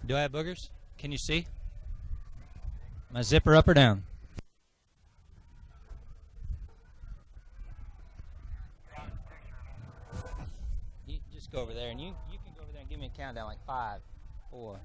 Do I have boogers? Can you see? My zipper up or down? You just go over there, and you can go over there and give me a countdown, like 5, 4.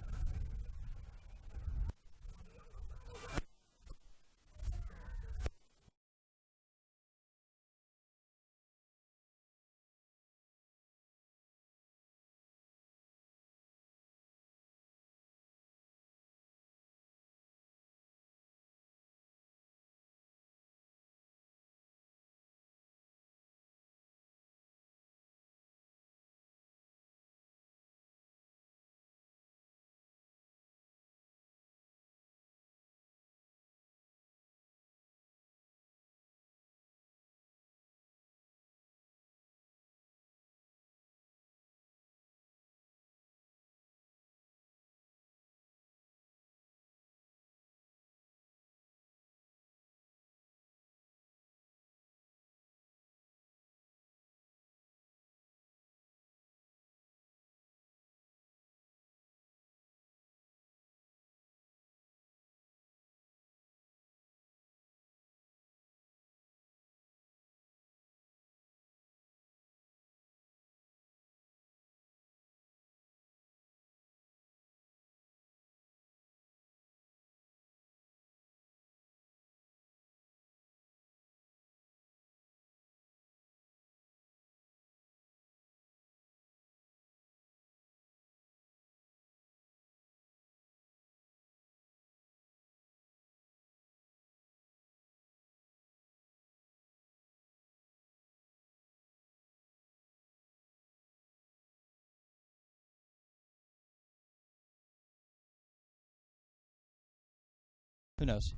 Who knows?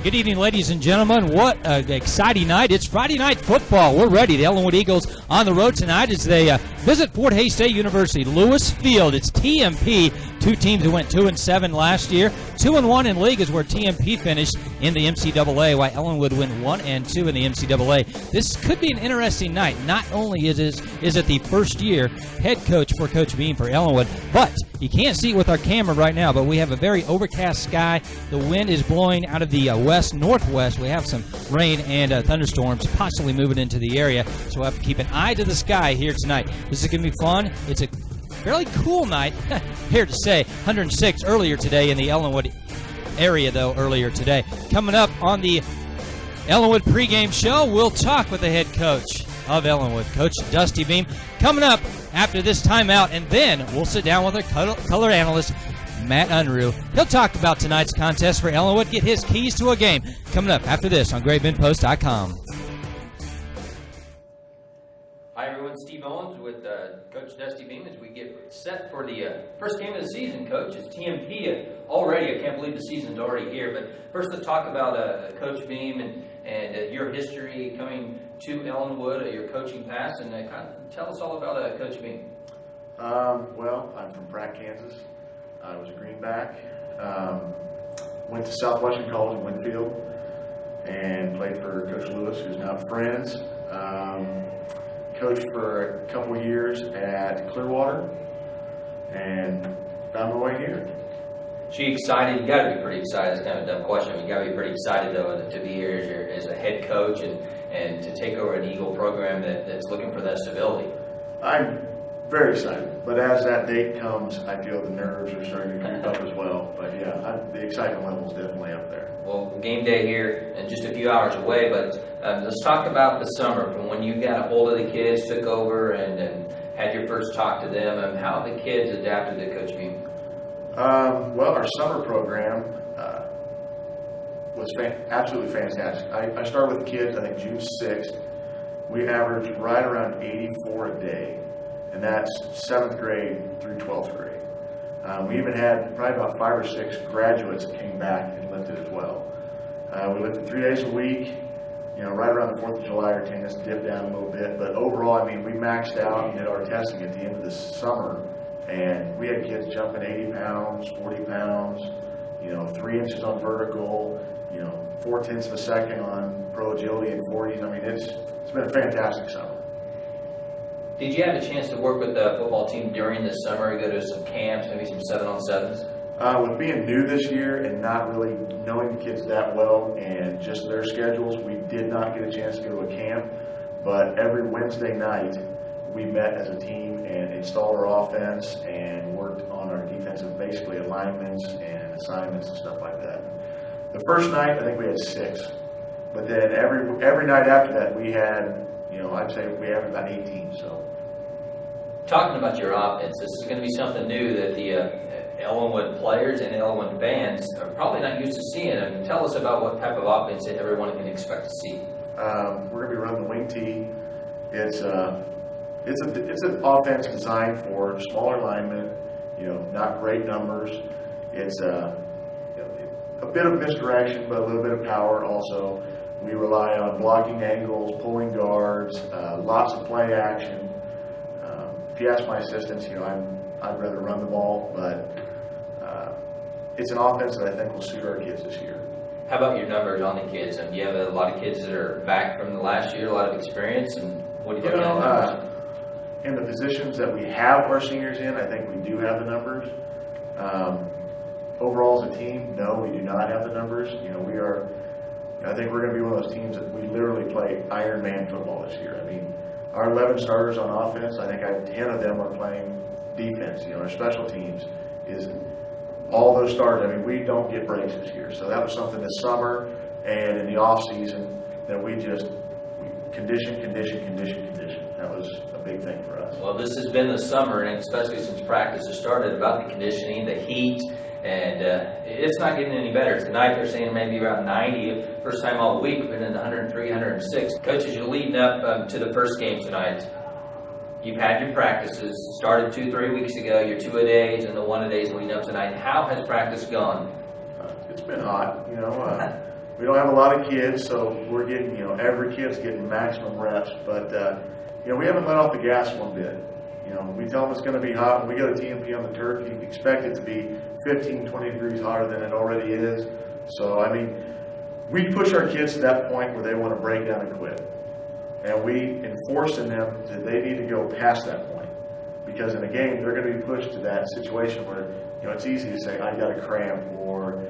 Good evening, ladies and gentlemen. What an exciting night. It's Friday Night Football. We're ready. The Ellenwood Eagles on the road tonight as they visit Fort Hays State University. Lewis Field. It's TMP. Two teams who went 2-7 last year. 2-1 in league is where TMP finished in the MCAA, while Ellenwood went 1-2 in the MCAA. This could be an interesting night. Not only is it the first year head coach for Coach Beam for Ellenwood, but you can't see it with our camera right now, but we have a very overcast sky. The wind is blowing out of the west-northwest. We have some rain and thunderstorms possibly moving into the area, so we'll have to keep an eye to the sky here tonight. This is going to be fun. It's a fairly cool night, here to say. 106 earlier today in the Ellenwood area, though, earlier today. Coming up on the Ellenwood pregame show, we'll talk with the head coach of Ellenwood, Coach Dusty Beam, coming up after this timeout, and then we'll sit down with our color analyst, Matt Unruh. He'll talk about tonight's contest for Ellenwood, get his keys to a game. Coming up after this on GreatBendPost.com. Hi everyone, Steve Owens with Coach Dusty Beam as we get set for the first game of the season, Coach. It's TMP already. I can't believe the season's already here. But first let's talk about Coach Beam and your history coming to Ellenwood, your coaching past, and kind of tell us all about Coach Beam. Well, I'm from Pratt, Kansas. I was a greenback. Went to Southwestern College in Winfield and played for Coach Lewis, who's now friends. Coached for a couple of years at Clearwater and found my way here. So you excited? You got to be pretty excited. It's kind of a dumb question. You got to be pretty excited though to be here as a head coach and to take over an Eagle program that's looking for that stability. I'm very excited, but as that date comes, I feel the nerves are starting to creep up as well. But yeah, the excitement level is definitely up there. Well, game day here in just a few hours away, but let's talk about the summer from when you got a hold of the kids, took over, and had your first talk to them, and how the kids adapted to Coach Beam. Well, our summer program was absolutely fantastic. I started with the kids, I think, June 6th. We averaged right around 84 a day, and that's 7th grade through 12th grade. We even had probably about 5 or 6 graduates that came back and lifted as well. We lifted 3 days a week. Right around the 4th of July, our attendance dipped down a little bit, but overall, I mean, we maxed out and did our testing at the end of the summer, and we had kids jumping 80 pounds, 40 pounds, 3 inches on vertical, 0.4 of a second on pro agility and 40s. I mean, it's been a fantastic summer. Did you have a chance to work with the football team during the summer, go to some camps, maybe some 7-on-7s? With being new this year and not really knowing the kids that well and just their schedules, we did not get a chance to go to a camp. But every Wednesday night, we met as a team and installed our offense and worked on our defensive, basically alignments and assignments and stuff like that. The first night, I think we had 6. But then every night after that, we had, I'd say we averaged about 18. So, talking about your offense, this is going to be something new that the Ellenwood players and Ellenwood fans are probably not used to seeing. I mean, tell us about what type of offense that everyone can expect to see. We're going to be running the wing tee. It's an offense designed for smaller linemen, not great numbers. It's a bit of misdirection, but a little bit of power also. We rely on blocking angles, pulling guards, lots of play action. If you ask my assistants, I'd rather run the ball, but it's an offense that I think will suit our kids this year. How about your numbers on the kids? And you have a lot of kids that are back from the last year, a lot of experience, and what do you think? In the positions that we have our seniors in, I think we do have the numbers. Overall as a team, no, we do not have the numbers. I think we're going to be one of those teams that we literally play Iron Man football this year. I mean, our 11 starters on offense, I think 10 of them are playing defense. Our special teams is all those starters. I mean, we don't get breaks this year. So that was something this summer and in the off season that we condition. That was a big thing for us. Well, this has been the summer, and especially since practice has started, about the conditioning, the heat, and it's not getting any better. Tonight they're saying maybe around 90. First time all week, we've been in the 103, 106. Coaches, you're leading up to the first game tonight. You've had your practices, started 2-3 weeks ago, your 2-a-days and the 1-a-days leading up tonight. How has practice gone? It's been hot, We don't have a lot of kids, so we're getting, every kid's getting maximum reps, but, we haven't let off the gas one bit. We tell them it's going to be hot. When we go to TMP on the turf, you expect it to be 15, 20 degrees hotter than it already is. So, I mean, we push our kids to that point where they want to break down and quit. And we enforce in them that they need to go past that point. Because in a game, they're going to be pushed to that situation where, it's easy to say, I got a cramp, or,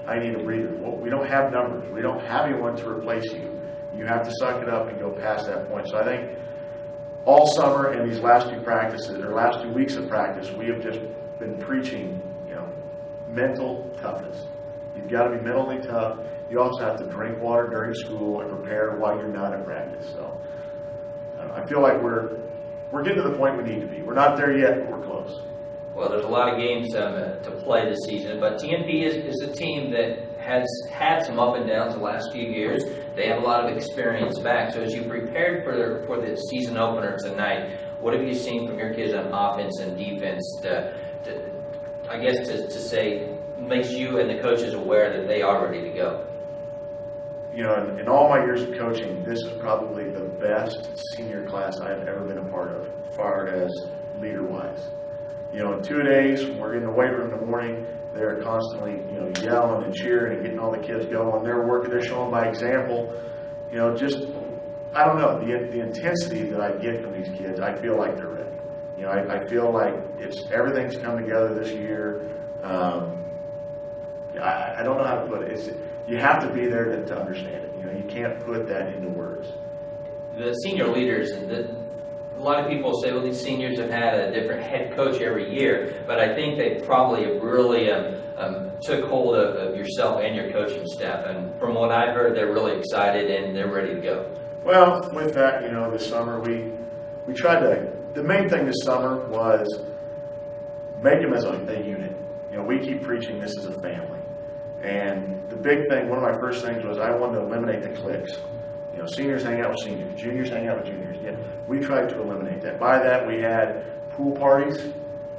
I need a breather. Well, we don't have numbers. We don't have anyone to replace you. You have to suck it up and go past that point. So I think all summer and these last 2 weeks of practice, we have just been preaching, mental toughness. You've got to be mentally tough. You also have to drink water during school and prepare while you're not at practice. So I feel like we're getting to the point we need to be. We're not there yet, but we're close. Well, there's a lot of games to play this season, but TMP is a team that has had some up and downs the last few years. They have a lot of experience back. So as you prepared for the season opener tonight, what have you seen from your kids on offense and defense to say makes you and the coaches aware that they are ready to go? In all my years of coaching, this is probably the best senior class I have ever been a part of, as far as leader-wise. In 2-a-days, when we're in the weight room in the morning, they're constantly, yelling and cheering and getting all the kids going. They're showing by example. I don't know, the intensity that I get from these kids, I feel like they're ready. I feel like everything's come together this year. I don't know how to put it. You have to be there to understand it. You can't put that into words. The senior leaders, a lot of people say, well, these seniors have had a different head coach every year, but I think they probably have really took hold of yourself and your coaching staff. And from what I've heard, they're really excited and they're ready to go. Well, with that, this summer we tried to. The main thing this summer was make them as a unit. We keep preaching this is a family. And the big thing, one of my first things was I wanted to eliminate the cliques. Seniors hang out with seniors, juniors hang out with juniors. Yeah, we tried to eliminate that. By that, we had pool parties.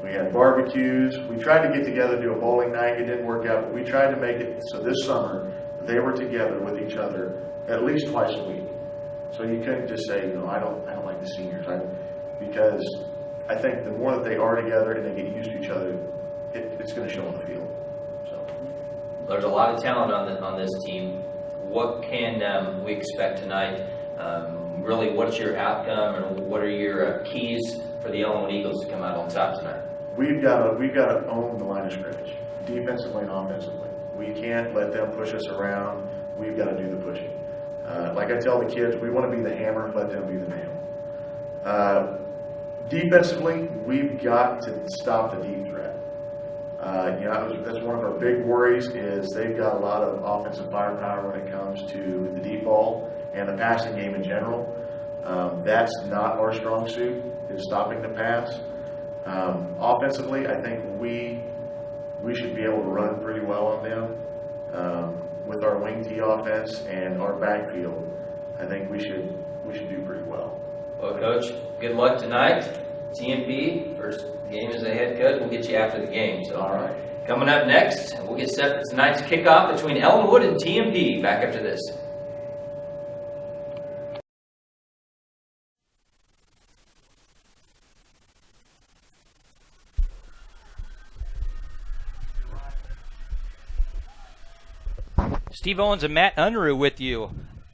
We had barbecues. We tried to get together and do a bowling night. It didn't work out, but we tried to make it so this summer they were together with each other at least twice a week. So you couldn't just say, I don't like the seniors, because I think the more that they are together and they get used to each other, it's going to show on the field. So there's a lot of talent on this team. What can we expect tonight? Really, what's your outcome, and what are your keys for the Ellenwood Eagles to come out on top tonight? We've got to own the line of scrimmage, defensively and offensively. We can't let them push us around. We've got to do the pushing. Like I tell the kids, we want to be the hammer, let them be the nail. Defensively, we've got to stop the deep threat. That's one of our big worries is they've got a lot of offensive firepower when it comes to the deep ball and the passing game in general. That's not our strong suit, is stopping the pass. Offensively, I think we should be able to run pretty well on them. With our wing tee offense and our backfield, I think we should do pretty well. Well, Coach, good luck tonight. TMP, first game as a head coach. We'll get you after the game. So, all right. Coming up next, we'll get set for tonight's kickoff between Ellenwood and TMP. Back after this. Steve Owens and Matt Unruh with you.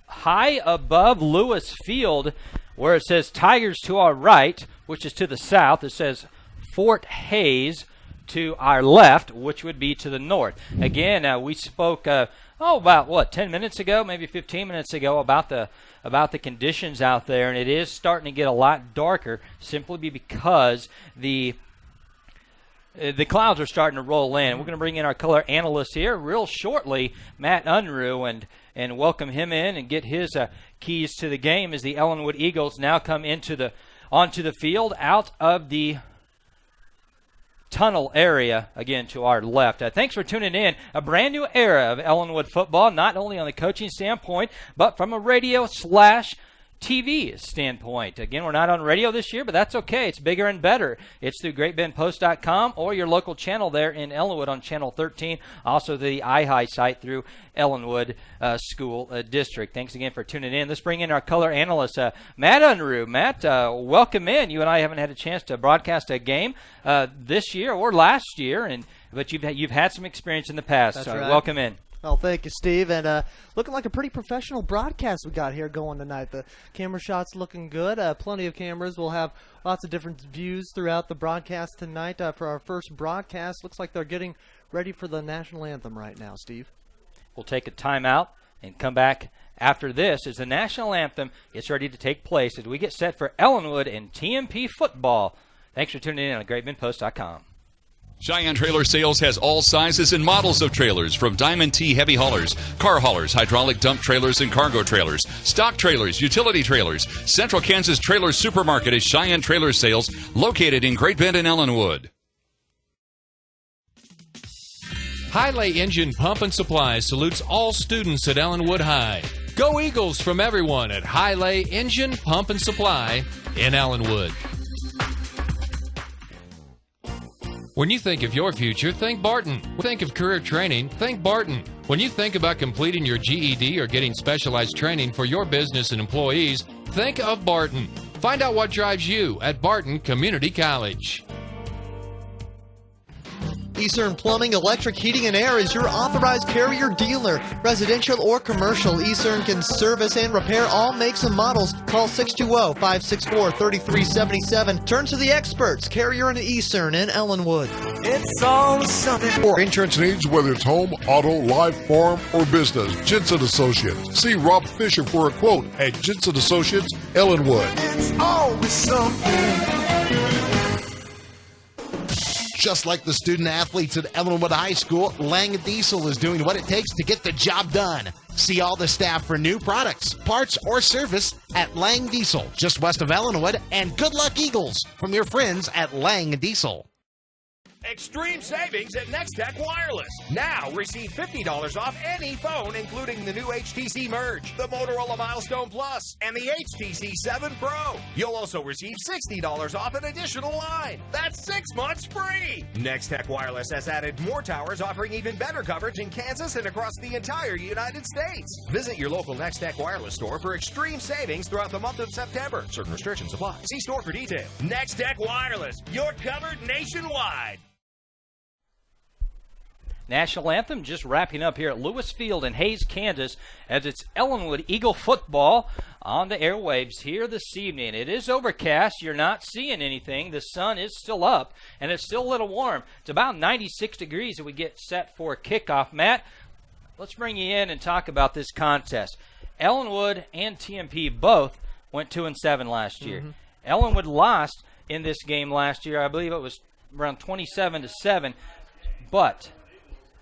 High above Lewis Field, where it says Tigers to our right, which is to the south, it says Fort Hays to our left, which would be to the north. Again, we spoke about 10 minutes ago, maybe 15 minutes ago, about the conditions out there, and it is starting to get a lot darker simply because the clouds are starting to roll in. We're going to bring in our color analyst here real shortly, Matt Unruh, and welcome him in and get his keys to the game as the Ellenwood Eagles now come onto the field out of the tunnel area, again to our left. Thanks for tuning in. A brand new era of Ellenwood football, not only on the coaching standpoint, but from a radio/TV standpoint. Again, we're not on radio this year, but that's okay. It's bigger and better. It's through GreatBendPost.com or your local channel there in Ellenwood on Channel 13. Also the iHigh site through Ellenwood School District. Thanks again for tuning in. Let's bring in our color analyst, Matt Unruh. Matt, welcome in. You and I haven't had a chance to broadcast a game this year or last year, but you've had some experience in the past. That's so right. Welcome in. Well, thank you, Steve. And looking like a pretty professional broadcast we got here going tonight. The camera shot's looking good. Plenty of cameras. We'll have lots of different views throughout the broadcast tonight for our first broadcast. Looks like they're getting ready for the national anthem right now, Steve. We'll take a timeout and come back after this as the national anthem gets ready to take place as we get set for Ellenwood and TMP football. Thanks for tuning in on GreatBendPost.com. Cheyenne Trailer Sales has all sizes and models of trailers, from Diamond T heavy haulers, car haulers, hydraulic dump trailers and cargo trailers, stock trailers, utility trailers. Central Kansas Trailer Supermarket is Cheyenne Trailer Sales, located in Great Bend and Ellenwood. Highlay Engine Pump and Supply salutes all students at Ellenwood High. Go Eagles from everyone at Highlay Engine Pump and Supply in Ellenwood. When you think of your future, think Barton. Think of career training, think Barton. When you think about completing your GED or getting specialized training for your business and employees, think of Barton. Find out what drives you at Barton Community College. Eastern Plumbing, Electric, Heating, and Air is your authorized Carrier dealer. Residential or commercial, Eastern can service and repair all makes and models. Call 620-564-3377. Turn to the experts, Carrier and Eastern in Ellenwood. It's all something. For insurance needs, whether it's home, auto, life, farm, or business, Jensen Associates. See Rob Fisher for a quote at Jensen Associates, Ellenwood. It's always something. Just like the student athletes at Ellenwood High School, Lang Diesel is doing what it takes to get the job done. See all the staff for new products, parts, or service at Lang Diesel, just west of Ellenwood. And good luck, Eagles, from your friends at Lang Diesel. extreme savings at Nextech Wireless. Now receive $50 off any phone, including the new HTC Merge, the Motorola Milestone Plus, and the HTC 7 Pro. You'll also receive $60 off an additional line. That's 6 months free. Nextech Wireless has added more towers, offering even better coverage in Kansas and across the entire United States. Visit your local Nextech Wireless store for extreme savings throughout the month of September. Certain restrictions apply. See store for details. Nextech Wireless, you're covered nationwide. National anthem just wrapping up here at Lewis Field in Hays, Kansas, as it's Ellenwood Eagle football on the airwaves here this evening. It is overcast. You're not seeing anything. The sun is still up, and it's still a little warm. It's about 96 degrees as we get set for kickoff. Matt, let's bring you in and talk about this contest. Ellenwood and TMP both went 2-7 last year. Ellenwood lost in this game last year. I believe it was around 27-7, but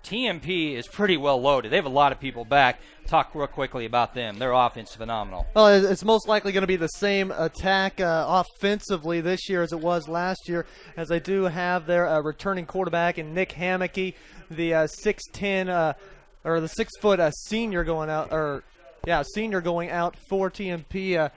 TMP is pretty well loaded. They have a lot of people back. Talk real quickly about them. Their offense is phenomenal. Well, it's most likely going to be the same attack offensively this year as it was last year, as they do have their returning quarterback in Nick Hammocky, the 6'10", or the 6-foot senior going out, senior going out for TMP,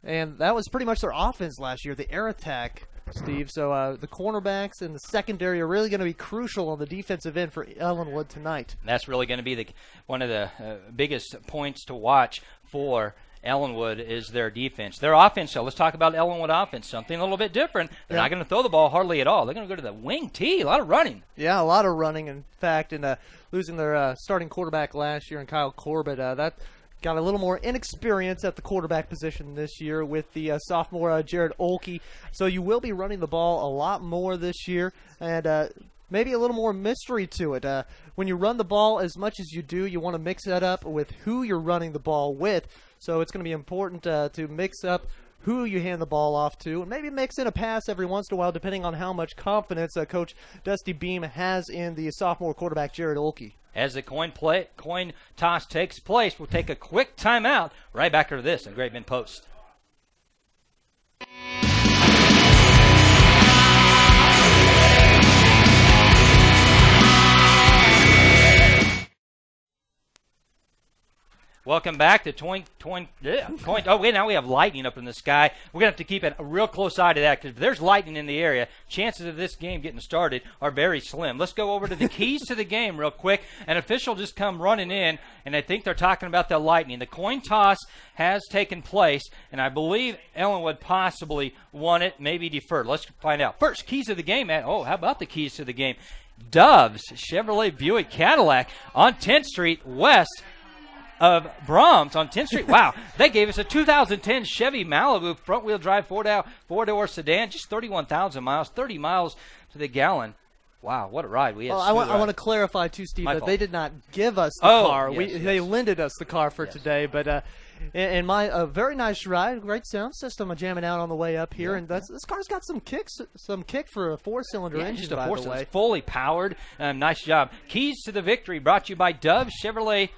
and that was pretty much their offense last year, the air attack, Steve. So the cornerbacks and the secondary are really going to be crucial on the defensive end for Ellenwood tonight. That's really going to be one of the biggest points to watch for Ellenwood is their defense. Their offense, so let's talk about Ellenwood offense, something a little bit different. They're not going to throw the ball hardly at all. They're going to go to the wing tee, a lot of running. Yeah, a lot of running. In fact, and losing their starting quarterback last year in Kyle Corbett, that got a little more inexperience at the quarterback position this year with the sophomore Jared Olkey. So you will be running the ball a lot more this year, and maybe a little more mystery to it. When you run the ball as much as you do, you want to mix that up with who you're running the ball with. So it's going to be important to mix up who you hand the ball off to, and maybe mix in a pass every once in a while, depending on how much confidence Coach Dusty Beam has in the sophomore quarterback Jared Olkey. As the coin toss takes place, we'll take a quick timeout. Right back to this in Great Bend Post. Welcome back to Oh, wait, now we have lightning up in the sky. We're going to have to keep a real close eye to that, because if there's lightning in the area, chances of this game getting started are very slim. Let's go over to the keys to the game real quick. An official just come running in, and I think they're talking about the lightning. The coin toss has taken place, and I believe Ellenwood possibly won it, maybe deferred. Let's find out. First, keys to the game, Matt. Oh, how about the keys to the game? Doves Chevrolet Buick Cadillac on 10th Street West of Brahms on 10th Street. Wow, they gave us a 2010 Chevy Malibu front-wheel drive four-door sedan, just 31,000 miles, 30 miles to the gallon. Wow, what a ride we had. I want to clarify, too, Steve, that they did not give us the car. Yes, they lended us the car for today, but in my very nice ride, great sound system, jamming out on the way up here, and this car's got some kick for a four-cylinder engine, just a by the way. It's fully powered. Nice job. Keys to the victory brought to you by Dove Chevrolet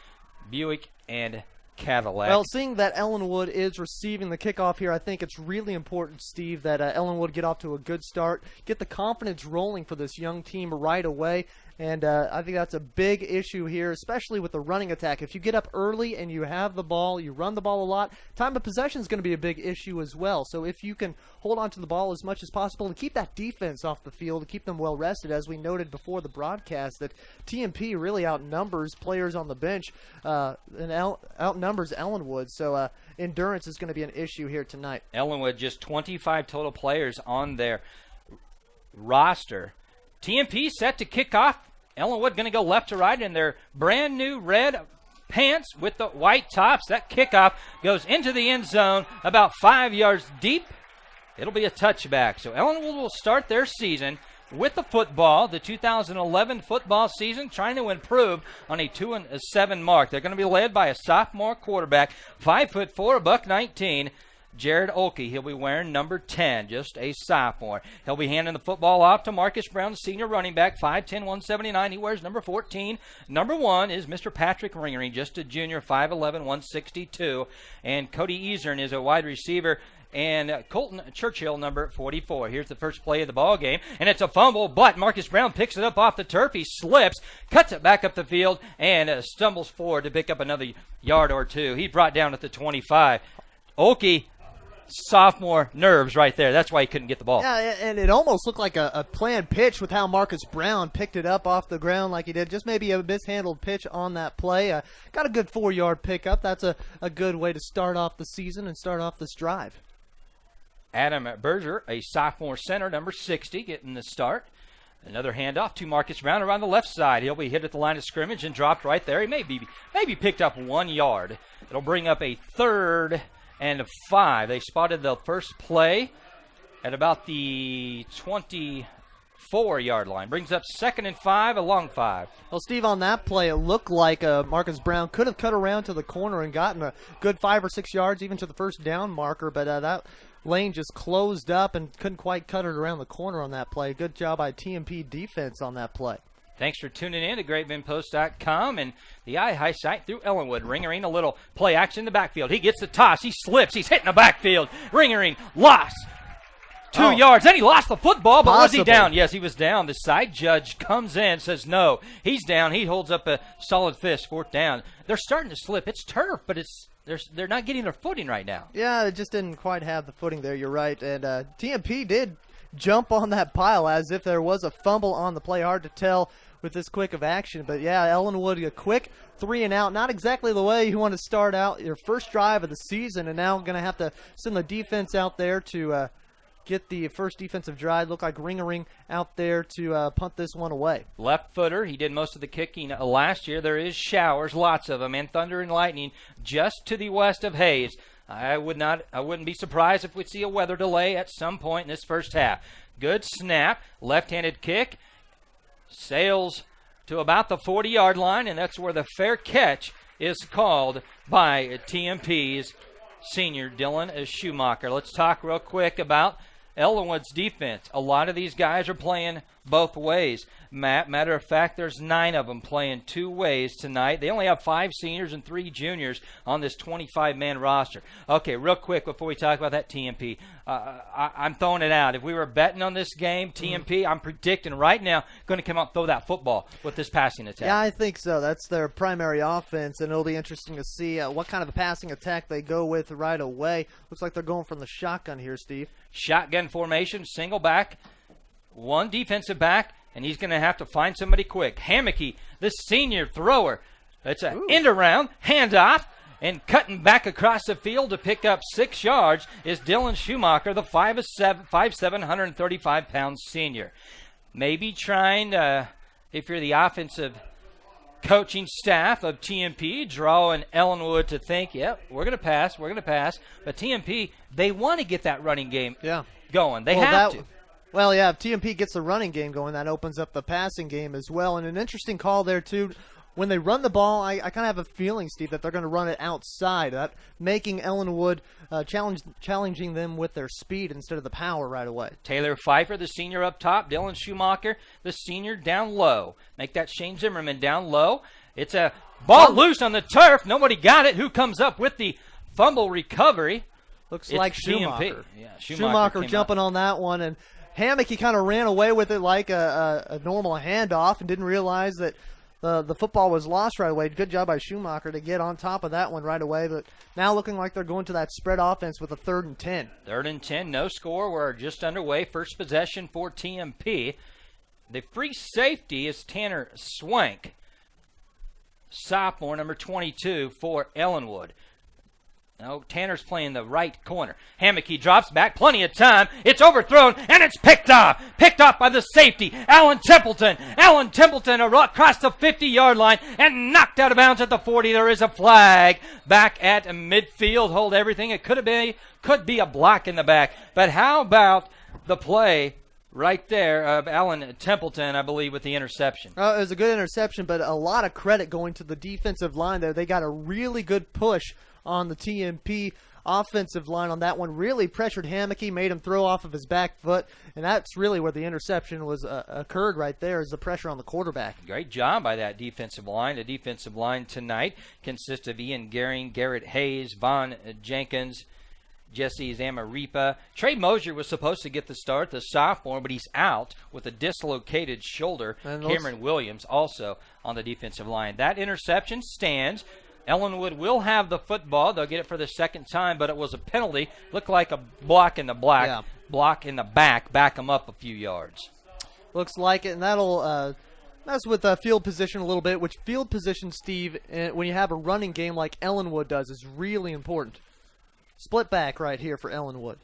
Buick and Cadillac. Well, seeing that Ellenwood is receiving the kickoff here, I think it's really important, Steve, that Ellenwood get off to a good start, get the confidence rolling for this young team right away. And I think that's a big issue here, especially with the running attack. If you get up early and you have the ball, you run the ball a lot, time of possession is going to be a big issue as well. So if you can hold on to the ball as much as possible and keep that defense off the field, keep them well rested, as we noted before the broadcast, that TMP really outnumbers players on the bench and outnumbers Ellenwood. So endurance is going to be an issue here tonight. Ellenwood, just 25 total players on their roster. TMP set to kick off. Ellenwood going to go left to right in their brand new red pants with the white tops. That kickoff goes into the end zone about 5 yards deep. It'll be a touchback. So Ellenwood will start their season with the football, the 2011 football season, trying to improve on a 2-7 mark. They're going to be led by a sophomore quarterback, 5'4", $119. Jared Olkey, he'll be wearing number 10, just a sophomore. He'll be handing the football off to Marcus Brown, the senior running back, 5'10", 179. He wears number 14. Number 1 is Mr. Patrick Ringering, just a junior, 5'11", 162. And Cody Easern is a wide receiver. and Colton Churchill, number 44. Here's the first play of the ball game, and it's a fumble, but Marcus Brown picks it up off the turf. He slips, cuts it back up the field, and stumbles forward to pick up another yard or two. He brought down at the 25. Oki, sophomore nerves right there. That's why he couldn't get the ball. Yeah, and it almost looked like a planned pitch with how Marcus Brown picked it up off the ground like he did. Just maybe a mishandled pitch on that play. Got a good 4-yard pickup. That's a good way to start off the season and start off this drive. Adam Berger, a sophomore center, number 60, getting the start. Another handoff to Marcus Brown around the left side. He'll be hit at the line of scrimmage and dropped right there. He maybe picked up 1 yard. It'll bring up a 3rd and 5. They spotted the first play at about the 24-yard line. Brings up 2nd and 5, a long 5. Well, Steve, on that play, it looked like Marcus Brown could have cut around to the corner and gotten a good 5 or 6 yards, even to the first down marker, but that lane just closed up and couldn't quite cut it around the corner on that play. Good job by TMP defense on that play. Thanks for tuning in to GreatBendPost.com and the iHigh site through Ellenwood. Ringering a little play action in the backfield. He gets the toss. He slips. He's hitting the backfield. Ringering lost 2 yards. Then he lost the football, but was he down? Yes, he was down. The side judge comes in, says no. He's down. He holds up a solid fist, 4th down. They're starting to slip. It's turf, but they're not getting their footing right now. Yeah, it just didn't quite have the footing there. You're right. And TMP did jump on that pile as if there was a fumble on the play. Hard to tell with this quick of action. But, yeah, Ellenwood, a quick 3 and out. Not exactly the way you want to start out your first drive of the season, and now going to have to send the defense out there to get the first defensive drive. Look like Ringering out there to punt this one away. Left footer. He did most of the kicking last year. There is showers, lots of them, and thunder and lightning just to the west of Hayes. I wouldn't be surprised if we see a weather delay at some point in this first half. Good snap, left-handed kick, sails to about the 40-yard line, and that's where the fair catch is called by TMP's senior Dylan Schumacher. Let's talk real quick about Ellenwood's defense. A lot of these guys are playing both ways. Matter of fact, there's 9 of them playing 2 ways tonight. They only have 5 seniors and 3 juniors on this 25-man roster. Okay, real quick before we talk about that TMP, I'm throwing it out. If we were betting on this game, TMP, I'm predicting right now going to come out and throw that football with this passing attack. Yeah, I think so. That's their primary offense, and it'll be interesting to see what kind of a passing attack they go with right away. Looks like they're going from the shotgun here, Steve. Shotgun formation, single back, 1 defensive back, and he's going to have to find somebody quick. Hammocky, the senior thrower. It's an end around, handoff, and cutting back across the field to pick up 6 yards is Dylan Schumacher, the 5'7", 135-pound senior. Maybe trying, if you're the offensive coaching staff of TMP, drawing Ellenwood to think, yep, we're going to pass. But TMP, they want to get that running game going. They have to. Well, yeah, if TMP gets the running game going, that opens up the passing game as well. And an interesting call there, too. When they run the ball, I kind of have a feeling, Steve, that they're going to run it outside, making Ellenwood challenging them with their speed instead of the power right away. Taylor Pfeiffer, the senior up top. Dylan Schumacher, the senior down low. Make that Shane Zimmerman down low. It's a ball loose on the turf. Nobody got it. Who comes up with the fumble recovery? Looks like Schumacher. Yeah, Schumacher jumping on that one, and Hammock, he kind of ran away with it like a normal handoff and didn't realize that the football was lost right away. Good job by Schumacher to get on top of that one right away. But now looking like they're going to that spread offense with a 3rd and 10. 3rd and 10, no score. We're just underway. First possession for TMP. The free safety is Tanner Swank, sophomore, number 22 for Ellenwood. No, Tanner's playing the right corner. Hammocky drops back, plenty of time. It's overthrown, and it's picked off. Picked off by the safety, Alan Templeton. Alan Templeton across the 50-yard line and knocked out of bounds at the 40. There is a flag back at midfield. Hold everything. It could be a block in the back. But how about the play right there of Alan Templeton, I believe, with the interception? It was a good interception, but a lot of credit going to the defensive line there. They got a really good push on the TMP offensive line on that one. Really pressured Hammocky, made him throw off of his back foot, and that's really where the interception was occurred right there, is the pressure on the quarterback. Great job by that defensive line. The defensive line tonight consists of Ian Gehring, Garrett Hayes, Vaughn Jenkins, Jesse Zamaripa. Trey Mosier was supposed to get the start, the sophomore, but he's out with a dislocated shoulder. And Cameron Williams also on the defensive line. That interception stands. Ellenwood will have the football. They'll get it for the second time, but it was a penalty. Looked like a block in the block in the back them up a few yards. Looks like it, and that'll mess with field position a little bit, which field position, Steve, when you have a running game like Ellenwood does, is really important. Split back right here for Ellenwood.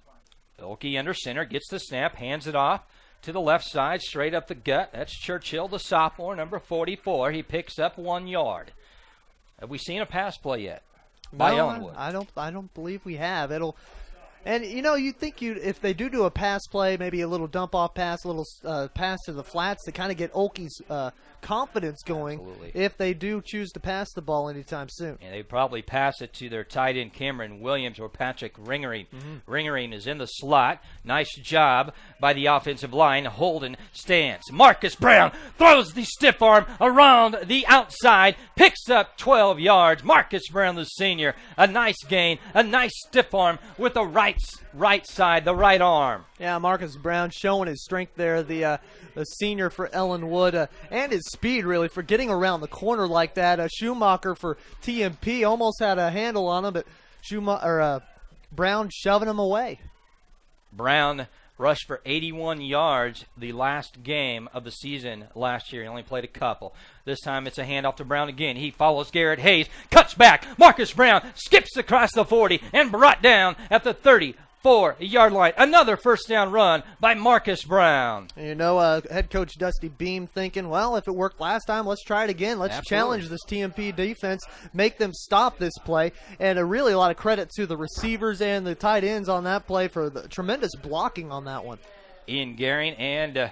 Oki under center, gets the snap, hands it off to the left side, straight up the gut. That's Churchill, the sophomore, number 44. He picks up 1 yard. Have we seen a pass play yet by Ellenwood? I don't believe we have. And you think if they do a pass play, maybe a little dump off pass, a little pass to the flats to kind of get Oki's confidence going. Absolutely. If they do choose to pass the ball anytime soon. And they probably pass it to their tight end Cameron Williams or Patrick Ringering. Ringering is in the slot. Nice job by the offensive line. Holden stands. Marcus Brown throws the stiff arm around the outside. Picks up 12 yards. Marcus Brown, the senior. A nice gain. A nice stiff arm with the right side, the right arm. Yeah, Marcus Brown showing his strength there, the senior for Ellenwood, and his speed, really, for getting around the corner like that. Schumacher for TMP almost had a handle on him, but Brown shoving him away. Brown rushed for 81 yards the last game of the season last year. He only played a couple. This time it's a handoff to Brown again. He follows Garrett Hayes, cuts back. Marcus Brown skips across the 40 and brought down at the 34-yard line. Another first down run by Marcus Brown. Head coach Dusty Beam thinking, well, if it worked last time, let's try it again. Let's challenge this TMP defense, make them stop this play. And really a lot of credit to the receivers and the tight ends on that play for the tremendous blocking on that one. Ian Gehring and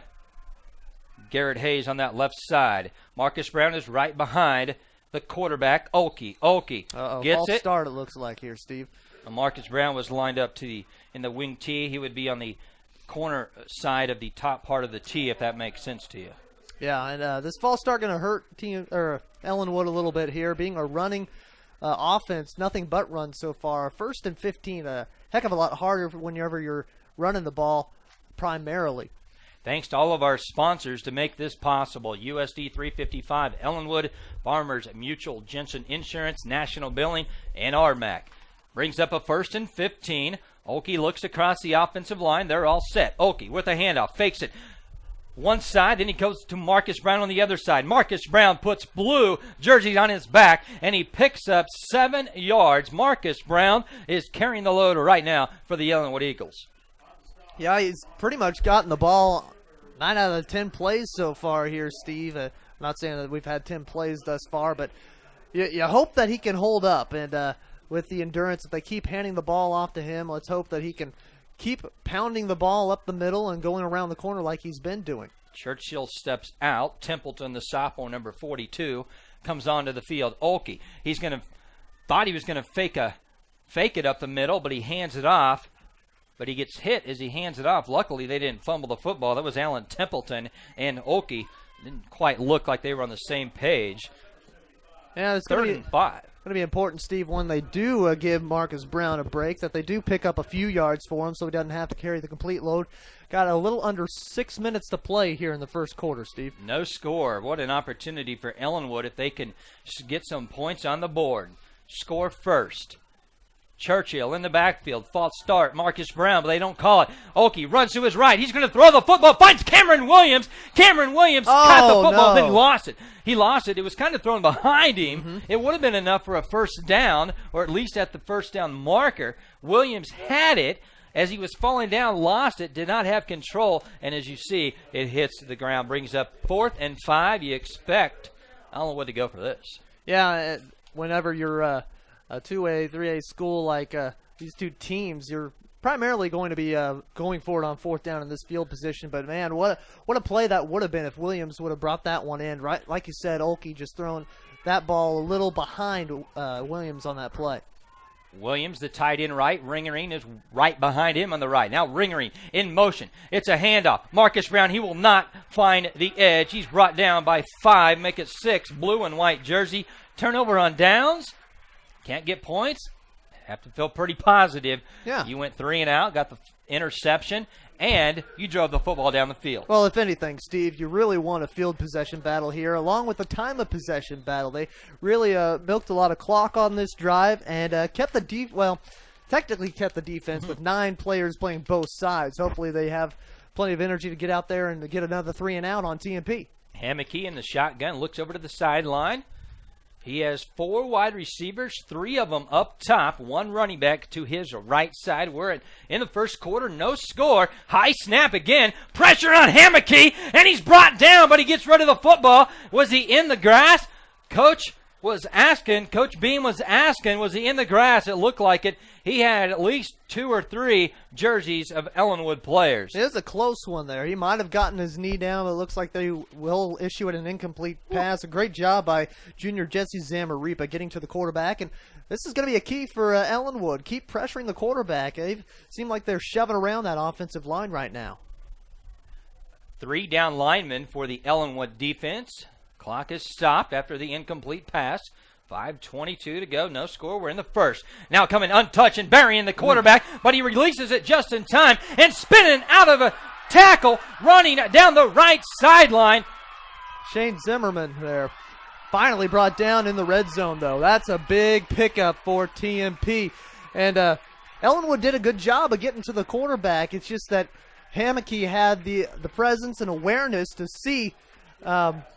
Garrett Hayes on that left side. Marcus Brown is right behind the quarterback, Oki. Gets false it. Start, it looks like here, Steve. Marcus Brown was lined up in the wing tee. He would be on the corner side of the top part of the tee, if that makes sense to you. Yeah, and this false start going to hurt Ellenwood a little bit here. Being a running offense, nothing but runs so far. 1st and 15, a heck of a lot harder whenever you're running the ball primarily. Thanks to all of our sponsors to make this possible. USD 355, Ellenwood, Farmers Mutual, Jensen Insurance, National Billing, and RMAC. Brings up a 1st and 15. Oki looks across the offensive line. They're all set. Oki with a handoff, fakes it. One side, then he goes to Marcus Brown on the other side. Marcus Brown puts blue jerseys on his back, and he picks up 7 yards. Marcus Brown is carrying the load right now for the Ellenwood Eagles. Yeah, he's pretty much gotten the ball 9 out of the 10 plays so far here, Steve. I'm not saying that we've had 10 plays thus far, but you hope that he can hold up. And with the endurance, if they keep handing the ball off to him, let's hope that he can keep pounding the ball up the middle and going around the corner like he's been doing. Churchill steps out. Templeton, the sophomore, number 42, comes onto the field. Oki, thought he was going to fake it up the middle, but he hands it off. But he gets hit as he hands it off. Luckily, they didn't fumble the football. That was Alan Templeton, and Oki didn't quite look like they were on the same page. Yeah, it's 3rd and 5. Going to be important, Steve, when they do give Marcus Brown a break, that they do pick up a few yards for him so he doesn't have to carry the complete load. Got a little under 6 minutes to play here in the first quarter, Steve. No score. What an opportunity for Ellenwood if they can get some points on the board. Score first. Churchill in the backfield. False start. Marcus Brown, but they don't call it. Oki runs to his right. He's going to throw the football. Finds Cameron Williams. Cameron Williams caught the football, then lost it. He lost it. It was kind of thrown behind him. It would have been enough for a first down, or at least at the first down marker. Williams had it. As he was falling down, lost it, did not have control, and as you see, it hits the ground. Brings up 4th and 5. You expect Ellenwood to go for this. Yeah, whenever you're a 2A, 3A school like these two teams, you're primarily going to be going for it on 4th down in this field position. But, man, what a play that would have been if Williams would have brought that one in. Right, like you said, Oki just throwing that ball a little behind Williams on that play. Williams, the tight end right. Ringering is right behind him on the right. Now Ringering in motion. It's a handoff. Marcus Brown, he will not find the edge. He's brought down by 5, make it 6. Blue and white jersey. Turnover on downs. Can't get points. have to feel pretty positive. Yeah. You went 3 and out, got the interception, and you drove the football down the field. Well, if anything, Steve, you really won a field possession battle here, along with the time of possession battle. They really milked a lot of clock on this drive and kept the technically kept the defense with 9 players playing both sides. Hopefully they have plenty of energy to get out there and to get another 3 and out on TMP. Hammocky in the shotgun looks over to the sideline. He has 4 wide receivers, 3 of them up top, 1 running back to his right side. We're in the first quarter, no score. High snap again, pressure on Hammocky, and he's brought down, but he gets rid of the football. Was he in the grass? Coach Beam was asking, was he in the grass? It looked like it. He had at least 2 or 3 jerseys of Ellenwood players. It was a close one there. He might have gotten his knee down, but it looks like they will issue it an incomplete pass. A great job by junior Jesse Zamaripa getting to the quarterback, and this is going to be a key for Ellenwood. Keep pressuring the quarterback. They seem like they're shoving around that offensive line right now. 3 down linemen for the Ellenwood defense. Clock is stopped after the incomplete pass. 5:22 to go, no score. We're in the first. Now coming untouched and burying the quarterback, but he releases it just in time and spinning out of a tackle, running down the right sideline. Shane Zimmerman there. Finally brought down in the red zone, though. That's a big pickup for TMP. And Ellenwood did a good job of getting to the quarterback. It's just that Hammocky had the presence and awareness to see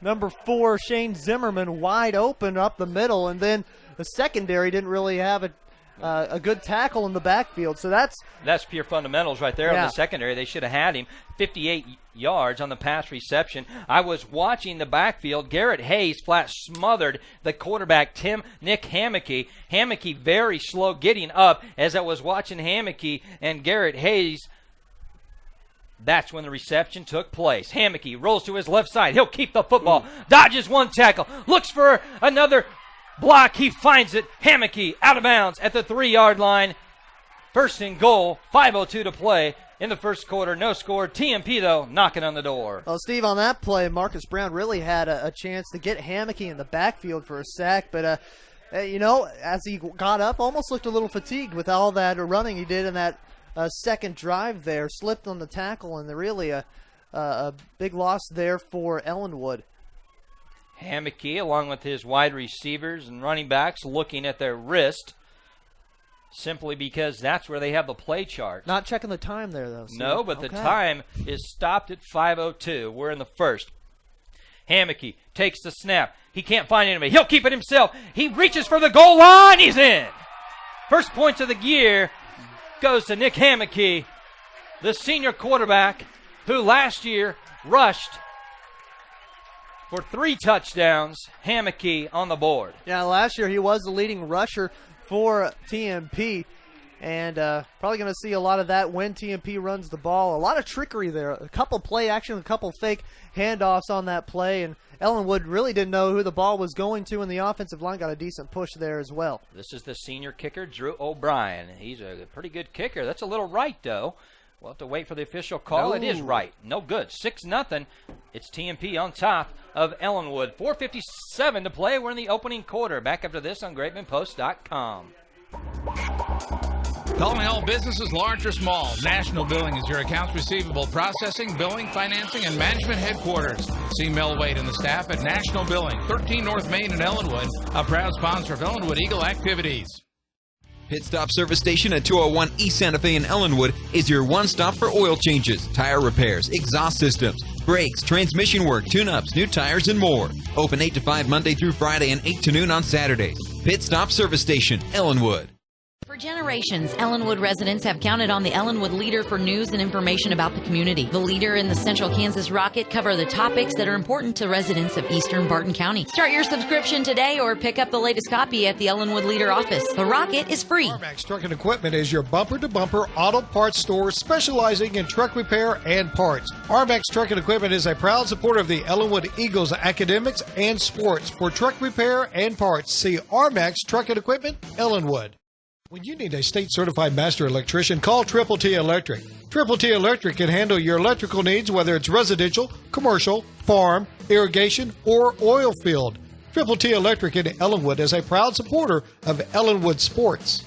number 4, Shane Zimmerman, wide open up the middle, and then the secondary didn't really have a good tackle in the backfield. So that's pure fundamentals right there. On the secondary. They should have had him. 58 yards on the pass reception. I was watching the backfield. Garrett Hayes flat smothered the quarterback, Nick Hammocky. Hammocky very slow getting up. As I was watching Hammocky and Garrett Hayes, that's when the reception took place. Hammocky rolls to his left side. He'll keep the football. Dodges 1 tackle. Looks for another block. He finds it. Hammocky out of bounds at the 3-yard line. First and goal. 5:02 to play in the first quarter. No score. TMP, though, knocking on the door. Well, Steve, on that play, Marcus Brown really had a chance to get Hammocky in the backfield for a sack. But, as he got up, almost looked a little fatigued with all that running he did in that second drive there. Slipped on the tackle, and really a big loss there for Ellenwood. Hammocky, along with his wide receivers and running backs, looking at their wrist, simply because that's where they have the play chart. Not checking the time there, though. Steve. No, but the time is stopped at 5:02. We're in the first. Hammocky takes the snap. He can't find anybody. He'll keep it himself. He reaches for the goal line. He's in. First points of the year goes to Nick Hammocky, the senior quarterback who last year rushed for 3 touchdowns. Hammocky on the board. Yeah, last year he was the leading rusher for TMP, and probably going to see a lot of that when TMP runs the ball. A lot of trickery there. A couple play action, a couple fake handoffs on that play, and Ellenwood really didn't know who the ball was going to, and the offensive line got a decent push there as well. This is the senior kicker, Drew O'Brien. He's a pretty good kicker. That's a little right, though. We'll have to wait for the official call. It is right. No good. 6-0. It's TMP on top of Ellenwood. 4:57 to play. We're in the opening quarter. Back after this on GrapemanPost.com. Calling all businesses, large or small. National Billing is your accounts receivable processing, billing, financing, and management headquarters. See Mel Wade and the staff at National Billing, 13 North Main in Ellenwood, a proud sponsor of Ellenwood Eagle activities. Pit Stop Service Station at 201 East Santa Fe in Ellenwood is your one-stop for oil changes, tire repairs, exhaust systems, brakes, transmission work, tune-ups, new tires, and more. Open 8 to 5 Monday through Friday and 8 to noon on Saturdays. Pit Stop Service Station, Ellenwood. For generations, Ellenwood residents have counted on the Ellenwood Leader for news and information about the community. The Leader and the Central Kansas Rocket cover the topics that are important to residents of eastern Barton County. Start your subscription today or pick up the latest copy at the Ellenwood Leader office. The Rocket is free. Armax Truck and Equipment is your bumper-to-bumper auto parts store specializing in truck repair and parts. Armax Truck and Equipment is a proud supporter of the Ellenwood Eagles academics and sports. For truck repair and parts, see Armax Truck and Equipment, Ellenwood. When you need a state-certified master electrician, call Triple T Electric. Triple T Electric can handle your electrical needs, whether it's residential, commercial, farm, irrigation, or oil field. Triple T Electric in Ellenwood is a proud supporter of Ellenwood sports.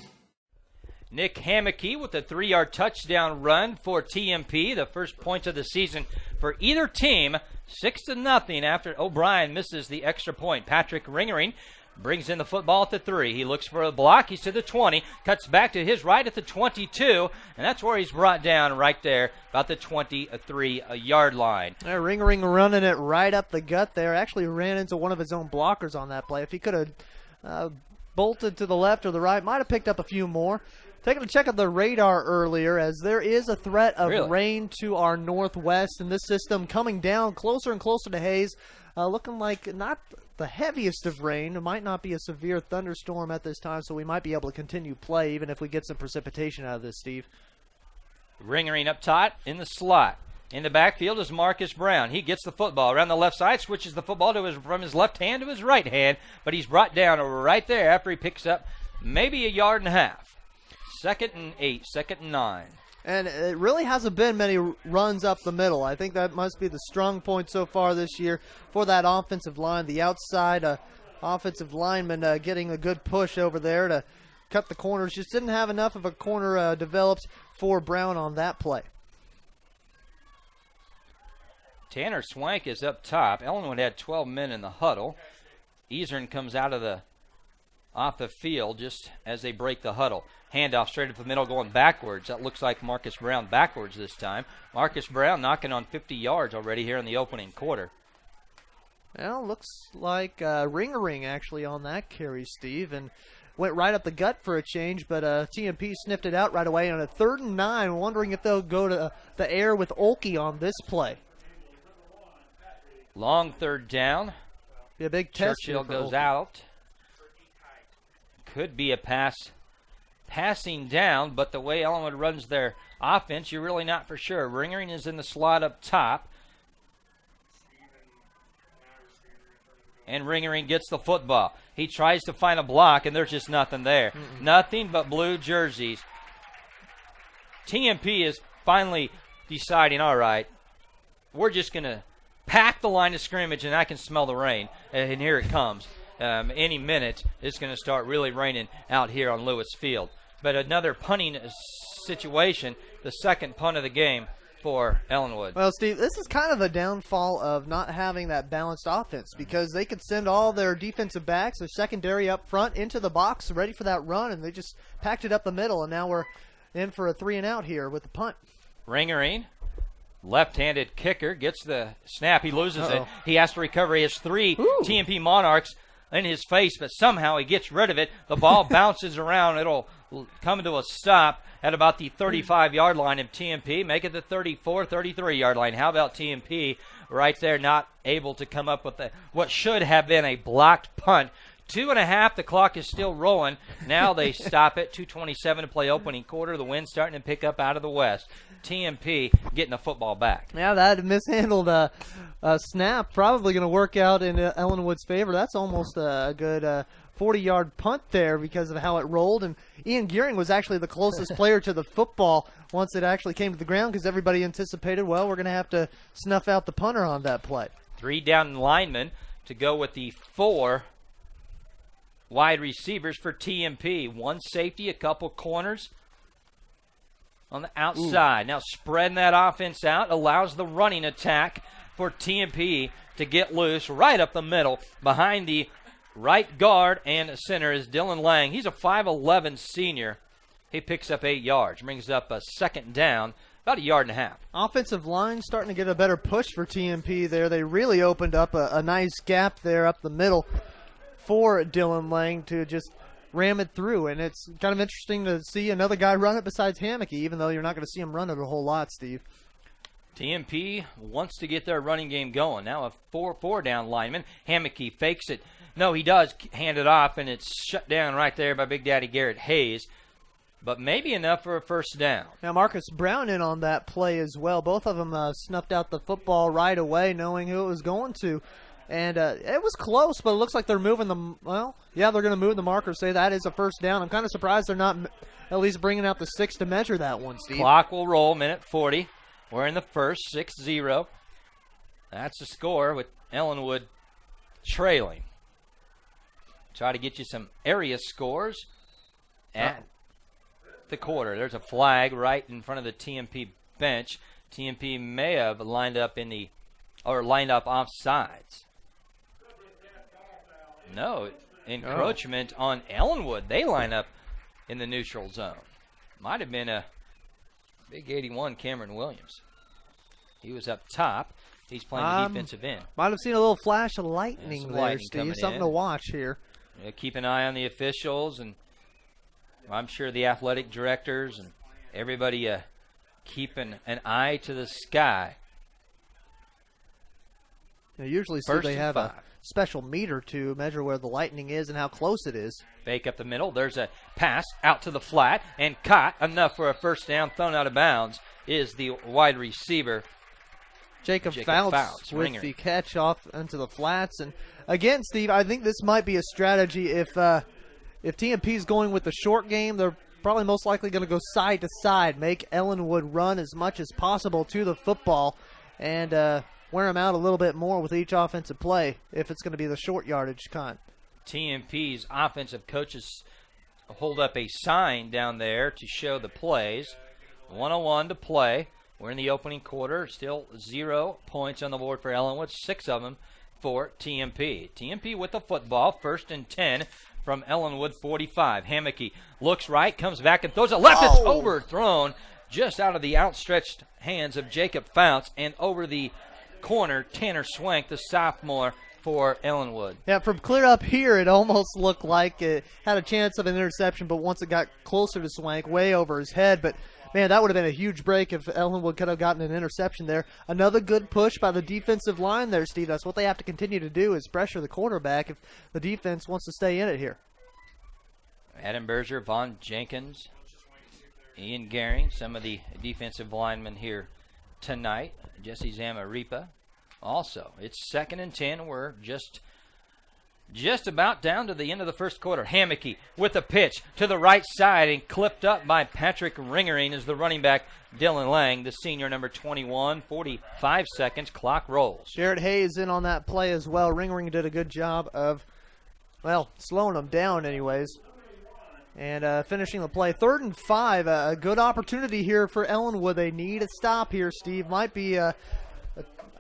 Nick Hammocky with a 3-yard touchdown run for TMP. The first points of the season for either team. 6-0 after O'Brien misses the extra point. Patrick Ringering brings in the football at the 3. He looks for a block. He's to the 20. Cuts back to his right at the 22. And that's where he's brought down right there, about the 23-yard line. Ringering running it right up the gut there. Actually ran into one of his own blockers on that play. If he could have bolted to the left or the right, might have picked up a few more. Taking a check of the radar earlier, as there is a threat of rain to our northwest, and this system coming down closer and closer to Hayes, looking like not the heaviest of rain. It might not be a severe thunderstorm at this time, so we might be able to continue play even if we get some precipitation out of this, Steve. Ringering up top in the slot. In the backfield is Marcus Brown. He gets the football around the left side, switches the football from his left hand to his right hand, but he's brought down right there after he picks up maybe a yard and a half. 2nd and 8, 2nd and 9. And it really hasn't been many runs up the middle. I think that must be the strong point so far this year for that offensive line. The outside offensive lineman getting a good push over there to cut the corners. Just didn't have enough of a corner developed for Brown on that play. Tanner Swank is up top. Ellenwood had 12 men in the huddle. Easern comes out of off the field just as they break the huddle. Handoff straight up the middle going backwards. That looks like Marcus Brown backwards this time. Marcus Brown knocking on 50 yards already here in the opening quarter. Well, looks like Ringering actually on that carry, Steve, and went right up the gut for a change, but TMP sniffed it out right away on a 3rd and 9, wondering if they'll go to the air with Olkey on this play. Long 3rd down. Be a big test. Churchill goes out. Could be a passing down, but the way Ellenwood runs their offense, you're really not for sure. Ringering is in the slot up top. And Ringering gets the football. He tries to find a block, and there's just nothing there. Nothing but blue jerseys. TMP is finally deciding, all right, we're just going to pack the line of scrimmage, and I can smell the rain. And here it comes. Any minute, it's going to start really raining out here on Lewis Field. But another punting situation, the second punt of the game for Ellenwood. Well, Steve, this is kind of a downfall of not having that balanced offense, because they could send all their defensive backs, their secondary up front, into the box ready for that run, and they just packed it up the middle, and now we're in for a 3-and-out here with the punt. Ringering, left-handed kicker, gets the snap. He loses it. He has to recover. He has 3 TMP Monarchs in his face, but somehow he gets rid of it. The ball bounces around. It'll come to a stop at about the 35-yard line of TMP, make it the 34, 33-yard line. How about TMP right there, not able to come up with what should have been a blocked punt. 2.5, the clock is still rolling. Now they stop it. 2:27 to play opening quarter. The wind's starting to pick up out of the west. TMP getting the football back. Yeah, that mishandled snap probably going to work out in Ellenwood's favor. That's almost a good 40-yard punt there because of how it rolled. And Ian Gearing was actually the closest player to the football once it actually came to the ground, because everybody anticipated, well, we're going to have to snuff out the punter on that play. 3 down linemen to go with the 4 wide receivers for TMP. 1 safety, a couple corners on the outside. Now spreading that offense out allows the running attack for TMP to get loose right up the middle. Behind the right guard and center is Dylan Lang. He's a 5'11 senior. He picks up 8 yards, brings up a 2nd down, about a yard and a half. Offensive line starting to get a better push for TMP there. They really opened up a nice gap there up the middle for Dylan Lang to just ram it through. And it's kind of interesting to see another guy run it besides Hammocky, even though you're not going to see him run it a whole lot, Steve. TMP wants to get their running game going. Now a 4 down lineman. Hammocky fakes it. No, he does hand it off, and it's shut down right there by Big Daddy Garrett Hayes. But maybe enough for a 1st down. Now Marcus Brown in on that play as well. Both of them snuffed out the football right away, knowing who it was going to. And it was close, but it looks like they're moving them. Well, yeah, they're going to move the marker, say that is a 1st down. I'm kind of surprised they're not at least bringing out the 6 to measure that one, Steve. Clock will roll, minute 40. We're in the first, 6-0. That's the score with Ellenwood trailing. Try to get you some area scores. the quarter. There's a flag right in front of the TMP bench. TMP may have lined up offsides. No, encroachment on Ellenwood. They line up in the neutral zone. Might have been a big 81 Cameron Williams. He was up top. He's playing the defensive end. Might have seen a little flash of lightning there, lightning Steve. Something to watch here. Keep an eye on the officials, and I'm sure the athletic directors and everybody keeping an eye to the sky. Usually, Steve, they have a special meter to measure where the lightning is and how close it is. Fake up the middle. There's a pass out to the flat and caught enough for a first down. Thrown out of bounds is the wide receiver. Jacob Fouts with the catch off into the flats. And again, Steve, I think this might be a strategy. If TMP is going with the short game, they're probably most likely going to go side to side, make Ellenwood run as much as possible to the football, and wear them out a little bit more with each offensive play if it's going to be the short yardage kind. TMP's offensive coaches hold up a sign down there to show the plays. 1:01 to play. We're in the opening quarter. Still 0 points on the board for Ellenwood, 6 of them for TMP. TMP with the football, 1st and 10 from Ellenwood 45. Hammocky looks right, comes back and throws it left. It's overthrown just out of the outstretched hands of Jacob Fouts and over the corner, Tanner Swank, the sophomore for Ellenwood. Yeah, from clear up here, it almost looked like it had a chance of an interception, but once it got closer to Swank, way over his head. But, man, that would have been a huge break if Ellenwood could have gotten an interception there. Another good push by the defensive line there, Steve. That's what they have to continue to do is pressure the quarterback if the defense wants to stay in it here. Adam Berger, Vaughn Jenkins, Ian Gehring, some of the defensive linemen here tonight. Jesse Zamaripa also. It's 2nd and 10. We're just about down to the end of the first quarter. Hammocky with a pitch to the right side and clipped up by Patrick Ringering as the running back Dylan Lang, the senior, number 21. 45 seconds. Clock rolls. Jarrett Hayes in on that play as well. Ringering did a good job of, well, slowing them down anyways. And finishing the play. 3rd and 5, a good opportunity here for Ellenwood. They need a stop here, Steve. Might be, I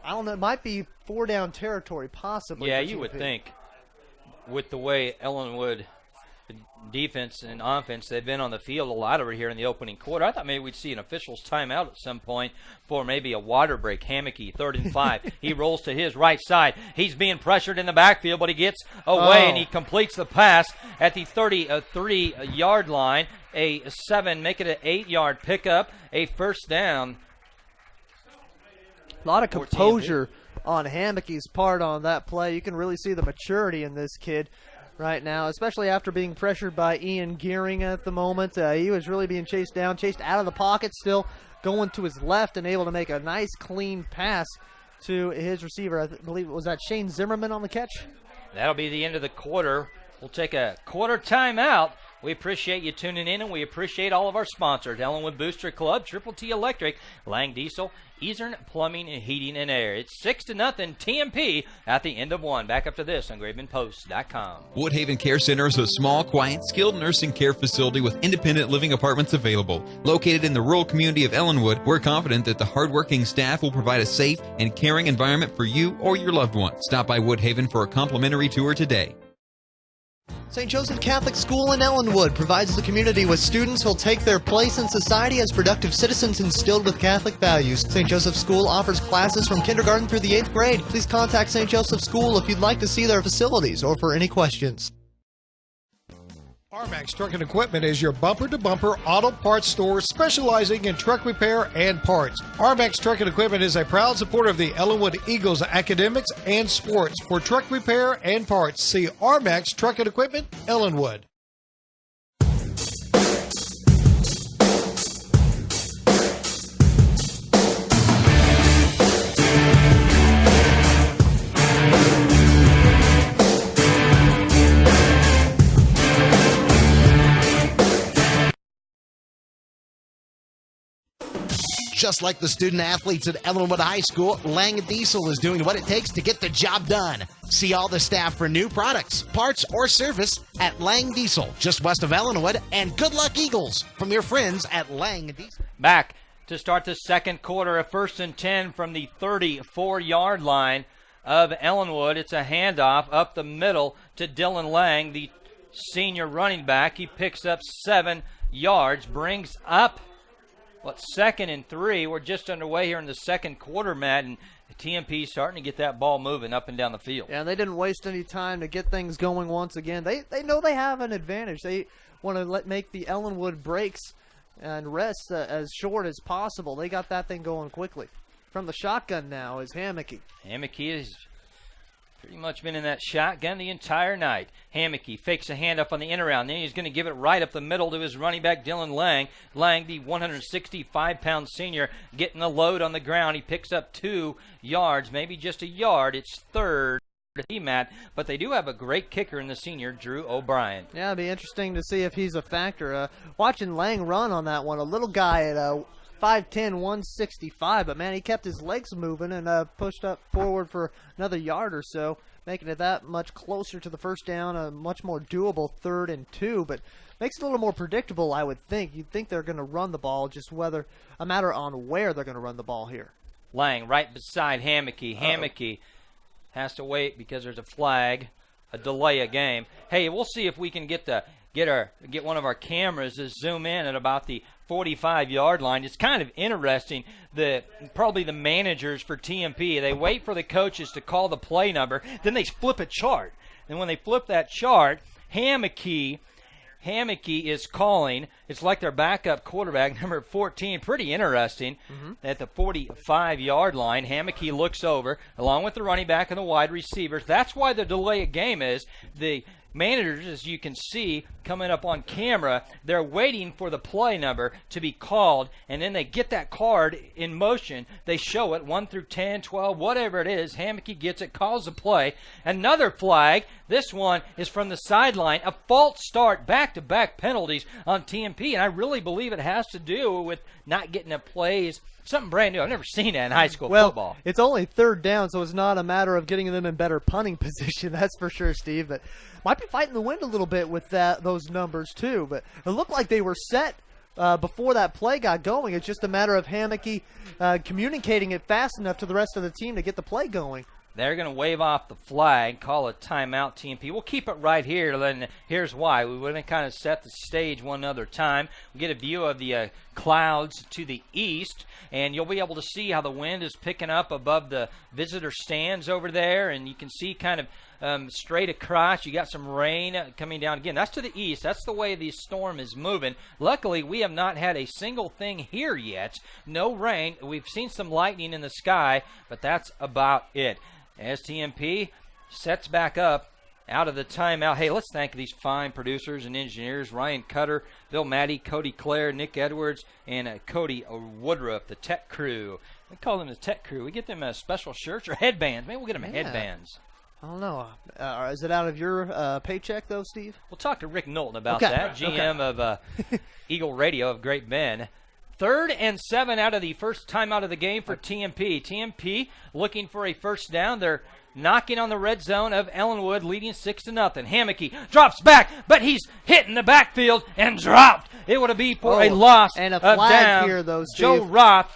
don't know, it might be 4-down territory, possibly. Yeah, you would think with the way Ellenwood defense and offense, they've been on the field a lot over here in the opening quarter. I thought maybe we'd see an official's timeout at some point for maybe a water break. Hammocky, 3rd and 5. He rolls to his right side. He's being pressured in the backfield, but he gets away and he completes the pass at the 33-yard line. A 7, make it an 8-yard pickup, a first down. A lot of composure on Hammocky's part on that play. You can really see the maturity in this kid right now, especially after being pressured by Ian Gehring at the moment. He was really being chased down, chased out of the pocket, still going to his left and able to make a nice clean pass to his receiver. I believe, was that Shane Zimmerman on the catch? That'll be the end of the quarter. We'll take a quarter timeout. We appreciate you tuning in, and we appreciate all of our sponsors: Ellenwood Booster Club, Triple T Electric, Lang Diesel, Eastern Plumbing and Heating and Air. It's 6-0 TMP at the end of 1. Back up to this on GravenPost.com. Woodhaven Care Center is a small, quiet, skilled nursing care facility with independent living apartments available. Located in the rural community of Ellenwood, we're confident that the hardworking staff will provide a safe and caring environment for you or your loved one. Stop by Woodhaven for a complimentary tour today. St. Joseph Catholic School in Ellenwood provides the community with students who'll take their place in society as productive citizens instilled with Catholic values. St. Joseph School offers classes from kindergarten through the 8th grade. Please contact St. Joseph School if you'd like to see their facilities or for any questions. RMAX Truck and Equipment is your bumper-to-bumper auto parts store specializing in truck repair and parts. RMAX Truck and Equipment is a proud supporter of the Ellenwood Eagles academics and sports. For truck repair and parts, see RMAX Truck and Equipment, Ellenwood. Just like the student athletes at Ellenwood High School, Lang Diesel is doing what it takes to get the job done. See all the staff for new products, parts, or service at Lang Diesel, just west of Ellenwood. And good luck, Eagles, from your friends at Lang Diesel. Back to start the second quarter, a 1st and 10 from the 34-yard line of Ellenwood. It's a handoff up the middle to Dylan Lang, the senior running back. He picks up 7 yards, brings up, 2nd and 3. We're just underway here in the second quarter, Matt, and TMP starting to get that ball moving up and down the field. Yeah, they didn't waste any time to get things going once again. They know they have an advantage. They want to make the Ellenwood breaks and rest as short as possible. They got that thing going quickly. From the shotgun now is Hammocky. Hammocky has pretty much been in that shotgun the entire night. Hammocky fakes a handoff on the in around. Then he's going to give it right up the middle to his running back, Dylan Lang. Lang, the 165-pound senior, getting the load on the ground. He picks up 2 yards, maybe just a yard. It's 3rd. Matt, but they do have a great kicker in the senior, Drew O'Brien. Yeah, it'll be interesting to see if he's a factor. Watching Lang run on that one, a little guy at 5'10", 165, but man, he kept his legs moving and pushed up forward for another yard or so, making it that much closer to the first down, a much more doable 3rd and 2, but makes it a little more predictable, I would think. You'd think they're going to run the ball, just whether a matter on where they're going to run the ball here. Lang right beside Hammocky. Hammocky has to wait because there's a flag, a delay of game. Hey, we'll see if we can get one of our cameras to zoom in at about the 45-yard line. It's kind of interesting. Probably the managers for TMP, they wait for the coaches to call the play number, then they flip a chart. And when they flip that chart, Hammocky is calling. It's like their backup quarterback, number 14. Pretty interesting. At the 45-yard line, Hammocky looks over, along with the running back and the wide receivers. That's why the delay of game is. The managers, as you can see, coming up on camera, they're waiting for the play number to be called, and then they get that card in motion. They show it, 1 through 10, 12, whatever it is. Hammocky gets it, calls the play. Another flag. This one is from the sideline. A false start, back-to-back penalties on TMP, and I really believe it has to do with not getting the plays. Something brand new. I've never seen that in high school football. It's only 3rd down, so it's not a matter of getting them in better punting position. That's for sure, Steve. But might be fighting the wind a little bit with those numbers too. But it looked like they were set before that play got going. It's just a matter of Hammocky communicating it fast enough to the rest of the team to get the play going. They're going to wave off the flag, call a timeout, TMP. We'll keep it right here. Then here's why. We want to kind of set the stage one other time. We get a view of the clouds to the east, and you'll be able to see how the wind is picking up above the visitor stands over there, and you can see kind of straight across. You got some rain coming down again. That's to the east. That's the way the storm is moving. Luckily, we have not had a single thing here yet. No rain. We've seen some lightning in the sky, but that's about it. As TMP sets back up out of the timeout. Hey, let's thank these fine producers and engineers, Ryan Cutter, Bill Maddie, Cody Clare, Nick Edwards, and Cody Woodruff, the tech crew. We call them the tech crew. We get them special shirts or headbands. Maybe we'll get them headbands. I don't know. Is it out of your paycheck, though, Steve? We'll talk to Rick Knowlton about that, GM of Eagle Radio of Great Bend. 3rd and 7 out of the first time out of the game for TMP. TMP looking for a first down. They're knocking on the red zone of Ellenwood, leading 6-0. Hammocky drops back, but he's hit in the backfield and dropped. It would be for a loss and a flag down. Here, though, Steve. Joe Roth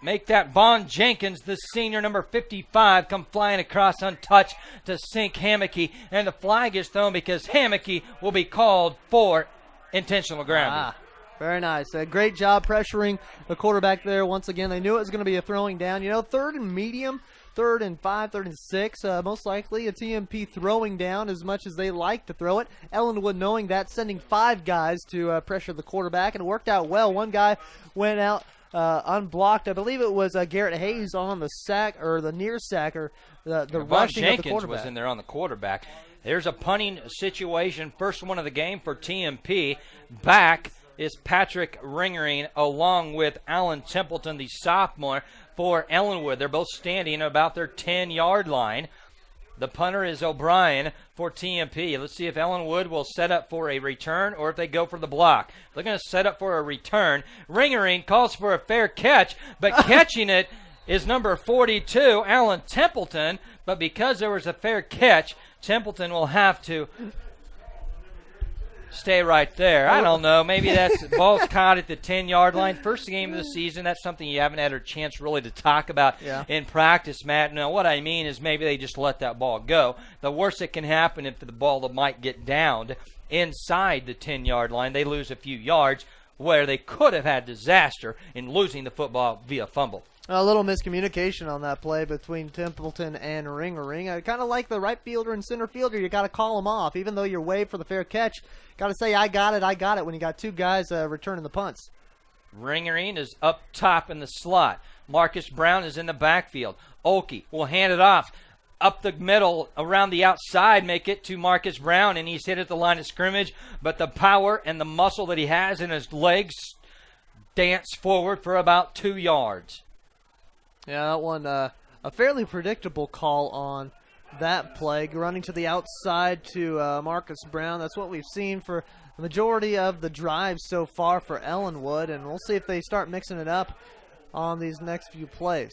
make that Vaughn Jenkins, the senior, number 55, come flying across untouched to sink Hammocky. And the flag is thrown because Hammocky will be called for intentional grounding. Very nice. Great job pressuring the quarterback there. Once again, they knew it was going to be a throwing down. 3rd and medium, 3rd and 5, 3rd and 6. Most likely a TMP throwing down as much as they like to throw it. Ellenwood knowing that, sending 5 guys to pressure the quarterback, and it worked out well. One guy went out unblocked. I believe it was Garrett Hayes on the sack or the near sack or the rushing Jenkins of the quarterback. Was in there on the quarterback. There's a punting situation. First one of the game for TMP. Back is Patrick Ringering along with Alan Templeton, the sophomore, for Ellenwood. They're both standing about their 10-yard line. The punter is O'Brien for TMP. Let's see if Ellenwood will set up for a return or if they go for the block. They're going to set up for a return. Ringering calls for a fair catch, but catching it is number 42, Alan Templeton. But because there was a fair catch, Templeton will have to stay right there. I don't know. Maybe that's ball's caught at the 10-yard line. First game of the season. That's something you haven't had a chance really to talk about in practice, Matt. No, what I mean is maybe they just let that ball go. The worst that can happen if the ball might get downed inside the 10-yard line, they lose a few yards where they could have had disaster in losing the football via fumble. A little miscommunication on that play between Templeton and Ringering. Kind of like the right fielder and center fielder, you got to call them off. Even though you're way for the fair catch, got to say, I got it, when you got two guys returning the punts. Ringering is up top in the slot. Marcus Brown is in the backfield. Oki will hand it off up the middle, around the outside, make it to Marcus Brown, and he's hit at the line of scrimmage. But the power and the muscle that he has in his legs dance forward for about 2 yards. Yeah, that one, a fairly predictable call on that play. Running to the outside to Marcus Brown. That's what we've seen for the majority of the drives so far for Ellenwood, and we'll see if they start mixing it up on these next few plays.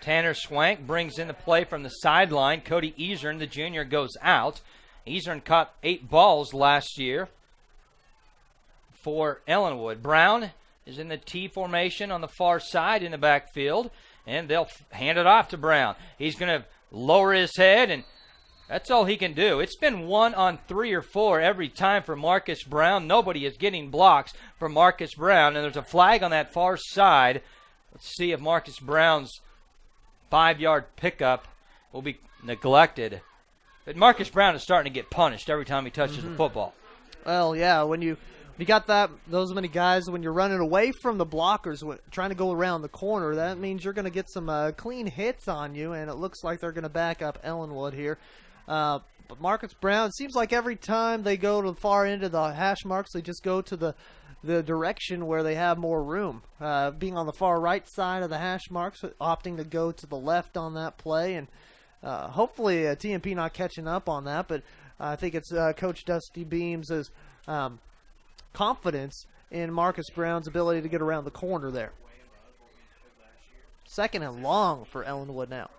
Tanner Swank brings in the play from the sideline. Cody Easern, the junior, goes out. Easern caught 8 balls last year for Ellenwood. Brown is in the T formation on the far side in the backfield, and they'll hand it off to Brown. He's going to lower his head, and that's all he can do. It's been 1 on 3 or 4 every time for Marcus Brown. Nobody is getting blocks for Marcus Brown, and there's a flag on that far side. Let's see if Marcus Brown's 5-yard pickup will be neglected. But Marcus Brown is starting to get punished every time he touches the football. Well, yeah, when you got those many guys, when you're running away from the blockers, trying to go around the corner, that means you're going to get some clean hits on you, and it looks like they're going to back up Ellenwood here. But Marcus Brown, it seems like every time they go to the far end of the hash marks, they just go to the direction where they have more room. Being on the far right side of the hash marks, opting to go to the left on that play, and hopefully TMP not catching up on that, but I think it's Coach Dusty Beams' confidence in Marcus Brown's ability to get around the corner there. 2nd and long for Ellenwood now.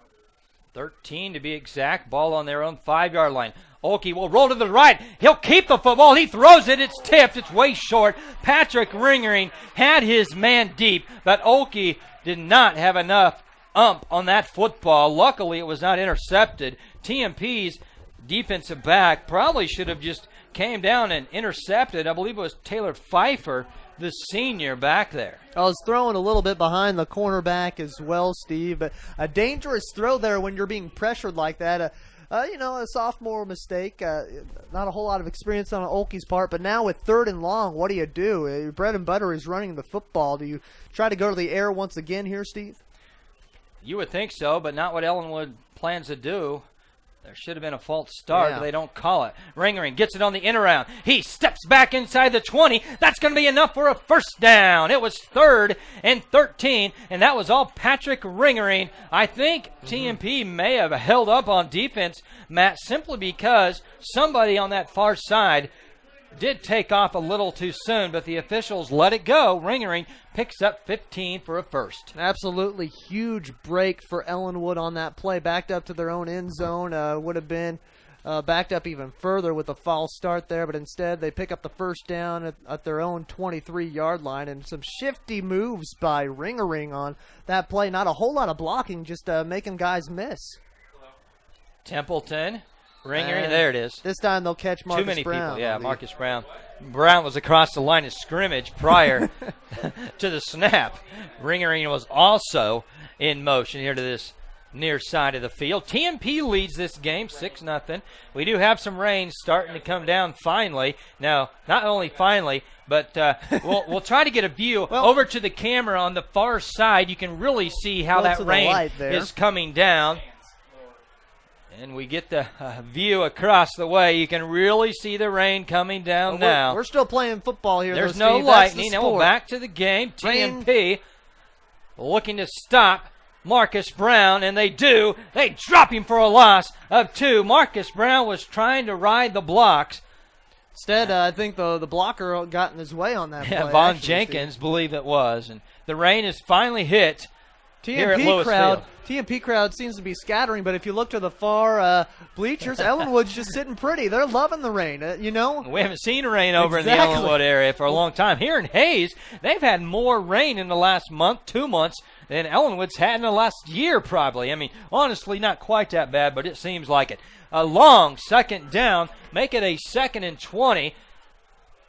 13 to be exact. Ball on their own 5-yard line. Oki will roll to the right. He'll keep the football. He throws it. It's tipped. It's way short. Patrick Ringering had his man deep, but Oki did not have enough on that football. Luckily, it was not intercepted. TMP's defensive back probably should have just came down and intercepted. I believe it was Taylor Pfeiffer, the senior, back there. I was throwing a little bit behind the cornerback as well, Steve, but a dangerous throw there when you're being pressured like that. A sophomore mistake. Not a whole lot of experience on Oki's part, but now with 3rd and long, what do? Your bread and butter is running the football. Do you try to go to the air once again here, Steve? You would think so, but not what Ellenwood plans to do. There should have been a false start, but they don't call it. Ringering gets it on the in around. He steps back inside the 20. That's going to be enough for a first down. It was 3rd and 13, and that was all Patrick Ringering. I think TMP may have held up on defense, Matt, simply because somebody on that far side did take off a little too soon, but the officials let it go. Ringering picks up 15 for a first. Absolutely huge break for Ellenwood on that play. Backed up to their own end zone. Would have been backed up even further with a false start there, but instead they pick up the first down at their own 23-yard line, and some shifty moves by Ringering on that play. Not a whole lot of blocking, just making guys miss. Templeton. Ringering, there it is. This time they'll catch Marcus Brown. Too many people, yeah, Marcus Brown. Brown was across the line of scrimmage prior to the snap. Ringering was also in motion here to this near side of the field. TMP leads this game 6-0. We do have some rain starting to come down finally. Now, not only finally, but we'll try to get a view over to the camera on the far side. You can really see how that rain is coming down. And we get the view across the way. You can really see the rain coming down now. We're still playing football here. There's no lightning. Now we're back to the game. TMP looking to stop Marcus Brown, and they do. They drop him for a loss of 2. Marcus Brown was trying to ride the blocks. Instead, I think the blocker got in his way on that play. Von Jenkins, believe it was. And the rain has finally hit here at Lewis Field. TMP crowd seems to be scattering, but if you look to the far bleachers, Ellenwood's just sitting pretty. They're loving the rain, you know? We haven't seen rain over in the Ellenwood area for a long time. Here in Hayes, they've had more rain in the last month, 2 months, than Ellenwood's had in the last year probably. I mean, honestly, not quite that bad, but it seems like it. A long second down, make it a 2nd and 20.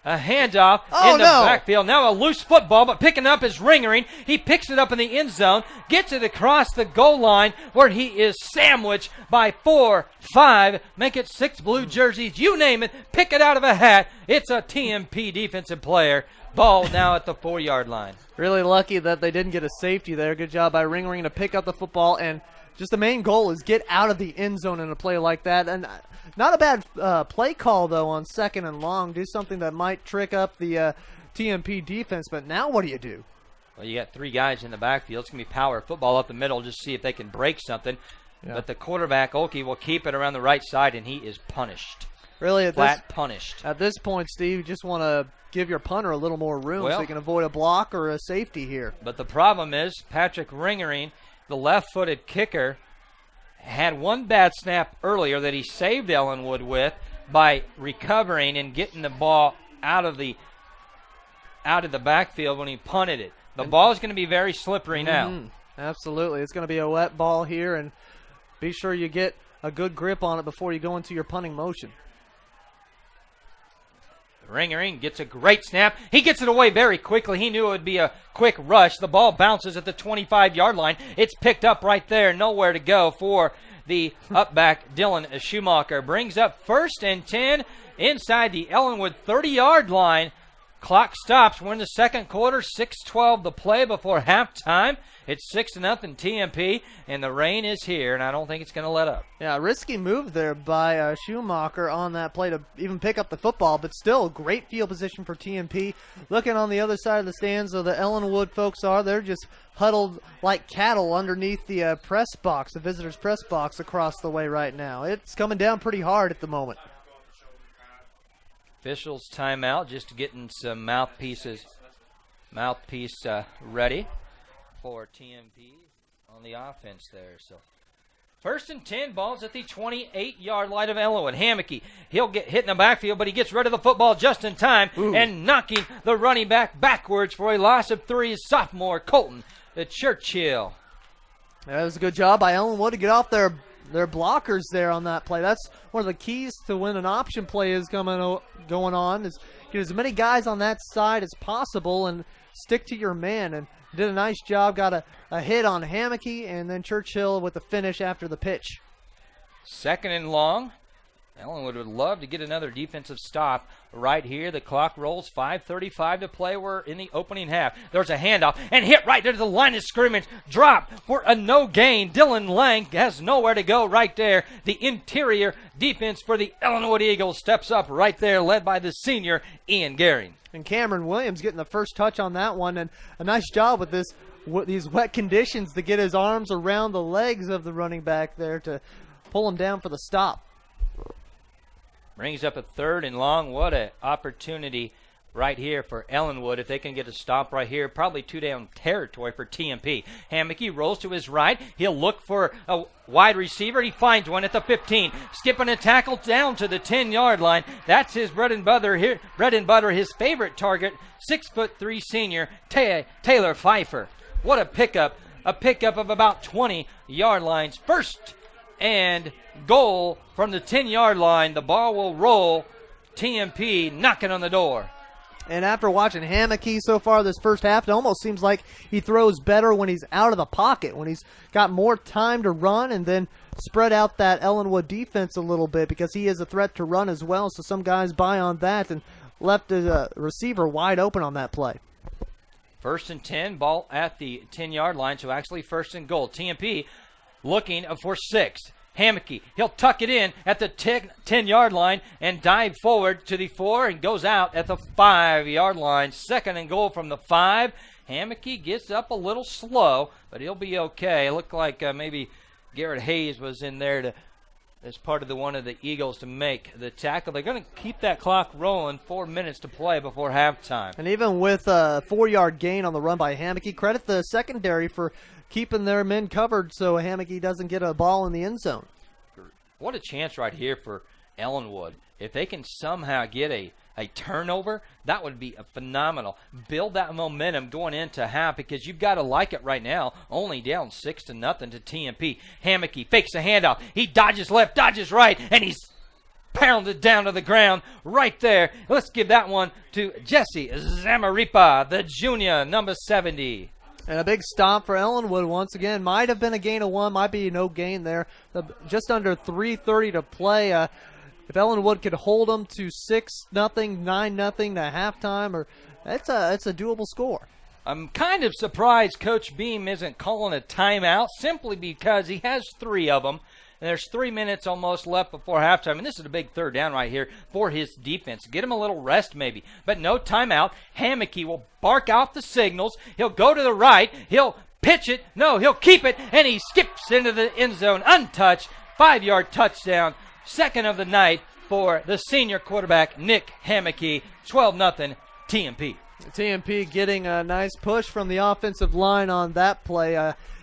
A handoff in the backfield. Now a loose football, but picking up is Ringering. He picks it up in the end zone, gets it across the goal line where he is sandwiched by 4, 5, make it 6 blue jerseys. You name it, pick it out of a hat. It's a TMP defensive player. Ball now at the 4-yard line. Really lucky that they didn't get a safety there. Good job by Ringering to pick up the football, and just the main goal is get out of the end zone in a play like that. And not a bad play call, though, on 2nd and long. Do something that might trick up the TMP defense, but now what do you do? Well, you got 3 guys in the backfield. It's going to be power football up the middle, just see if they can break something. Yeah. But the quarterback, Oki, will keep it around the right side, and he is punished. Really, punished. At this point, Steve, you just want to give your punter a little more room so you can avoid a block or a safety here. But the problem is Patrick Ringering, the left-footed kicker, had one bad snap earlier that he saved Ellenwood with by recovering and getting the ball out of the backfield when he punted it. The ball is going to be very slippery now. Absolutely. It's going to be a wet ball here, and be sure you get a good grip on it before you go into your punting motion. Ringering gets a great snap. He gets it away very quickly. He knew it would be a quick rush. The ball bounces at the 25-yard line. It's picked up right there. Nowhere to go for the upback, Dylan Schumacher. Brings up 1st and 10 inside the Ellenwood 30-yard line. Clock stops. We're in the second quarter. 6:12 to play before halftime. It's 6-0 TMP, and the rain is here, and I don't think it's going to let up. Yeah, risky move there by Schumacher on that play to even pick up the football, but still great field position for TMP. Looking on the other side of the stands where the Ellenwood folks are, they're just huddled like cattle underneath the press box, the visitors' press box across the way right now. It's coming down pretty hard at the moment. Officials timeout, just getting some mouthpiece ready for TMP on the offense there. So 1st and 10, ball's at the 28-yard line of Ellenwood. Hammocky, he'll get hit in the backfield, but he gets rid of the football just in time. And knocking the running back backwards for a loss of 3 is sophomore Colton Churchill. That was a good job by Ellenwood to get off their blockers there on that play. That's one of the keys to when an option play is going on, is get as many guys on that side as possible and stick to your man. And did a nice job, got a hit on Hammocky, and then Churchill with the finish after the pitch. 2nd and long. Ellenwood would love to get another defensive stop right here. The clock rolls, 5:35 to play. We're in the opening half. There's a handoff and hit right there to the line of scrimmage. Drop for a no gain. Dylan Lang has nowhere to go right there. The interior defense for the Ellenwood Eagles steps up right there, led by the senior Ian Gehring. And Cameron Williams getting the first touch on that one, and a nice job with these wet conditions to get his arms around the legs of the running back there to pull him down for the stop. Brings up a 3rd and long. What an opportunity right here for Ellenwood. If they can get a stop right here, probably 2-down territory for TMP. Hammocky rolls to his right. He'll look for a wide receiver. He finds one at the 15. Skipping a tackle down to the 10-yard line. That's his bread and butter here. His favorite target, 6'3" senior Taylor Pfeiffer. What a pickup! A pickup of about 20-yard lines. 1st and goal from the 10-yard line. The ball will roll. TMP knocking on the door. And after watching Hammocky so far this first half, it almost seems like he throws better when he's out of the pocket, when he's got more time to run and then spread out that Ellenwood defense a little bit, because he is a threat to run as well. So some guys buy on that and left the receiver wide open on that play. 1st and 10, ball at the 10-yard line, so actually 1st and goal. TMP looking for 6. Hammocky, he'll tuck it in at the 10-yard line and dive forward to the 4 and goes out at the 5-yard line. 2nd and goal from the 5. Hammocky gets up a little slow, but he'll be okay. It looked like maybe Garrett Hayes was in there as part of one of the Eagles to make the tackle. They're going to keep that clock rolling, 4 minutes to play before halftime. And even with a 4-yard gain on the run by Hammocky, credit the secondary for keeping their men covered so Hammocky doesn't get a ball in the end zone. What a chance right here for Ellenwood. If they can somehow get a turnover, that would be a phenomenal. Build that momentum going into half, because you've got to like it right now. Only down 6-0 to TMP. Hammocky fakes a handoff. He dodges left, dodges right, and he's pounded down to the ground right there. Let's give that one to Jesse Zamaripa, the junior, number 70. And a big stop for Ellenwood once again. Might have been a gain of 1, might be no gain there. Just under 3:30 to play. If Ellenwood could hold them to 6-0, 9-0 to halftime, it's a doable score. I'm kind of surprised Coach Beam isn't calling a timeout, simply because he has 3 of them. And there's 3 minutes almost left before halftime. And this is a big third down right here for his defense. Get him a little rest maybe. But no timeout. Hammocky will bark out the signals. He'll go to the right. He'll pitch it. No, he'll keep it. And he skips into the end zone untouched. 5-yard touchdown. Second of the night for the senior quarterback, Nick Hammocky. 12-0 TMP. TMP getting a nice push from the offensive line on that play.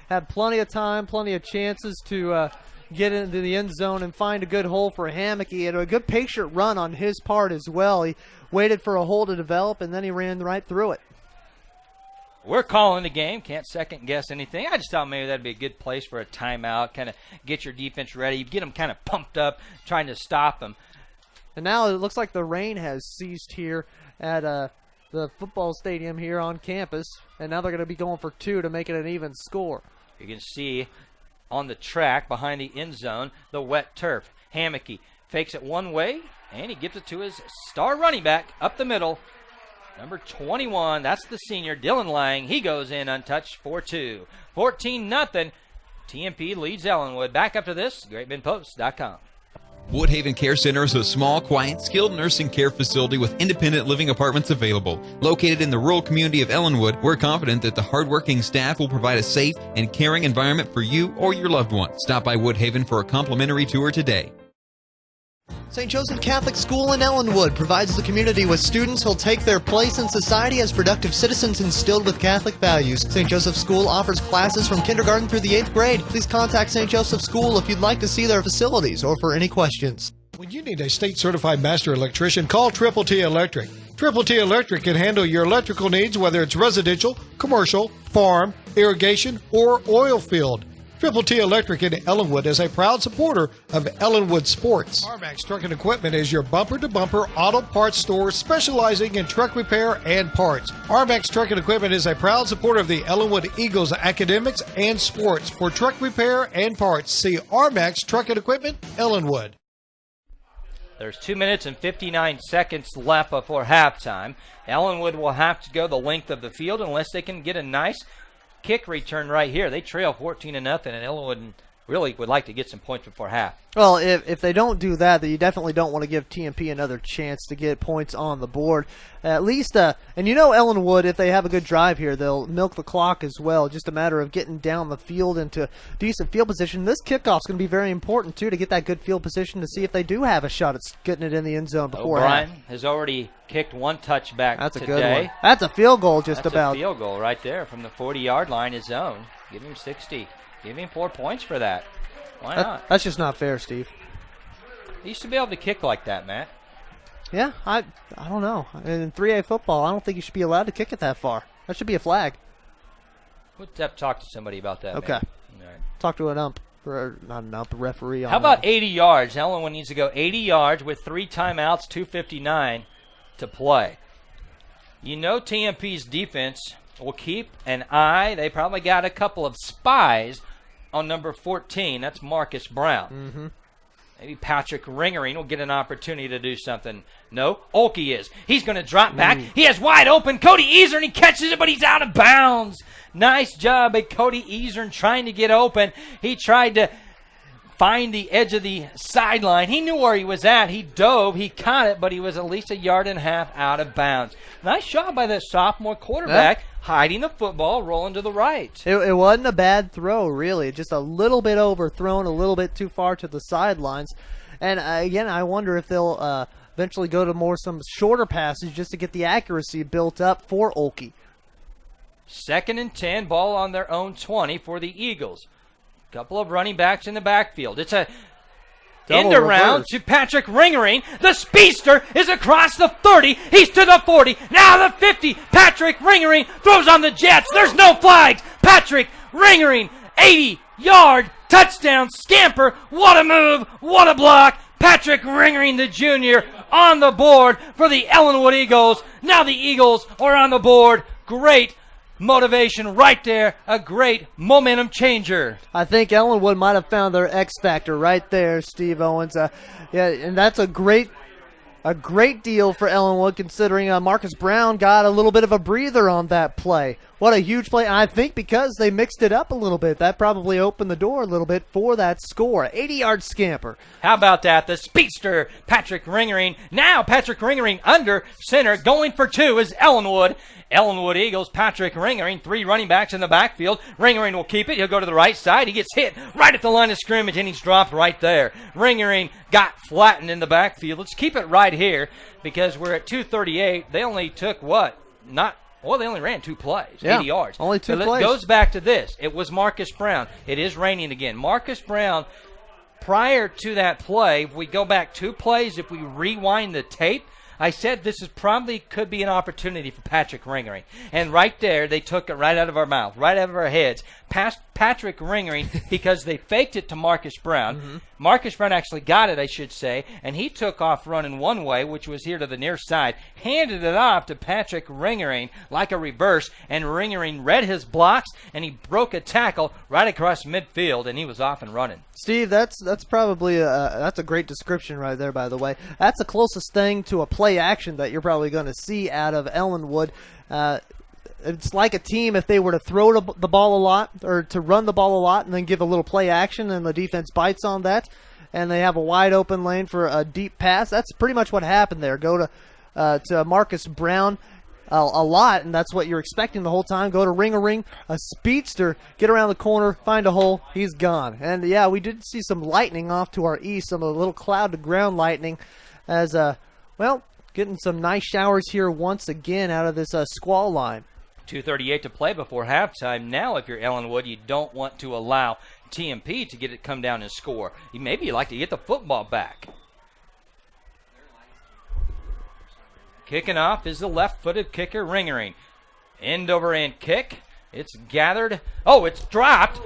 Had plenty of time, plenty of chances to get into the end zone and find a good hole for Hammocky. And a good patient run on his part as well. He waited for a hole to develop, and then he ran right through it. We're calling the game. Can't second-guess anything. I just thought maybe that'd be a good place for a timeout, kind of get your defense ready, get them kind of pumped up, trying to stop them. And now it looks like the rain has ceased here at the football stadium here on campus, and now they're going to be going for 2 to make it an even score. You can see on the track behind the end zone the wet turf. Hammocky fakes it one way, and he gives it to his star running back up the middle. Number 21, that's the senior, Dylan Lang. He goes in untouched, 4-2. 14-0. TMP leads Ellenwood. Back up to this, GreatBendPost.com. Woodhaven Care Center is a small, quiet, skilled nursing care facility with independent living apartments available. Located in the rural community of Ellenwood, we're confident that the hardworking staff will provide a safe and caring environment for you or your loved one. Stop by Woodhaven for a complimentary tour today. St. Joseph Catholic School in Ellenwood provides the community with students who'll take their place in society as productive citizens instilled with Catholic values. St. Joseph School offers classes from kindergarten through the 8th grade. Please contact St. Joseph School if you'd like to see their facilities or for any questions. When you need a state-certified master electrician, call Triple T Electric. Triple T Electric can handle your electrical needs, whether it's residential, commercial, farm, irrigation, or oil field. Triple T Electric in Ellenwood is a proud supporter of Ellenwood sports. Armax Truck and Equipment is your bumper-to-bumper auto parts store specializing in truck repair and parts. Armax Truck and Equipment is a proud supporter of the Ellenwood Eagles academics and sports. For truck repair and parts, see Armax Truck and Equipment, Ellenwood. There's 2 minutes and 59 seconds left before halftime. Ellenwood will have to go the length of the field unless they can get a nice kick return right here. They trail 14-0, and Ellenwood really would like to get some points before half. Well, if they don't do that, then you definitely don't want to give TMP another chance to get points on the board. At least, and you know Ellenwood, if they have a good drive here, they'll milk the clock as well. Just a matter of getting down the field into decent field position. This kickoff's going to be very important, too, to get that good field position to see if they do have a shot at getting it in the end zone before half. O'Brien has already kicked one touchback That's a today. good one. That's a field goal just That's about. a field goal right there from the 40-yard line, his own. Give him 60. Give him 4 points for that. Why not? That's just not fair, Steve. He used to be able to kick like that, Matt. Yeah, I don't know. In 3A football, I don't think you should be allowed to kick it that far. That should be a flag. We'll have to talk to somebody about that. Okay. Man. All right. Talk to an ump. Or not an ump, a referee. How about 80 yards? Ellenwood needs to go 80 yards with 3 timeouts, 2:59 to play. You know TMP's defense will keep an eye. They probably got a couple of spies on number 14. That's Marcus Brown. Mm-hmm. Maybe Patrick Ringering will get an opportunity to do something. No, Olkey is. He's going to drop back. He has wide open Cody Easern. He catches it, but he's out of bounds. Nice job by Cody Easern trying to get open. He tried to find the edge of the sideline. He knew where he was at. He dove, he caught it, but he was at least 1.5 yards out of bounds. Nice shot by that sophomore quarterback, hiding the football, rolling to the right. It wasn't a bad throw, really. Just a little bit overthrown, a little bit too far to the sidelines. And again, I wonder if they'll eventually go to some shorter passes just to get the accuracy built up for Olkey. 2nd and 10, ball on their own 20 for the Eagles. Couple of running backs in the backfield. It's a end around to Patrick Ringering. The speedster is across the 30. He's to the 40. Now the 50. Patrick Ringering throws on the Jets. There's no flags. Patrick Ringering, 80-yard touchdown scamper. What a move. What a block. Patrick Ringering, the junior, on the board for the Ellenwood Eagles. Now the Eagles are on the board. Great motivation right there, a great momentum changer. I think Ellenwood might have found their X factor right there, Steve Owens. And that's a great deal for Ellenwood, considering Marcus Brown got a little bit of a breather on that play. What a huge play. And I think because they mixed it up a little bit, that probably opened the door a little bit for that score. 80-yard scamper. How about that? The speedster, Patrick Ringering. Now Patrick Ringering under center, going for 2 is Ellenwood. Ellenwood Eagles, Patrick Ringering, 3 running backs in the backfield. Ringering will keep it. He'll go to the right side. He gets hit right at the line of scrimmage, and he's dropped right there. Ringering got flattened in the backfield. Let's keep it right here because we're at 2:38. They only took they only ran 2 plays, 80 yards. Only 2 plays. It goes back to this. It was Marcus Brown. It is raining again. Marcus Brown, prior to that play, if we go back 2 plays, if we rewind the tape, I said this is probably could be an opportunity for Patrick Ringering. And right there, they took it right out of our mouth, right out of our heads. Past Patrick Ringering because they faked it to Marcus Brown. Mm-hmm. Marcus Brown actually got it, I should say, and he took off running one way, which was here to the near side, handed it off to Patrick Ringering like a reverse, and Ringering read his blocks, and he broke a tackle right across midfield, and he was off and running. Steve, that's probably that's a great description right there, by the way. That's the closest thing to a play action that you're probably going to see out of Ellenwood. It's like a team if they were to throw the ball a lot or to run the ball a lot and then give a little play action and the defense bites on that and they have a wide open lane for a deep pass. That's pretty much what happened there. Go to Marcus Brown a lot, and that's what you're expecting the whole time. Go to ring-a-ring, a speedster, get around the corner, find a hole, he's gone. And, yeah, we did see some lightning off to our east, some a little cloud-to-ground lightning as, getting some nice showers here once again out of this squall line. 2:38 to play before halftime. Now, if you're Ellenwood, you don't want to allow TMP to come down and score. Maybe you'd like to get the football back. Kicking off is the left-footed kicker, Ringering. End-over-end kick. It's gathered. Oh, it's dropped.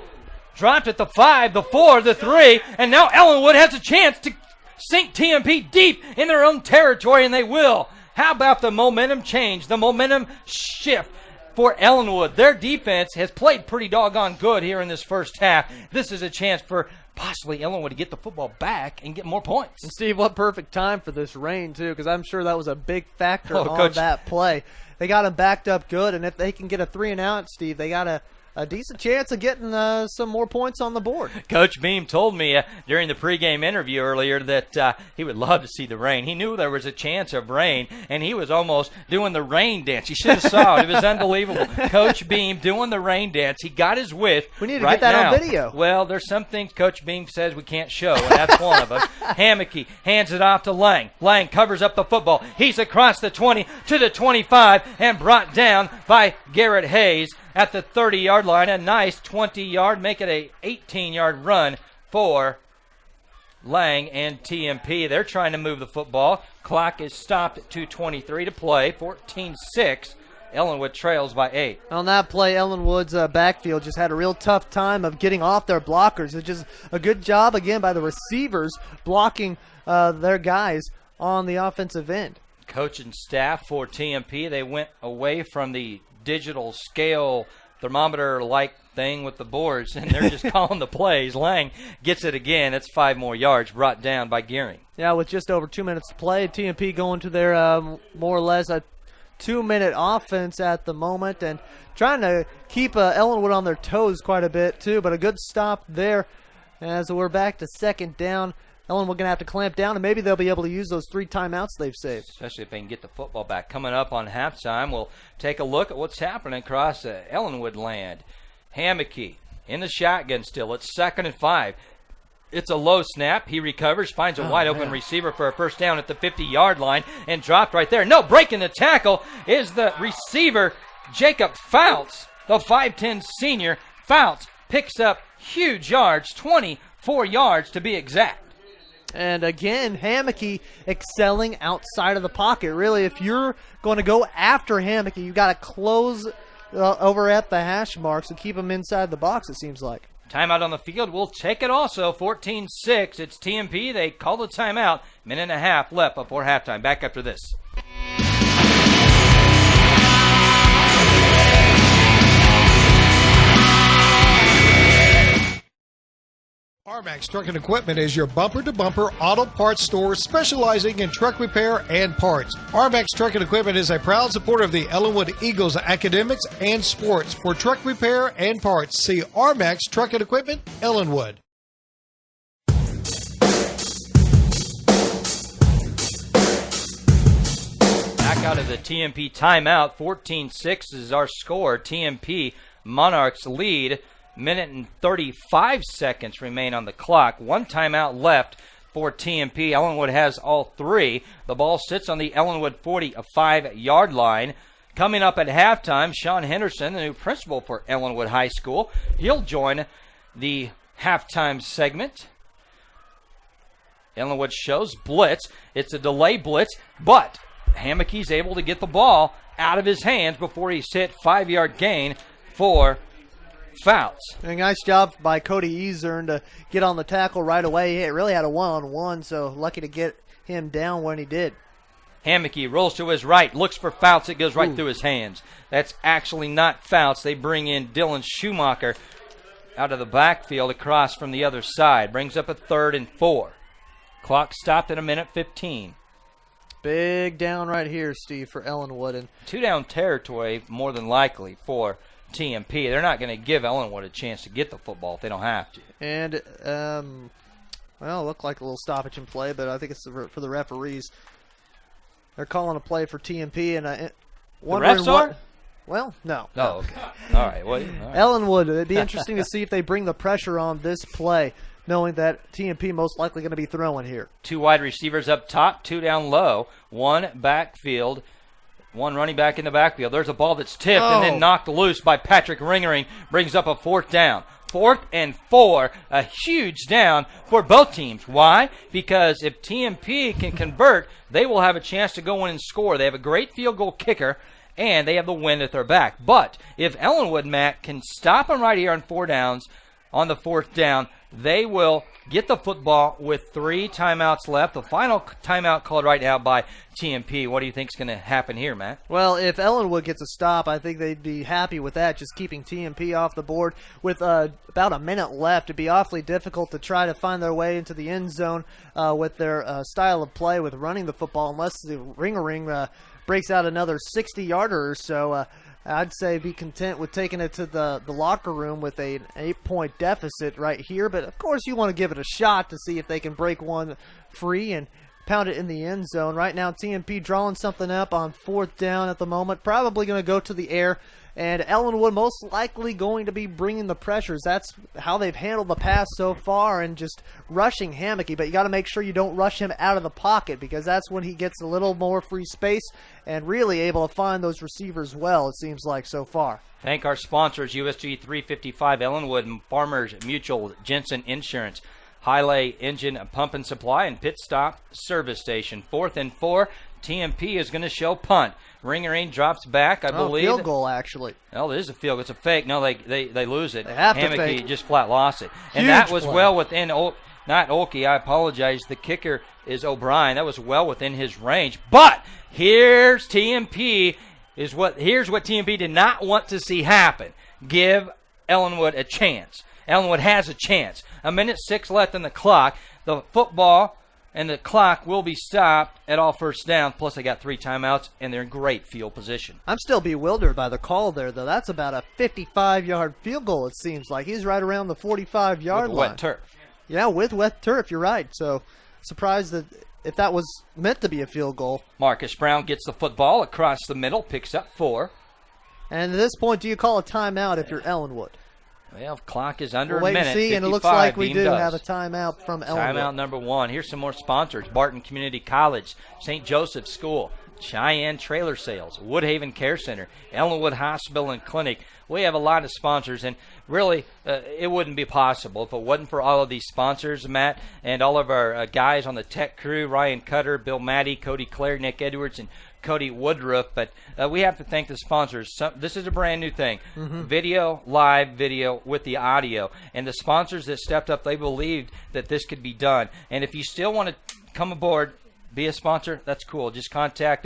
Dropped at the 5, the 4, the 3, and now Ellenwood has a chance to sink TMP deep in their own territory, and they will. How about the momentum change, the momentum shift for Ellenwood? Their defense has played pretty doggone good here in this first half. This is a chance for possibly Ellenwood to get the football back and get more points. And Steve, what perfect time for this rain, too, because I'm sure that was a big factor on that play. They got him backed up good, and if they can get a 3-and-out, Steve, they got a decent chance of getting some more points on the board. Coach Beam told me during the pregame interview earlier that he would love to see the rain. He knew there was a chance of rain, and he was almost doing the rain dance. You should have saw it. It was unbelievable. Coach Beam doing the rain dance. He got his width. We need to get that on video. Well, there's some things Coach Beam says we can't show, and that's one of them. Hammocky hands it off to Lang. Lang covers up the football. He's across the 20 to the 25 and brought down by Garrett Hayes at the 30-yard line. A nice 20-yard, make it a 18-yard run for Lang and TMP. They're trying to move the football. Clock is stopped at 2:23 to play. 14-6. Ellenwood trails by 8. On that play, Ellenwood's backfield just had a real tough time of getting off their blockers. It's just a good job, again, by the receivers blocking their guys on the offensive end. Coach and staff for TMP, they went away from the digital scale thermometer-like thing with the boards, and they're just calling the plays. Lang gets it again. It's 5 more yards brought down by Gearing. Yeah, with just over 2 minutes to play, TMP going to their more or less a 2-minute offense at the moment and trying to keep Ellenwood on their toes quite a bit too, but a good stop there As we're back to second down, Ellenwood going to have to clamp down, and maybe they'll be able to use those 3 timeouts they've saved. Especially if they can get the football back. Coming up on halftime, we'll take a look at what's happening across Ellenwood land. Hammocky in the shotgun still. It's 2nd and 5. It's a low snap. He recovers, finds a wide open receiver for a first down at the 50-yard line, and dropped right there. No, breaking the tackle is the receiver, Jacob Fouts, the 5'10 senior. Fouts picks up huge yards, 24 yards to be exact. And again, Hammocky excelling outside of the pocket. Really, if you're going to go after Hammocky, you've got to close over at the hash marks and keep them inside the box, it seems like. Timeout on the field. We'll take it also. 14-6. It's TMP. They call the timeout. Minute and a half left before halftime. Back after this. Armax Truck and Equipment is your bumper-to-bumper auto parts store specializing in truck repair and parts. Armax Truck and Equipment is a proud supporter of the Ellenwood Eagles academics and sports. For truck repair and parts, see Armax Truck and Equipment, Ellenwood. Back out of the TMP timeout. 14-6 is our score. TMP Monarchs lead. Minute and 35 seconds remain on the clock. 1 timeout left for TMP. Ellenwood has all 3. The ball sits on the Ellenwood 45-yard line. Coming up at halftime, Sean Henderson, the new principal for Ellenwood High School. He'll join the halftime segment. Ellenwood shows blitz. It's a delay blitz, but Hammocky's able to get the ball out of his hands before he's hit 5-yard gain for Fouts. A nice job by Cody Ezern to get on the tackle right away. He really had a one-on-one, so lucky to get him down when he did. Hammocky rolls to his right, looks for Fouts. It goes right through his hands. That's actually not Fouts. They bring in Dylan Schumacher out of the backfield across from the other side. Brings up a 3rd and 4. Clock stopped at 1:15. Big down right here, Steve, for Ellenwood. And 2-down territory, more than likely, for TMP. They're not going to give Ellenwood a chance to get the football if they don't have to. And, well, it looked like a little stoppage in play, but I think it's for the referees. They're calling a play for TMP, and wondering the refs are? Well, no. Oh, okay. All right. Well, all right. Ellenwood, it'd be interesting to see if they bring the pressure on this play, knowing that TMP most likely going to be throwing here. 2 wide receivers up top, 2 down low, 1 backfield. 1 running back in the backfield. There's a ball that's tipped and then knocked loose by Patrick Ringering. Brings up a 4th down. 4th and 4. A huge down for both teams. Why? Because if TMP can convert, they will have a chance to go in and score. They have a great field goal kicker, and they have the wind at their back. But if Ellenwood, Matt, can stop them right here on 4 downs, on the 4th down, they will get the football with 3 timeouts left. The final timeout called right now by TMP. What do you think is going to happen here, Matt? Well, if Ellenwood gets a stop, I think they'd be happy with that, just keeping TMP off the board. With about a minute left, it'd be awfully difficult to try to find their way into the end zone with their style of play with running the football, unless the ring breaks out another 60-yarder or so. I'd say be content with taking it to the locker room with an 8-point deficit right here. But, of course, you want to give it a shot to see if they can break one free and pound it in the end zone. Right now, TMP drawing something up on 4th down at the moment. Probably going to go to the air. And Ellenwood most likely going to be bringing the pressures. That's how they've handled the pass so far, and just rushing Hammocky. But you got to make sure you don't rush him out of the pocket, because that's when he gets a little more free space and really able to find those receivers well, it seems like so far. Thank our sponsors, USG 355 Ellenwood, Farmers Mutual, Jensen Insurance, Highlay Engine Pump and Supply, and Pit Stop Service Station. 4th and 4. TMP is going to show punt. Ringering drops back, I believe. Field goal, actually. Oh, it is a field goal. It's a fake. No, they lose it. They have to Hammocky fake. just flat lost it. And Huge that was play. well within, not Olkey, I apologize. The kicker is O'Brien. That was well within his range. But here's TMP. Here's what TMP did not want to see happen. Give Ellenwood a chance. Ellenwood has a chance. 1:06 left on the clock. The football and the clock will be stopped at all first down. Plus, they got 3 timeouts, and they're in great field position. I'm still bewildered by the call there, though. That's about a 55-yard field goal, it seems like. He's right around the 45-yard line. Wet turf. Yeah, with wet turf, you're right. So surprised that if that was meant to be a field goal. Marcus Brown gets the football across the middle, picks up 4. And at this point, do you call a timeout if you're Ellenwood? Well, clock is under we'll a wait minute. and see, and it looks 55, like we Beam do does. have a timeout from Ellenwood. Timeout number 1. Here's some more sponsors. Barton Community College, St. Joseph's School, Cheyenne Trailer Sales, Woodhaven Care Center, Ellenwood Hospital and Clinic. We have a lot of sponsors, and really, it wouldn't be possible if it wasn't for all of these sponsors, Matt, and all of our guys on the tech crew, Ryan Cutter, Bill Maddie, Cody Clare, Nick Edwards, and Cody Woodruff. But we have to thank the sponsors. This is a brand new thing. Video, live video with the audio. And the sponsors that stepped up, they believed that this could be done. And if you still want to come aboard, be a sponsor, that's cool. Just contact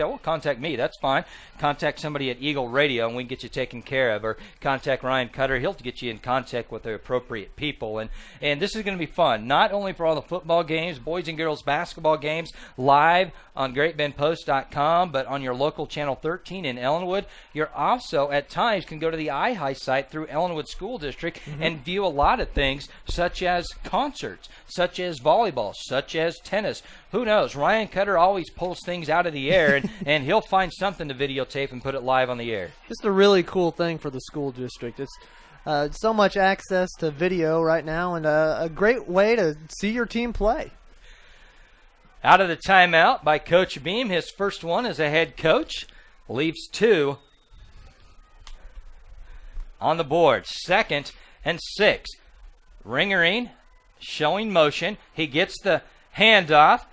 me, that's fine. Contact somebody at Eagle Radio and we can get you taken care of. Or contact Ryan Cutter, he'll get you in contact with the appropriate people. And this is going to be fun, not only for all the football games, boys and girls basketball games, live on GreatBendPost.com, but on your local Channel 13 in Ellenwood. You're also, at times, can go to the iHigh site through Ellenwood School District and view a lot of things, such as concerts, such as volleyball, such as tennis. Who knows? Ryan Cutter always pulls things out of the air, and he'll find something to videotape and put it live on the air. Just a really cool thing for the school district. It's so much access to video right now, and a great way to see your team play. Out of the timeout by Coach Beam, his first one as a head coach, leaves 2 on the board. 2nd and 6. Ringering showing motion. He gets the handoff,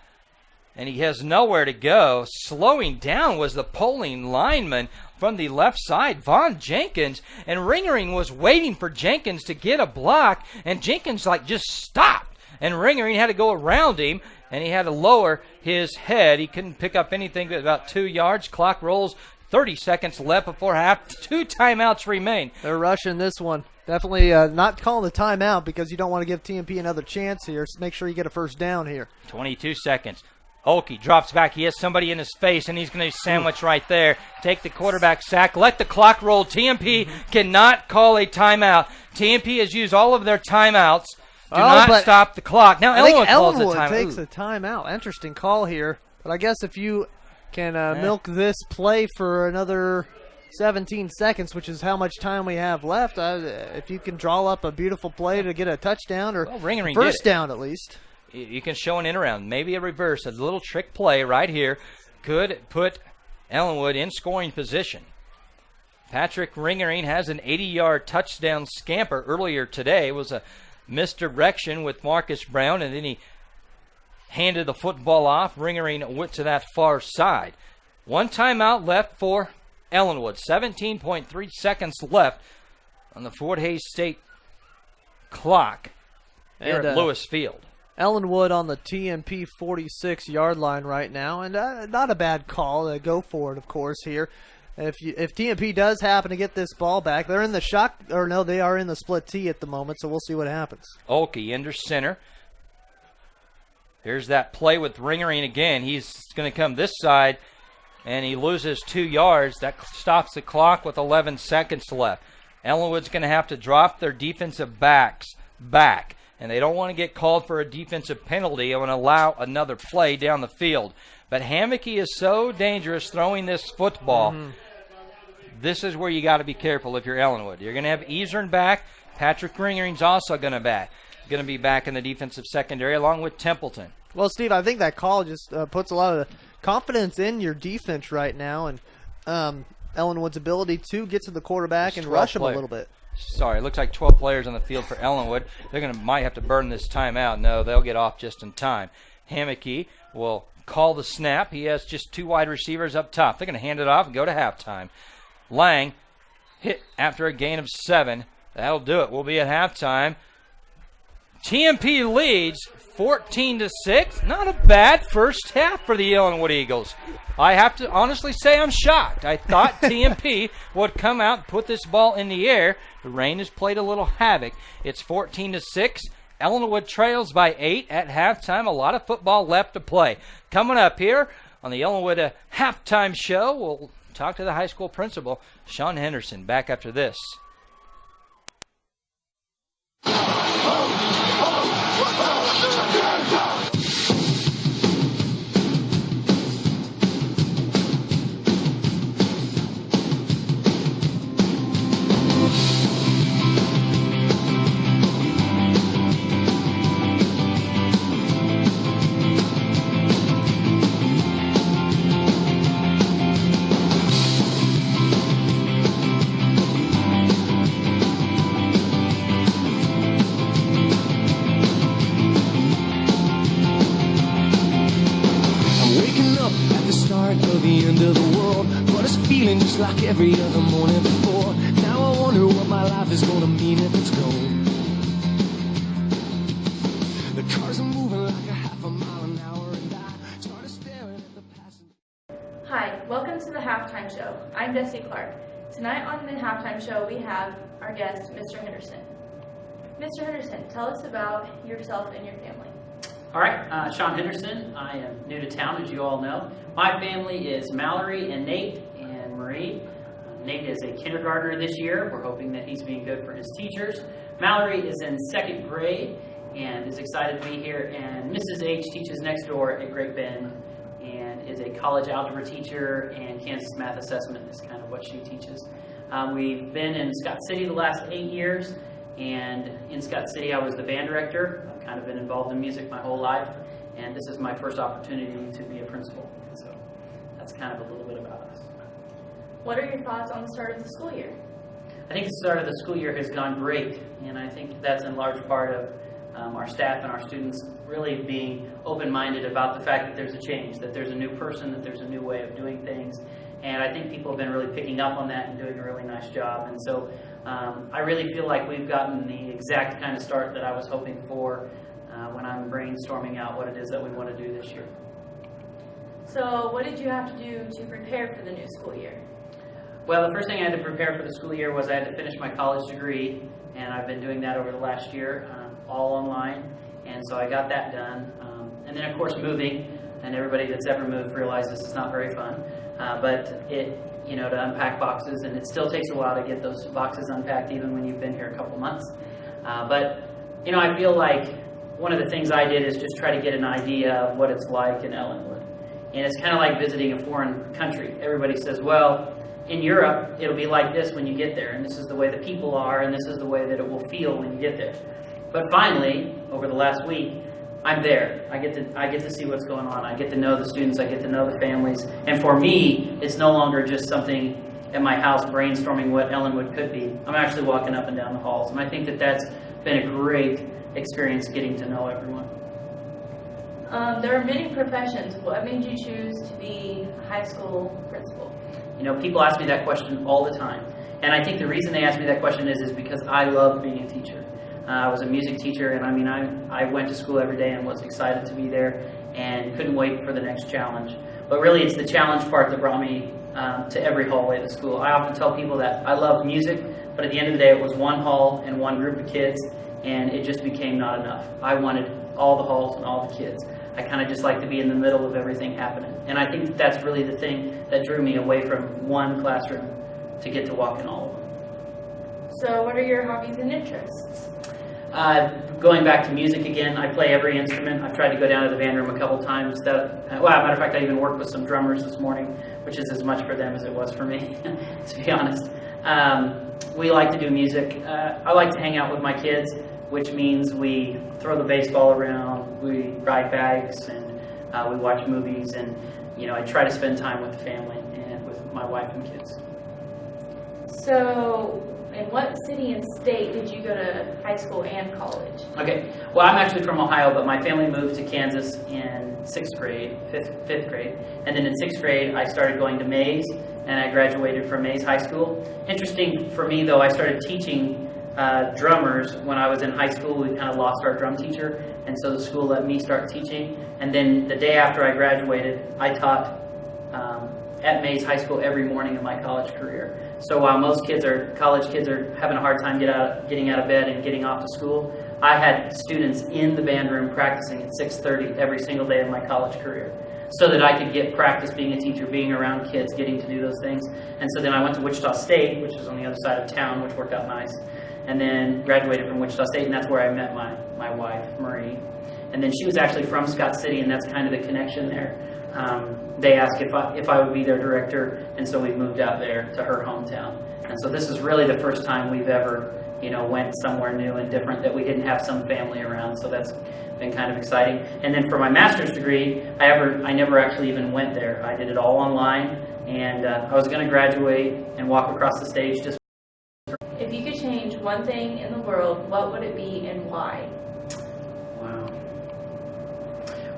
and he has nowhere to go. Slowing down was the polling lineman from the left side, Vaughn Jenkins, and Ringering was waiting for Jenkins to get a block, and Jenkins just stopped, and Ringering had to go around him, and he had to lower his head. He couldn't pick up anything but about 2 yards. Clock rolls, 30 seconds left before half. 2 timeouts remain. They're rushing this one. Definitely not calling the timeout because you don't want to give TMP another chance here. So make sure you get a first down here. 22 seconds. Oki drops back. He has somebody in his face, and he's going to sandwich right there. Take the quarterback sack. Let the clock roll. TMP cannot call a timeout. TMP has used all of their timeouts. Do not stop the clock. Now Ellenwood takes a timeout. Interesting call here. But I guess if you can milk this play for another 17 seconds, which is how much time we have left, if you can draw up a beautiful play to get a touchdown or first down at least. You can show an in-around, maybe a reverse, a little trick play right here could put Ellenwood in scoring position. Patrick Ringering has an 80-yard touchdown scamper earlier today. It was a misdirection with Marcus Brown, and then he handed the football off. Ringering went to that far side. 1 timeout left for Ellenwood. 17.3 seconds left on the Fort Hays State clock here at Lewis Field. Ellenwood on the TMP 46-yard line right now, and not a bad call. Go for it, of course, here. If TMP does happen to get this ball back, they're in the they are in the split T at the moment, so we'll see what happens. Oki under center. Here's that play with Ringering again. He's going to come this side, and he loses 2 yards. That stops the clock with 11 seconds left. Ellenwood's going to have to drop their defensive backs back, and they don't want to get called for a defensive penalty and allow another play down the field. But Hammocky is so dangerous throwing this football. This is where you got to be careful if you're Ellenwood. You're going to have Easern back. Patrick Ringering's also going to be back in the defensive secondary along with Templeton. Well, Steve, I think that call just puts a lot of confidence in your defense right now, and Ellenwood's ability to get to the quarterback and rush him a little bit. Sorry, it looks like 12 players on the field for Ellenwood. They're might have to burn this timeout. No, they'll get off just in time. Hammocky will call the snap. He has just 2 wide receivers up top. They're going to hand it off and go to halftime. Lang hit after a gain of 7. That'll do it. We'll be at halftime. TMP leads 14-6. Not a bad first half for the Ellenwood Eagles. I have to honestly say I'm shocked. I thought TMP would come out and put this ball in the air. The rain has played a little havoc. It's 14-6. Ellenwood trails by 8 at halftime. A lot of football left to play. Coming up here on the Ellenwood halftime show, we'll talk to the high school principal, Sean Henderson, back after this. Just like every other morning before. Now I wonder what my life is gonna mean if it's gone. The cars are moving like a half a mile an hour, and I started staring at the passenger. Hi, welcome to the Halftime Show. I'm Bessie Clark. Tonight on the Halftime Show we have our guest, Mr. Henderson. Mr. Henderson, tell us about yourself and your family. All right, Sean Henderson. I am new to town, as you all know. My family is Mallory and Nate and Marie. Nate is a kindergartner this year. We're hoping that he's being good for his teachers. Mallory is in 2nd grade and is excited to be here. And Mrs. H teaches next door at Great Bend and is a college algebra teacher, and Kansas Math Assessment is kind of what she teaches. We've been in Scott City the last 8 years, and in Scott City I was the band director. I've kind of been involved in music my whole life, and this is my first opportunity to be a principal. So that's kind of a little bit about us. What are your thoughts on the start of the school year? I think the start of the school year has gone great, and I think that's in large part of our staff and our students really being open-minded about the fact that there's a change, that there's a new person, that there's a new way of doing things. And I think people have been really picking up on that and doing a really nice job. And so I really feel like we've gotten the exact kind of start that I was hoping for when I'm brainstorming out what it is that we want to do this year. So what did you have to do to prepare for the new school year? Well, the first thing I had to prepare for the school year was I had to finish my college degree, and I've been doing that over the last year, all online, and so I got that done. And then, of course, moving, and everybody that's ever moved realizes it's not very fun, but to unpack boxes, and it still takes a while to get those boxes unpacked, even when you've been here a couple months. But I feel like one of the things I did is just try to get an idea of what it's like in Ellenwood. And it's kind of like visiting a foreign country. Everybody says, well, in Europe, it'll be like this when you get there, and this is the way the people are, and this is the way that it will feel when you get there. But finally, over the last week, I'm there. I get to see what's going on. I get to know the students. I get to know the families. And for me, it's no longer just something at my house brainstorming what Ellenwood could be. I'm actually walking up and down the halls, and I think that that's been a great experience getting to know everyone. There are many professions. What made you choose to be a high school principal? People ask me that question all the time. And I think the reason they ask me that question is because I love being a teacher. I was a music teacher, and I went to school every day and was excited to be there and couldn't wait for the next challenge. But really, it's the challenge part that brought me to every hallway of the school. I often tell people that I love music, but at the end of the day, it was one hall and one group of kids, and it just became not enough. I wanted all the halls and all the kids. I kind of just like to be in the middle of everything happening. And I think that's really the thing that drew me away from one classroom to get to walk in all of them. So what are your hobbies and interests? Going back to music again, I play every instrument. I've tried to go down to the band room a couple times. Matter of fact, I even worked with some drummers this morning, which is as much for them as it was for me, to be honest. We like to do music. I like to hang out with my kids, which means we throw the baseball around, we ride bikes, and we watch movies, and I try to spend time with the family and with my wife and kids. So, in what city and state did you go to high school and college? Okay, well, I'm actually from Ohio, but my family moved to Kansas in 6th grade, fifth grade, and then in 6th grade I started going to Mays, and I graduated from Mays High School. Interesting for me, though, I started teaching drummers when I was in high school. We kind of lost our drum teacher, and so the school let me start teaching. And then the day after I graduated, I taught at Mays High School every morning in my college career. So while most college kids are having a hard time getting out of bed and getting off to school, I had students in the band room practicing at 6:30 every single day of my college career, so that I could get practice being a teacher, being around kids, getting to do those things. And so then I went to Wichita State, which is on the other side of town, which worked out nice. and then graduated from Wichita State, and that's where I met my wife, Marie. And then she was actually from Scott City, and that's kind of the connection there. They asked if I would be their director, and so we moved out there to her hometown. And so this is really the first time we've ever, went somewhere new and different that we didn't have some family around. So that's been kind of exciting. And then for my master's degree, I never actually even went there. I did it all online, and I was going to graduate and walk across the stage just. If you could change one thing in the world, what would it be and why? Wow.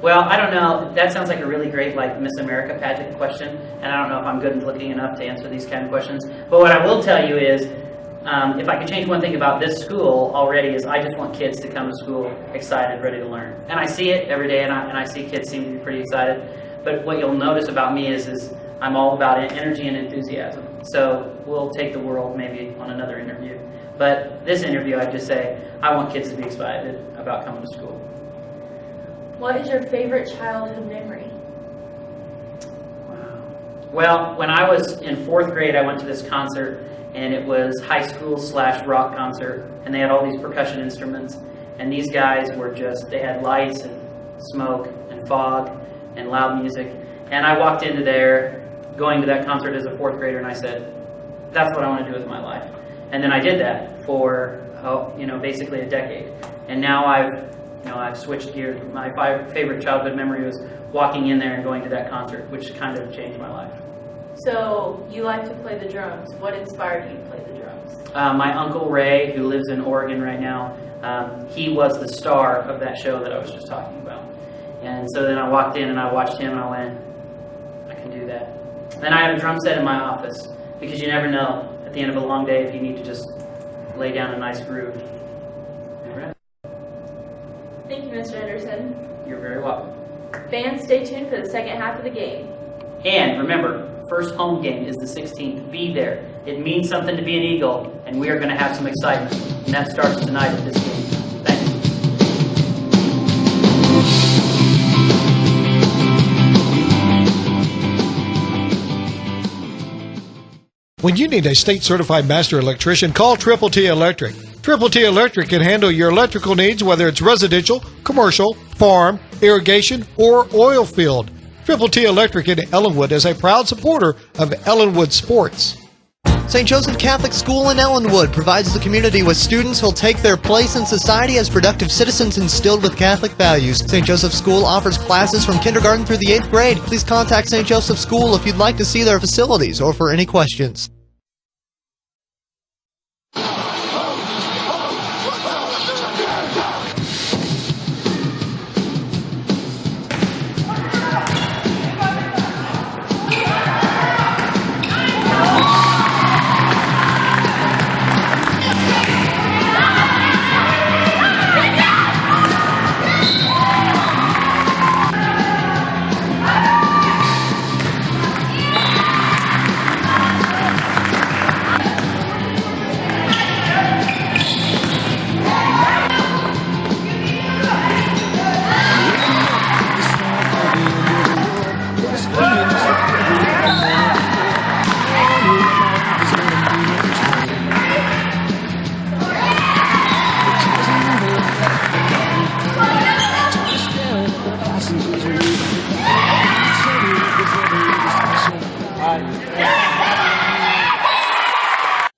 Well, I don't know. That sounds like a really great Miss America pageant question, and I don't know if I'm good looking enough to answer these kind of questions. But what I will tell you is, if I could change one thing about this school already, is I just want kids to come to school excited, ready to learn. And I see it every day, and I see kids seem to be pretty excited. But what you'll notice about me is I'm all about energy and enthusiasm. So we'll take the world maybe on another interview. But this interview, I'd just say, I want kids to be excited about coming to school. What is your favorite childhood memory? Well, when I was in 4th grade, I went to this concert, and it was high school / rock concert, and they had all these percussion instruments, and these guys were they had lights and smoke and fog and loud music, and I walked into there going to that concert as a 4th grader, and I said, that's what I want to do with my life. And then I did that for, basically a decade, and now I've switched gears. My favorite childhood memory was walking in there and going to that concert, which kind of changed my life. So you like to play the drums. What inspired you to play the drums? My Uncle Ray, who lives in Oregon right now, he was the star of that show that I was just talking about. And so then I walked in and I watched him and I went, I can do that. Then I have a drum set in my office, because you never know at the end of a long day if you need to just lay down a nice groove. Thank you, Mr. Henderson. You're very welcome. Fans, stay tuned for the second half of the game. And remember, first home game is the 16th. Be there. It means something to be an Eagle, and we are going to have some excitement. And that starts tonight at this game. Thanks. When you need a state-certified master electrician, call Triple T Electric. Triple T Electric can handle your electrical needs, whether it's residential, commercial, farm, irrigation, or oil field. Triple T Electric in Ellenwood is a proud supporter of Ellenwood sports. St. Joseph Catholic School in Ellenwood provides the community with students who'll take their place in society as productive citizens instilled with Catholic values. St. Joseph School offers classes from kindergarten through the 8th grade. Please contact St. Joseph School if you'd like to see their facilities or for any questions.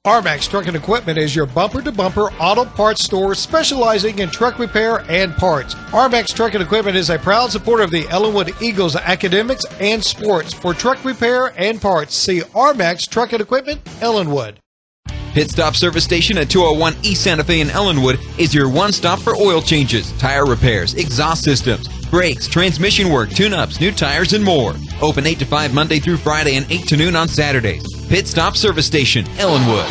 Armax Truck and Equipment is your bumper-to-bumper auto parts store specializing in truck repair and parts. Armax Truck and Equipment is a proud supporter of the Ellenwood Eagles academics and sports. For truck repair and parts, see Armax Truck and Equipment, Ellenwood. Pit Stop Service Station at 201 East Santa Fe in Ellenwood is your one-stop for oil changes, tire repairs, exhaust systems, brakes, transmission work, tune-ups, new tires, and more. Open 8 to 5 Monday through Friday and 8 to noon on Saturdays. Pit Stop Service Station, Ellenwood.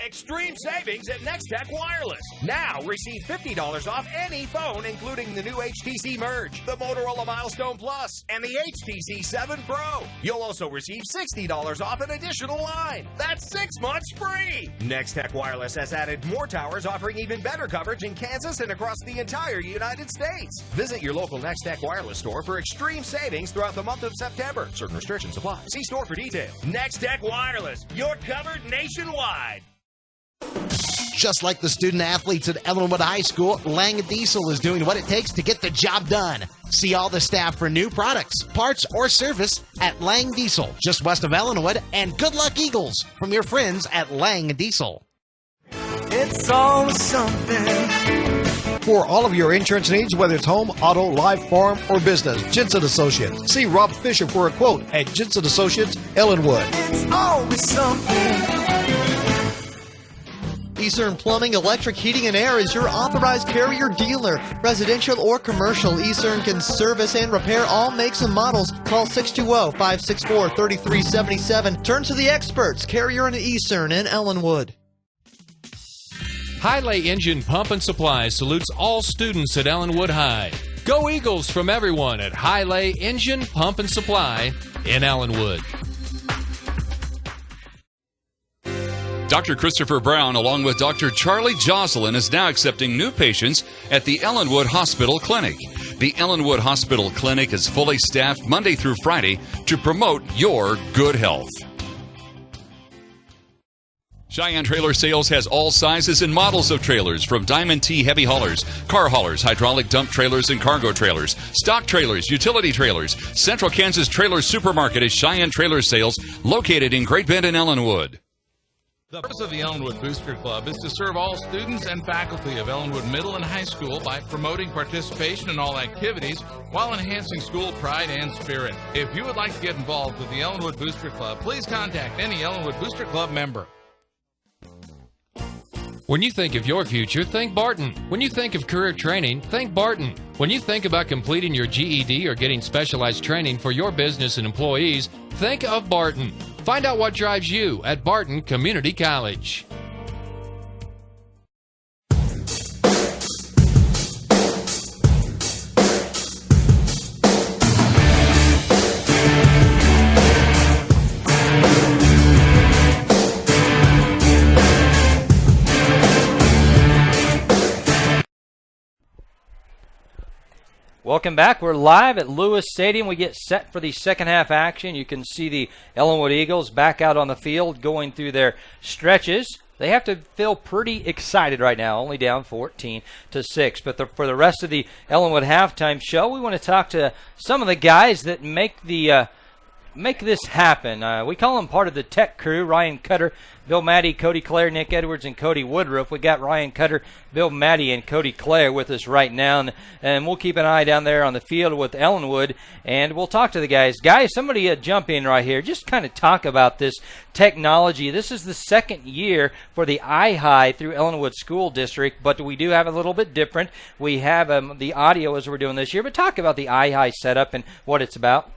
Extreme savings at Next Tech Wireless. Now receive $50 off any phone, including the new HTC Merge, the Motorola Milestone Plus, and the HTC 7 Pro. You'll also receive $60 off an additional line. That's 6 months free. Next Tech Wireless has added more towers, offering even better coverage in Kansas and across the entire United States. Visit your local Next Tech Wireless store for extreme savings throughout the month of September. Certain restrictions apply. See store for details. Next Tech Wireless, you're covered nationwide. Just like the student athletes at Ellenwood High School, Lang Diesel is doing what it takes to get the job done. See all the staff for new products, parts, or service at Lang Diesel, just west of Ellenwood. And good luck, Eagles, from your friends at Lang Diesel. It's always something. For all of your insurance needs, whether it's home, auto, life, farm, or business, Jensen Associates. See Rob Fisher for a quote at Jensen Associates, Ellenwood. It's always something. Eastern Plumbing, Electric, Heating, and Air is your authorized Carrier dealer. Residential or commercial, Eastern can service and repair all makes and models. Call 620-564-3377. Turn to the experts, Carrier and Eastern in Ellenwood. Highlay Engine Pump and Supply salutes all students at Ellenwood High. Go Eagles from everyone at Highlay Engine Pump and Supply in Ellenwood. Dr. Christopher Brown, along with Dr. Charlie Jocelyn, is now accepting new patients at the Ellenwood Hospital Clinic. The Ellenwood Hospital Clinic is fully staffed Monday through Friday to promote your good health. Cheyenne Trailer Sales has all sizes and models of trailers, from Diamond T heavy haulers, car haulers, hydraulic dump trailers, and cargo trailers, stock trailers, utility trailers. Central Kansas Trailer Supermarket is Cheyenne Trailer Sales, located in Great Bend and Ellenwood. The purpose of the Ellenwood Booster Club is to serve all students and faculty of Ellenwood Middle and High School by promoting participation in all activities while enhancing school pride and spirit. If you would like to get involved with the Ellenwood Booster Club, please contact any Ellenwood Booster Club member. When you think of your future, think Barton. When you think of career training, think Barton. When you think about completing your GED or getting specialized training for your business and employees, think of Barton. Find out what drives you at Barton Community College. Welcome back. We're live at Lewis Stadium. We get set for the second half action. You can see the Ellenwood Eagles back out on the field going through their stretches. They have to feel pretty excited right now, only down 14-6. But for the rest of the Ellenwood halftime show, we want to talk to some of the guys that make this happen. We call them part of the tech crew. Ryan Cutter, Bill Maddie, Cody Clare, Nick Edwards, and Cody Woodruff. We got Ryan Cutter, Bill Maddie, and Cody Clare with us right now. And we'll keep an eye down there on the field with Ellenwood, and we'll talk to the guys. Guys, somebody jump in right here. Just kind of talk about this technology. This is the second year for the iHigh through Ellenwood School District, but we do have a little bit different. We have the audio as we're doing this year, but talk about the iHigh setup and what it's about.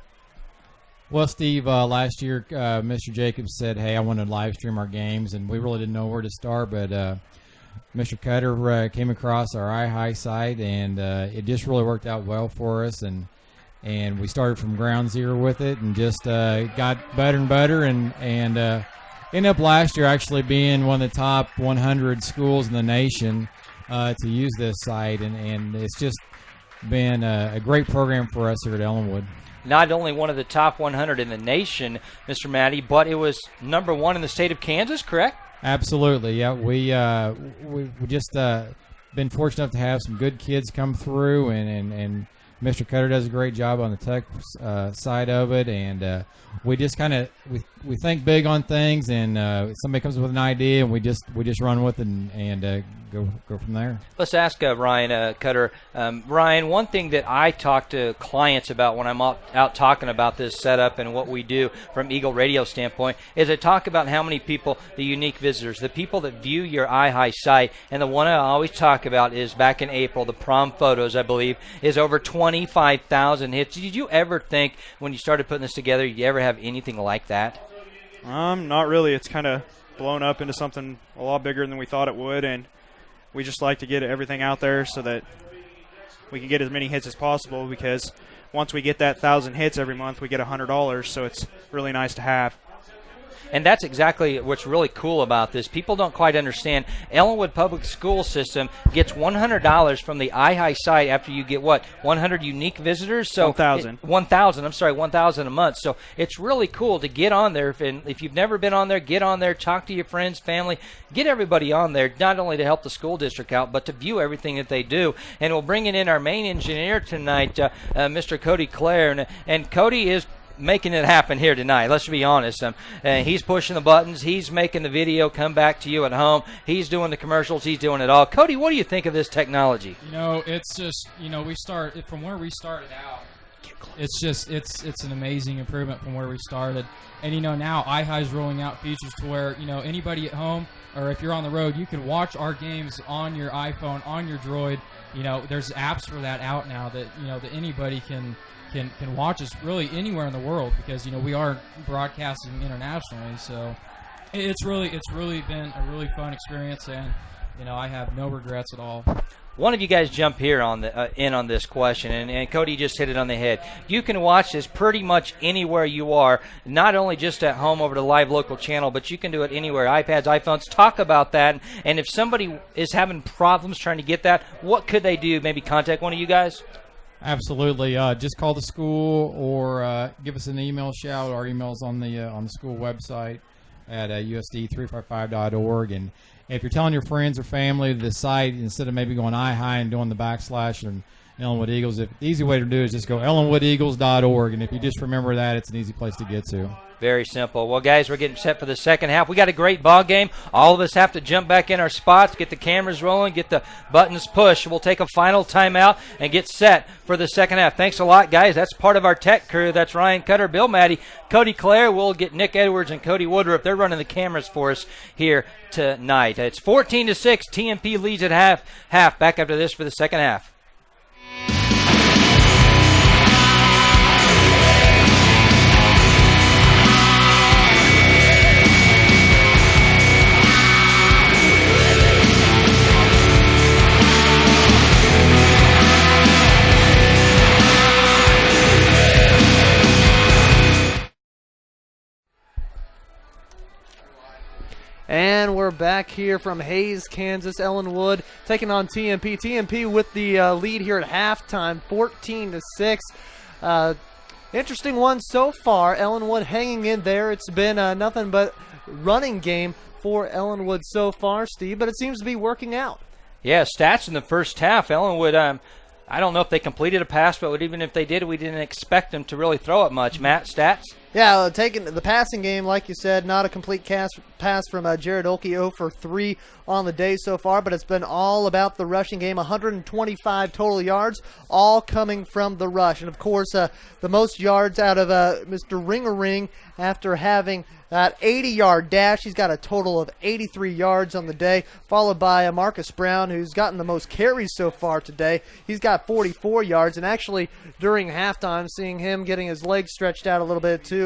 Well, Steve, last year, Mr. Jacobs said, hey, I want to live stream our games, and we really didn't know where to start, but Mr. Cutter came across our iHigh site, and it just really worked out well for us, and we started from ground zero with it and just got better and better, and ended up last year actually being one of the top 100 schools in the nation to use this site, and it's just been a great program for us here at Ellenwood. Not only one of the top 100 in the nation, Mr. Maddie, but it was number one in the state of Kansas, correct? Absolutely, yeah. We just been fortunate enough to have some good kids come through, and Mr. Cutter does a great job on the tech side of it, and we just kind of we think big on things, and somebody comes up with an idea, and we just run with it and go from there. Let's ask Ryan Cutter. Ryan, one thing that I talk to clients about when I'm out talking about this setup and what we do from Eagle Radio standpoint is I talk about how many people, the unique visitors, the people that view your iHigh site, and the one I always talk about is back in April, the prom photos, I believe, is over 25,000 hits. Did you ever think when you started putting this together, you ever have anything like that? Not really. It's kind of blown up into something a lot bigger than we thought it would, and we just like to get everything out there so that we can get as many hits as possible, because once we get that 1,000 hits every month, we get $100, so it's really nice to have. And that's exactly what's really cool about this. People don't quite understand. Ellenwood Public School System gets $100 from the iHigh site after you get, 100 unique visitors? So 1,000. 1,000. I'm sorry, 1,000 a month. So it's really cool to get on there. If you've never been on there, get on there, talk to your friends, family, get everybody on there, not only to help the school district out, but to view everything that they do. And we'll bring in our main engineer tonight, Mr. Cody Clare. And Cody is making it happen here tonight. Let's be honest. He's pushing the buttons. He's making the video come back to you at home. He's doing the commercials. He's doing it all. Cody, what do you think of this technology? It's just, we start from where we started out. It's just, it's an amazing improvement from where we started. And, now iHigh's rolling out features to where, anybody at home or if you're on the road, you can watch our games on your iPhone, on your Droid. There's apps for that out now that, that anybody can watch us really anywhere in the world, because we are broadcasting internationally. So it's really been a really fun experience, and I have no regrets at all. One of you guys jump here on this question, and Cody just hit it on the head. You can watch this pretty much anywhere you are, not only just at home over the live local channel, but you can do it anywhere. iPads, iPhones. Talk about that, and if somebody is having problems trying to get that, what could they do? Maybe contact one of you guys? Absolutely. Just call the school or give us an email shout. Our email's on the school website at usd355.org. And if you're telling your friends or family the site, instead of maybe going iHigh and doing the / and Ellenwood Eagles, the easy way to do it is just go ellenwoodeagles.org. And if you just remember that, it's an easy place to get to. Very simple. Well, guys, we're getting set for the second half. We got a great ball game. All of us have to jump back in our spots, get the cameras rolling, get the buttons pushed. We'll take a final timeout and get set for the second half. Thanks a lot, guys. That's part of our tech crew. That's Ryan Cutter, Bill Maddie, Cody Clare. We'll get Nick Edwards and Cody Woodruff. They're running the cameras for us here tonight. It's 14-6. TMP leads at half. Back after this for the second half. And we're back here from Hayes, Kansas. Ellenwood taking on TMP. TMP with the lead here at halftime, 14-6. Interesting one so far. Ellenwood hanging in there. It's been nothing but running game for Ellenwood so far, Steve, but it seems to be working out. Yeah, stats in the first half. Ellenwood, I don't know if they completed a pass, but even if they did, we didn't expect them to really throw it much. Matt, stats? Yeah, taking the passing game, like you said, not a complete pass from Jared Olkey, 0 for 3 on the day so far, but it's been all about the rushing game, 125 total yards, all coming from the rush. And, of course, the most yards out of Mr. Ring-a-Ring after having that 80-yard dash. He's got a total of 83 yards on the day, followed by Marcus Brown, who's gotten the most carries so far today. He's got 44 yards, and actually during halftime, seeing him getting his legs stretched out a little bit too.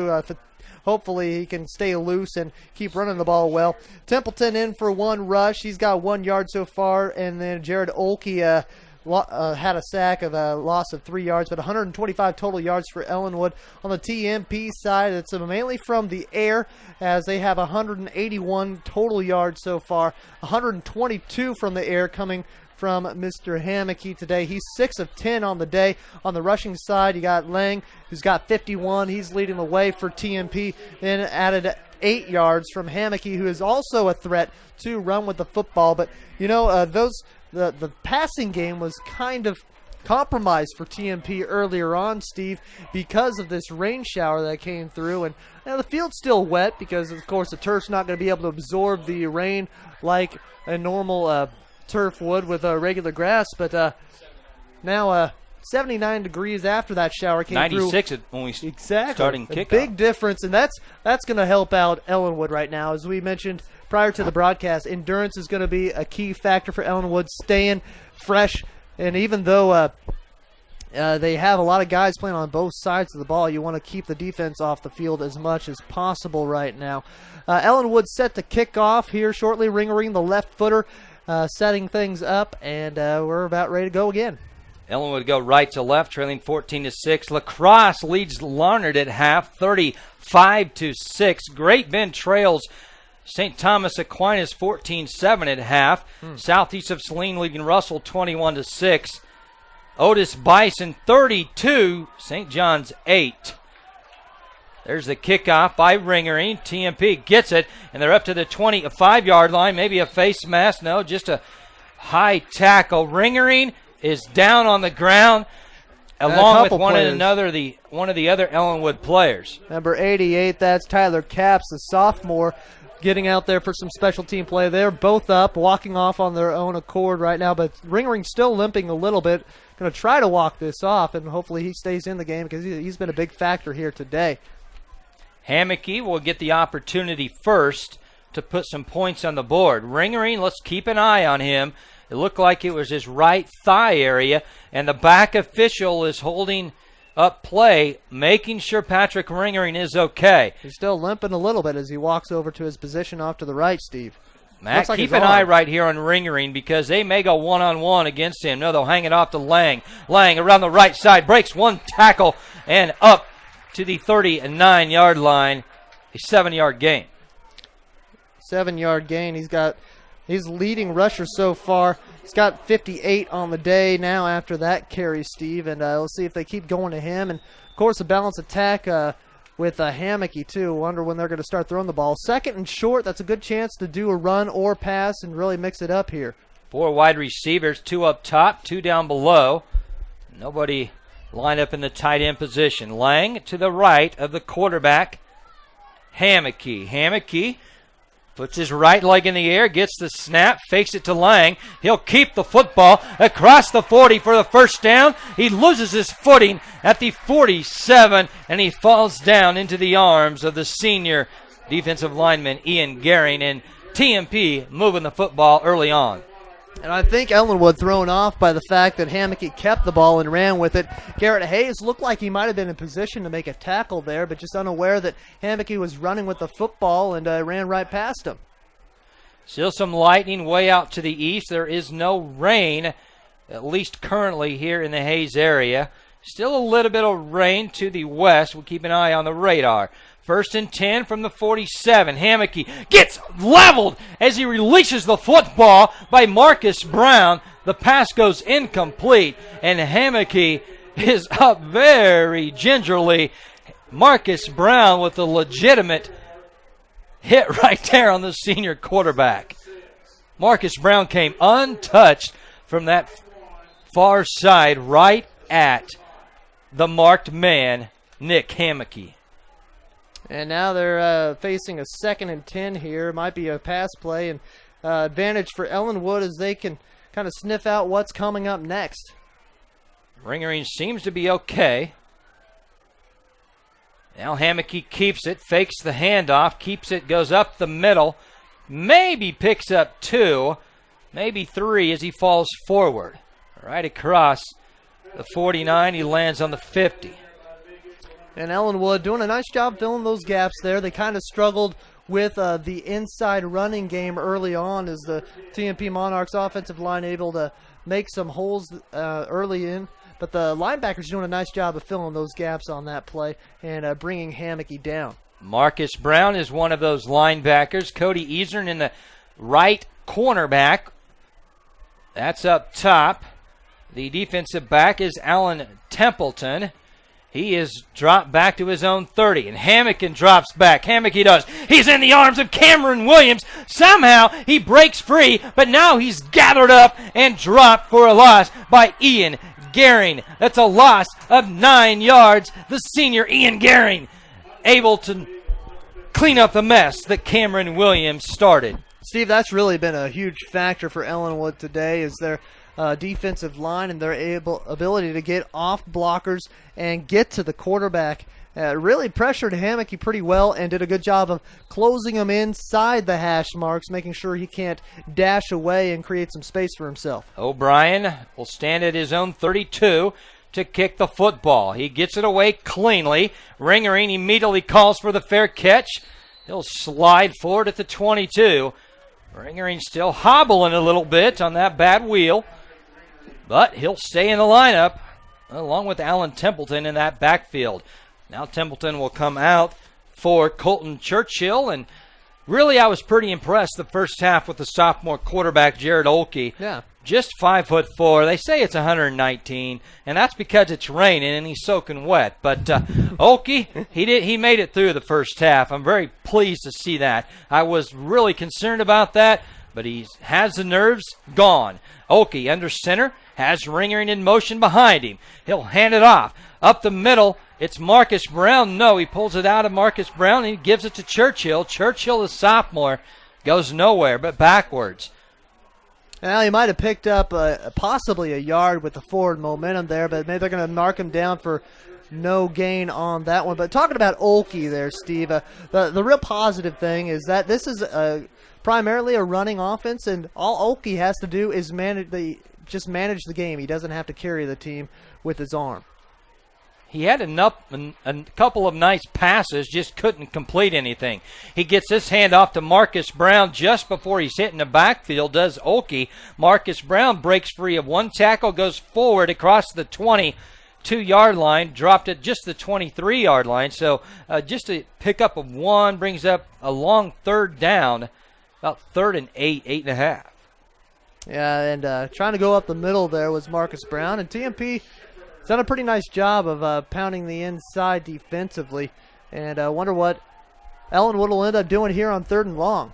Hopefully he can stay loose and keep running the ball well. Templeton in for 1 rush. He's got 1 yard so far, and then Jared Olkey had a sack of a loss of 3 yards, but 125 total yards for Ellenwood. On the TMP side, it's mainly from the air, as they have 181 total yards so far, 122 from the air coming from Mr. Hammocky today. He's 6 of 10 on the day. On the rushing side, you got Lang, who's got 51. He's leading the way for TMP. Then added 8 yards from Hammocky, who is also a threat to run with the football. But, the passing game was kind of compromised for TMP earlier on, Steve, because of this rain shower that came through. And the field's still wet because, of course, the turf's not going to be able to absorb the rain like a normal turf would with regular grass. But now 79 degrees after that shower came 96 through. when we starting kickoff. A big difference, and that's going to help out Ellenwood right now. As we mentioned prior to the broadcast, endurance is going to be a key factor for Ellenwood, staying fresh. And even though they have a lot of guys playing on both sides of the ball, you want to keep the defense off the field as much as possible right now. Ellenwood set to kick off here shortly. Ring-a-ring, the left footer. setting things up, and we're about ready to go again. Ellenwood go right to left, trailing 14-6. La Crosse leads Larned at half, 35-6. Great Bend trails St. Thomas Aquinas 14-7 at half. Southeast of Saline leading Russell 21-6. Otis Bison 32, St. John's 8. There's the kickoff by Ringering. TMP gets it, and they're up to the 25-yard line. Maybe a face mask. No, just a high tackle. Ringering is down on the ground, along with one of the other Ellenwood players. Number 88, that's Tyler Capps, the sophomore, getting out there for some special team play. They're both up, walking off on their own accord right now, but Ringering's still limping a little bit. Going to try to walk this off, and hopefully he stays in the game because he's been a big factor here today. Hammocky will get the opportunity first to put some points on the board. Ringering, let's keep an eye on him. It looked like it was his right thigh area, and the back official is holding up play, making sure Patrick Ringering is okay. He's still limping a little bit as he walks over to his position off to the right, Steve. Matt, keep an eye right here on Ringering because they may go one-on-one against him. No, they'll hang it off to Lang. Lang around the right side, breaks one tackle, and up to the 39-yard line, a 7-yard gain. 7-yard gain. He's leading rusher so far. He's got 58 on the day now after that carry, Steve, and we'll see if they keep going to him. And, of course, a balanced attack with Hammocky, too. Wonder when they're going to start throwing the ball. Second and short, that's a good chance to do a run or pass and really mix it up here. 4 wide receivers, 2 up top, 2 down below. Nobody lined up in the tight end position. Lang to the right of the quarterback, Hammocky. Hammocky puts his right leg in the air, gets the snap, fakes it to Lang. He'll keep the football across the 40 for the first down. He loses his footing at the 47, and he falls down into the arms of the senior defensive lineman, Ian Gehring, and TMP moving the football early on. And I think Ellenwood thrown off by the fact that Hammocky kept the ball and ran with it. Garrett Hayes looked like he might have been in position to make a tackle there, but just unaware that Hammocky was running with the football and ran right past him. Still some lightning way out to the east. There is no rain, at least currently here in the Hayes area. Still a little bit of rain to the west. We'll keep an eye on the radar. 1st and 10 from the 47. Hammocky gets leveled as he releases the football by Marcus Brown. The pass goes incomplete, and Hammocky is up very gingerly. Marcus Brown with a legitimate hit right there on the senior quarterback. Marcus Brown came untouched from that far side right at the marked man, Nick Hammocky. And now they're facing a 2nd and 10 here. Might be a pass play, and advantage for Ellenwood as they can kind of sniff out what's coming up next. Ringering seems to be okay. Now Hammocky keeps it, fakes the handoff, keeps it, goes up the middle, maybe picks up 2, maybe 3 as he falls forward. Right across the 49, he lands on the 50. And Ellenwood doing a nice job filling those gaps there. They kind of struggled with the inside running game early on as the TMP Monarchs offensive line able to make some holes early in. But the linebackers doing a nice job of filling those gaps on that play and bringing Hammocky down. Marcus Brown is one of those linebackers. Cody Easern in the right cornerback. That's up top. The defensive back is Alan Templeton. He is dropped back to his own 30, and Hammocky drops back. Hammocky does. He's in the arms of Cameron Williams. Somehow he breaks free, but now he's gathered up and dropped for a loss by Ian Gehring. That's a loss of 9 yards. The senior Ian Gehring able to clean up the mess that Cameron Williams started. Steve, that's really been a huge factor for Ellenwood today is their defensive line and their ability to get off blockers and get to the quarterback. Really pressured Hammocky pretty well and did a good job of closing him inside the hash marks, making sure he can't dash away and create some space for himself. O'Brien will stand at his own 32 to kick the football. He gets it away cleanly. Ringering immediately calls for the fair catch. He'll slide forward at the 22. Ringering still hobbling a little bit on that bad wheel, but he'll stay in the lineup along with Alan Templeton in that backfield. Now Templeton will come out for Colton Churchill, and really I was pretty impressed the first half with the sophomore quarterback Jared Olkey. Yeah. Just 5'4". They say it's 119, and that's because it's raining and he's soaking wet. But Olkey, he made it through the first half. I'm very pleased to see that. I was really concerned about that, but he has the nerves gone. Olkey under center, has Ringering in motion behind him. He'll hand it off. Up the middle, it's Marcus Brown. No, he pulls it out of Marcus Brown and he gives it to Churchill. Churchill, the sophomore, goes nowhere but backwards. Well, he might have picked up possibly a yard with the forward momentum there, but maybe they're going to mark him down for no gain on that one. But talking about Olkey there, Steve, the real positive thing is that this is primarily a running offense, and all Olkey has to do is manage the game. He doesn't have to carry the team with his arm. He had a couple of nice passes, just couldn't complete anything. He gets this hand off to Marcus Brown just before he's hitting the backfield, does Olkey. Marcus Brown breaks free of one tackle, goes forward across the 22-yard line, dropped at just the 23-yard line. So just a pickup of one brings up a long third down, about 3rd and 8.5. Yeah, and trying to go up the middle there was Marcus Brown, and TMP done a pretty nice job of pounding the inside defensively, and I wonder what Ellenwood will end up doing here on 3rd and long.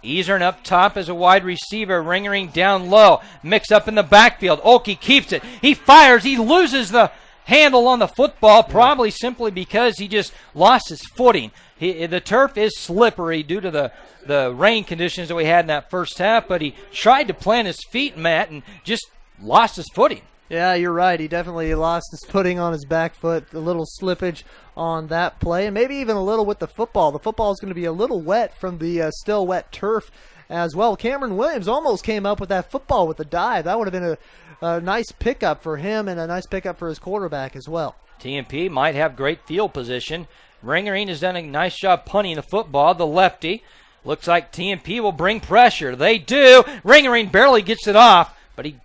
Easern up top as a wide receiver, Ringering down low, mix up in the backfield. Olkey keeps it. He fires. He loses the handle on the football, probably simply because he just lost his footing. The turf is slippery due to the rain conditions that we had in that first half, but he tried to plant his feet, Matt, and just lost his footing. Yeah, you're right. He definitely lost his footing on his back foot. A little slippage on that play, and maybe even a little with the football. The football is going to be a little wet from the still wet turf as well. Cameron Williams almost came up with that football with the dive. That would have been a nice pickup for him and a nice pickup for his quarterback as well. TMP might have great field position. Ringering has done a nice job punting the football. The lefty. Looks like TMP will bring pressure. They do. Ringering barely gets it off, but he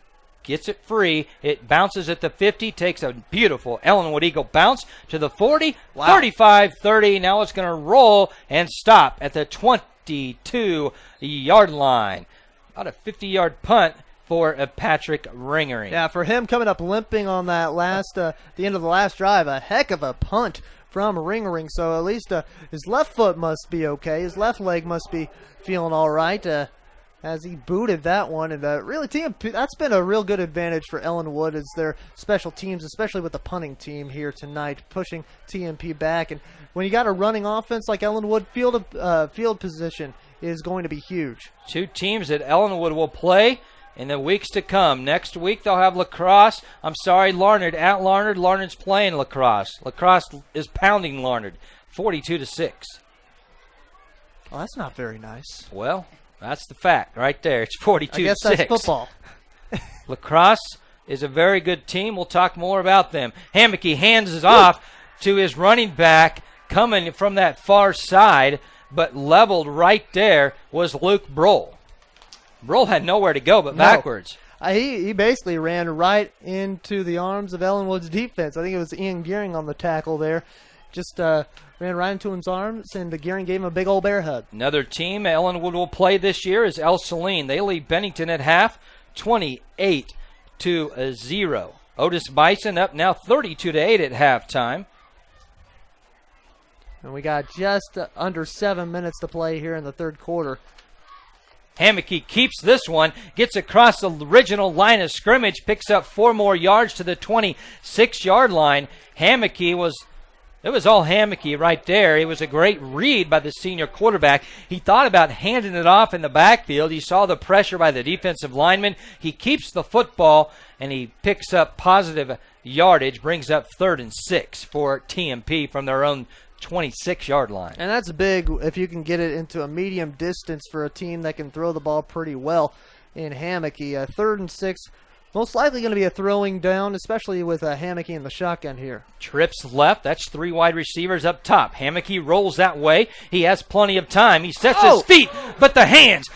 gets it free. It bounces at the 50, takes a beautiful Ellenwood Eagle bounce to the 40, 35, 30. Now it's going to roll and stop at the 22-yard line. About a 50-yard punt for Patrick Ringering. Yeah, for him coming up limping on that the end of the last drive, a heck of a punt from Ringering. So at least his left foot must be okay. His left leg must be feeling all right. As he booted that one, and really, TMP, that's been a real good advantage for Ellenwood as their special teams, especially with the punting team here tonight, pushing TMP back. And when you got a running offense like Ellenwood, field position is going to be huge. Two teams that Ellenwood will play in the weeks to come. Next week they'll have Larned at Larned. Larned's playing La Crosse. La Crosse is pounding Larned, 42-6. Well, that's not very nice. Well, that's the fact right there. It's 42-6. I guess that's football. La Crosse is a very good team. We'll talk more about them. Hammocky hands it off to his running back coming from that far side, but leveled right there was Luke Brohl. Brohl had nowhere to go but backwards. He basically ran right into the arms of Ellenwood's defense. I think it was Ian Gearing on the tackle there. Just ran right into his arms, and Gearing gave him a big old bear hug. Another team Ellenwood will play this year is El Saline. They lead Bennington at half, 28-0. Otis Bison up now 32-8 at halftime. And we got just under 7 minutes to play here in the third quarter. Hammocky keeps this one, gets across the original line of scrimmage, picks up 4 more yards to the 26-yard line. It was all Hammocky right there. It was a great read by the senior quarterback. He thought about handing it off in the backfield. He saw the pressure by the defensive lineman. He keeps the football, and he picks up positive yardage, brings up 3rd and 6 for TMP from their own 26-yard line. And that's big if you can get it into a medium distance for a team that can throw the ball pretty well in Hammocky. 3rd and 6 Most likely going to be a throwing down, especially with Hammocky in the shotgun here. Trips left. That's 3 wide receivers up top. Hammocky rolls that way. He has plenty of time. He sets his feet, but the hands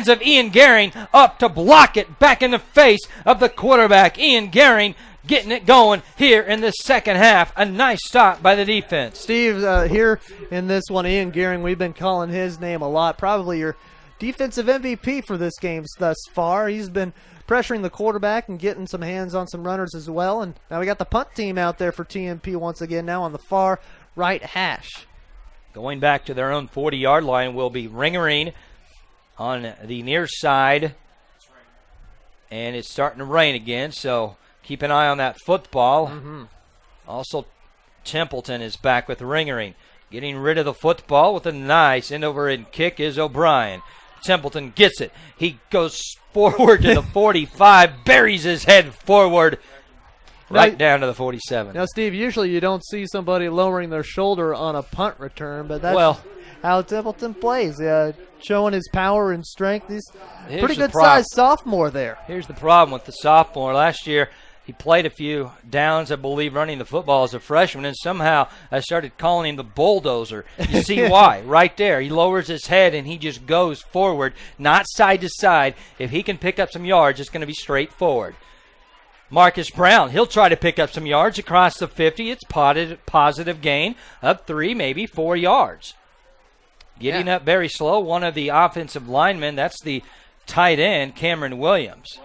of Ian Gehring up to block it back in the face of the quarterback. Ian Gehring getting it going here in the second half. A nice stop by the defense. Steve, here in this one, Ian Gehring, we've been calling his name a lot. Probably your defensive MVP for this game thus far. He's been pressuring the quarterback and getting some hands on some runners as well. And now we got the punt team out there for TMP once again now on the far right hash. Going back to their own 40-yard line will be Ringering on the near side. And it's starting to rain again, so keep an eye on that football. Also, Templeton is back with Ringering. Getting rid of the football with a nice end-over-end kick is O'Brien. Templeton gets it. He goes forward to the 45, buries his head forward right down to the 47. Now, Steve, usually you don't see somebody lowering their shoulder on a punt return, but that's how Templeton plays. Showing his power and strength. He's pretty good-sized sophomore there. Here's the problem with the sophomore. Last year, he played a few downs, I believe, running the football as a freshman, and somehow I started calling him the bulldozer. You see why? Right there. He lowers his head, and he just goes forward, not side to side. If he can pick up some yards, it's going to be straight forward. Marcus Brown, he'll try to pick up some yards across the 50. It's positive gain of 3, maybe 4 yards. Getting up very slow, one of the offensive linemen, that's the tight end, Cameron Williams.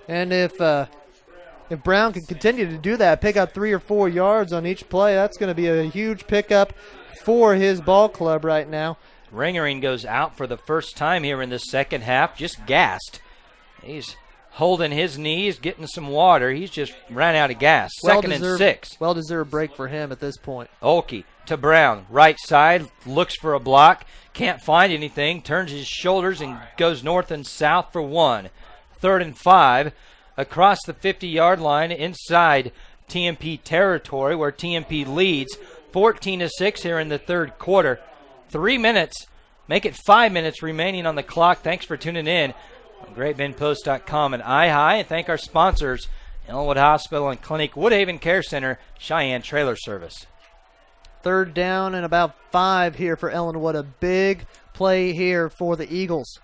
And if Brown can continue to do that, pick up 3 or 4 yards on each play, that's going to be a huge pickup for his ball club right now. Ringering goes out for the first time here in the second half, just gassed. He's holding his knees, getting some water. He's just ran out of gas. Second and 6. Well-deserved break for him at this point. Olkey to Brown, right side, looks for a block, can't find anything, turns his shoulders and goes north and south for 1. 3rd and 5 across the 50-yard line inside TMP territory where TMP leads 14-6 here in the third quarter. 3 minutes, make it 5 minutes remaining on the clock. Thanks for tuning in on GreatBendPost.com and iHigh. And thank our sponsors, Ellenwood Hospital and Clinic, Woodhaven Care Center, Cheyenne Trailer Service. 3rd down and about 5 here for Ellenwood. A big play here for the Eagles.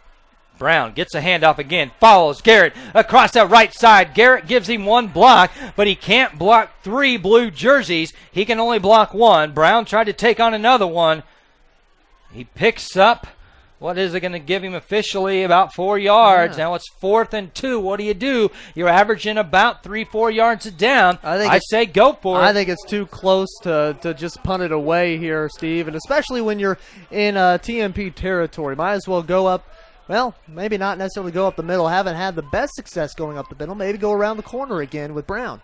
Brown gets a handoff again, follows Garrett across that right side. Garrett gives him 1 block, but he can't block 3 blue jerseys. He can only block 1. Brown tried to take on another one. He picks up, what is it going to give him officially? About 4 yards. Now it's 4th and 2. What do? You're averaging about 3-4 yards a down. I say go for it. I think it's too close to just punt it away here, Steve, and especially when you're in TMP territory. Might as well go up. Well, maybe not necessarily go up the middle. Haven't had the best success going up the middle. Maybe go around the corner again with Brown.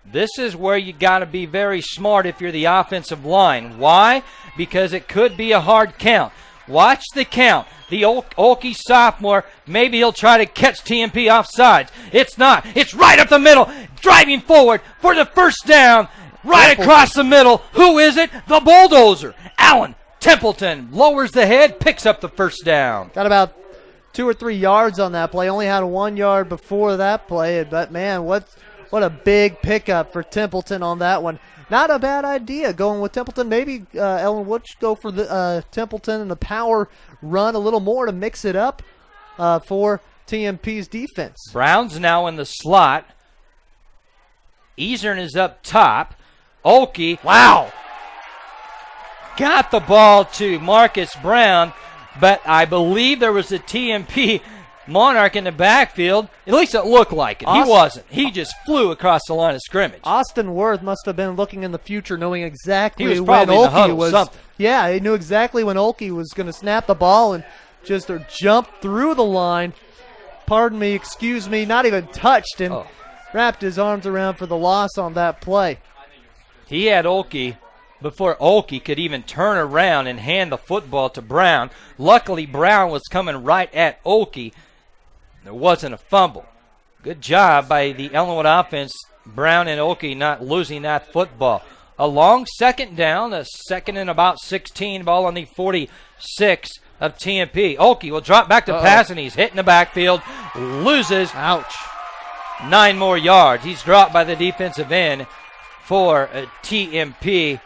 This is where you got to be very smart if you're the offensive line. Why? Because it could be a hard count. Watch the count. The Olkey sophomore, maybe he'll try to catch TMP offsides. It's not. It's right up the middle, driving forward for the first down, right across the middle. Who is it? The bulldozer. Allen Templeton lowers the head, picks up the first down. Got about 2 or 3 yards on that play. Only had 1 yard before that play. But, man, what a big pickup for Templeton on that one. Not a bad idea going with Templeton. Maybe Ellenwood should go for the Templeton and the power run a little more to mix it up for TMP's defense. Brown's now in the slot. Easern is up top. Olkey. Wow. Got the ball to Marcus Brown. But I believe there was a TMP Monarch in the backfield. At least it looked like it. He wasn't. He just flew across the line of scrimmage. Austin Worth must have been looking in the future, knowing exactly when Olkey was. Yeah, he knew exactly when Olkey was going to snap the ball and just jump through the line. Pardon me, excuse me, not even touched, and wrapped his arms around for the loss on that play. He had Olkey before Olkey could even turn around and hand the football to Brown. Luckily, Brown was coming right at Olkey. There wasn't a fumble. Good job by the Ellenwood offense. Brown and Olkey not losing that football. A long second down, a second and about 16, ball on the 46 of TMP. Oki will drop back to pass, and he's hit in the backfield. Loses. Ouch. 9 more yards. He's dropped by the defensive end for TMP.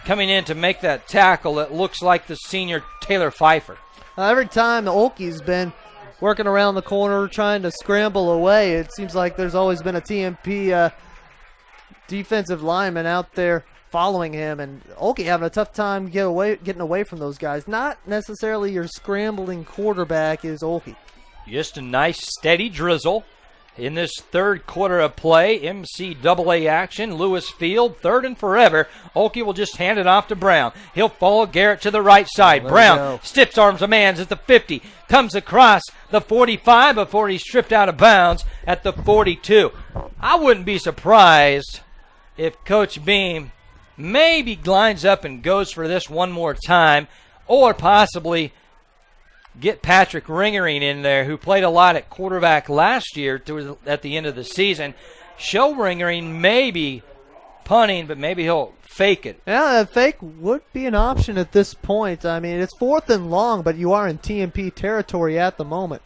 Coming in to make that tackle, it looks like the senior Taylor Pfeiffer. Every time Oki's been working around the corner trying to scramble away, it seems like there's always been a TMP defensive lineman out there following him, and Oki having a tough time getting away from those guys. Not necessarily your scrambling quarterback is Oki. Just a nice steady drizzle in this third quarter of play. MCAA action, Lewis Field, 3rd and forever. Oki will just hand it off to Brown. He'll follow Garrett to the right side. Brown stiff arms a man's at the 50, comes across the 45 before he's stripped out of bounds at the 42. I wouldn't be surprised if Coach Beam maybe lines up and goes for this one more time, or possibly get Patrick Ringering in there, who played a lot at quarterback last year at the end of the season. Show Ringering maybe punting, but maybe he'll fake it. Yeah, a fake would be an option at this point. I mean, it's 4th and long, but you are in TMP territory at the moment.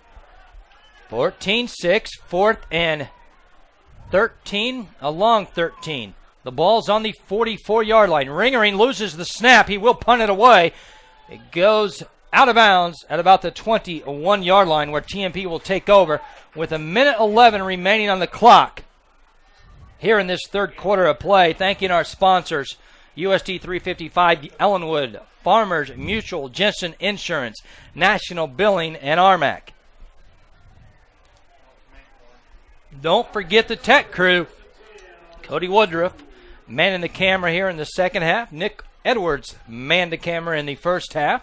14-6, 4th and 13, a long 13. The ball's on the 44-yard line. Ringering loses the snap. He will punt it away. It goes out of bounds at about the 21-yard line, where TMP will take over with 1:11 remaining on the clock here in this third quarter of play. Thanking our sponsors, USD 355, Ellenwood, Farmers Mutual, Jensen Insurance, National Billing, and Armac. Don't forget the tech crew. Cody Woodruff manning the camera here in the second half. Nick Edwards manned the camera in the first half.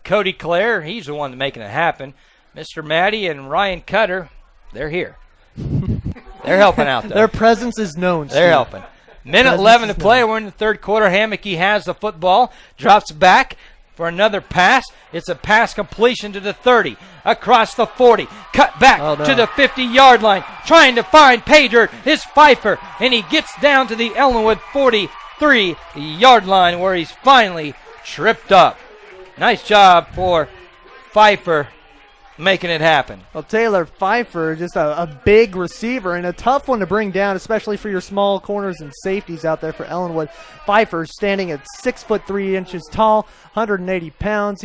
Cody Clare, he's the one making it happen. Mr. Maddie and Ryan Cutter, they're here. They're helping out, though. Their presence is known. They're helping. Minute 11 to play. We're in the third quarter. Hammocky has the football. Drops back for another pass. It's a pass completion to the 30. Across the 40. Cut back to the 50-yard line. Trying to find Pager. His Pfeiffer. And he gets down to the Ellenwood 43-yard line, where he's finally tripped up. Nice job for Pfeiffer making it happen. Well, Taylor Pfeiffer, just a big receiver and a tough one to bring down, especially for your small corners and safeties out there for Ellenwood. Pfeiffer standing at 6'3" tall, 180 pounds.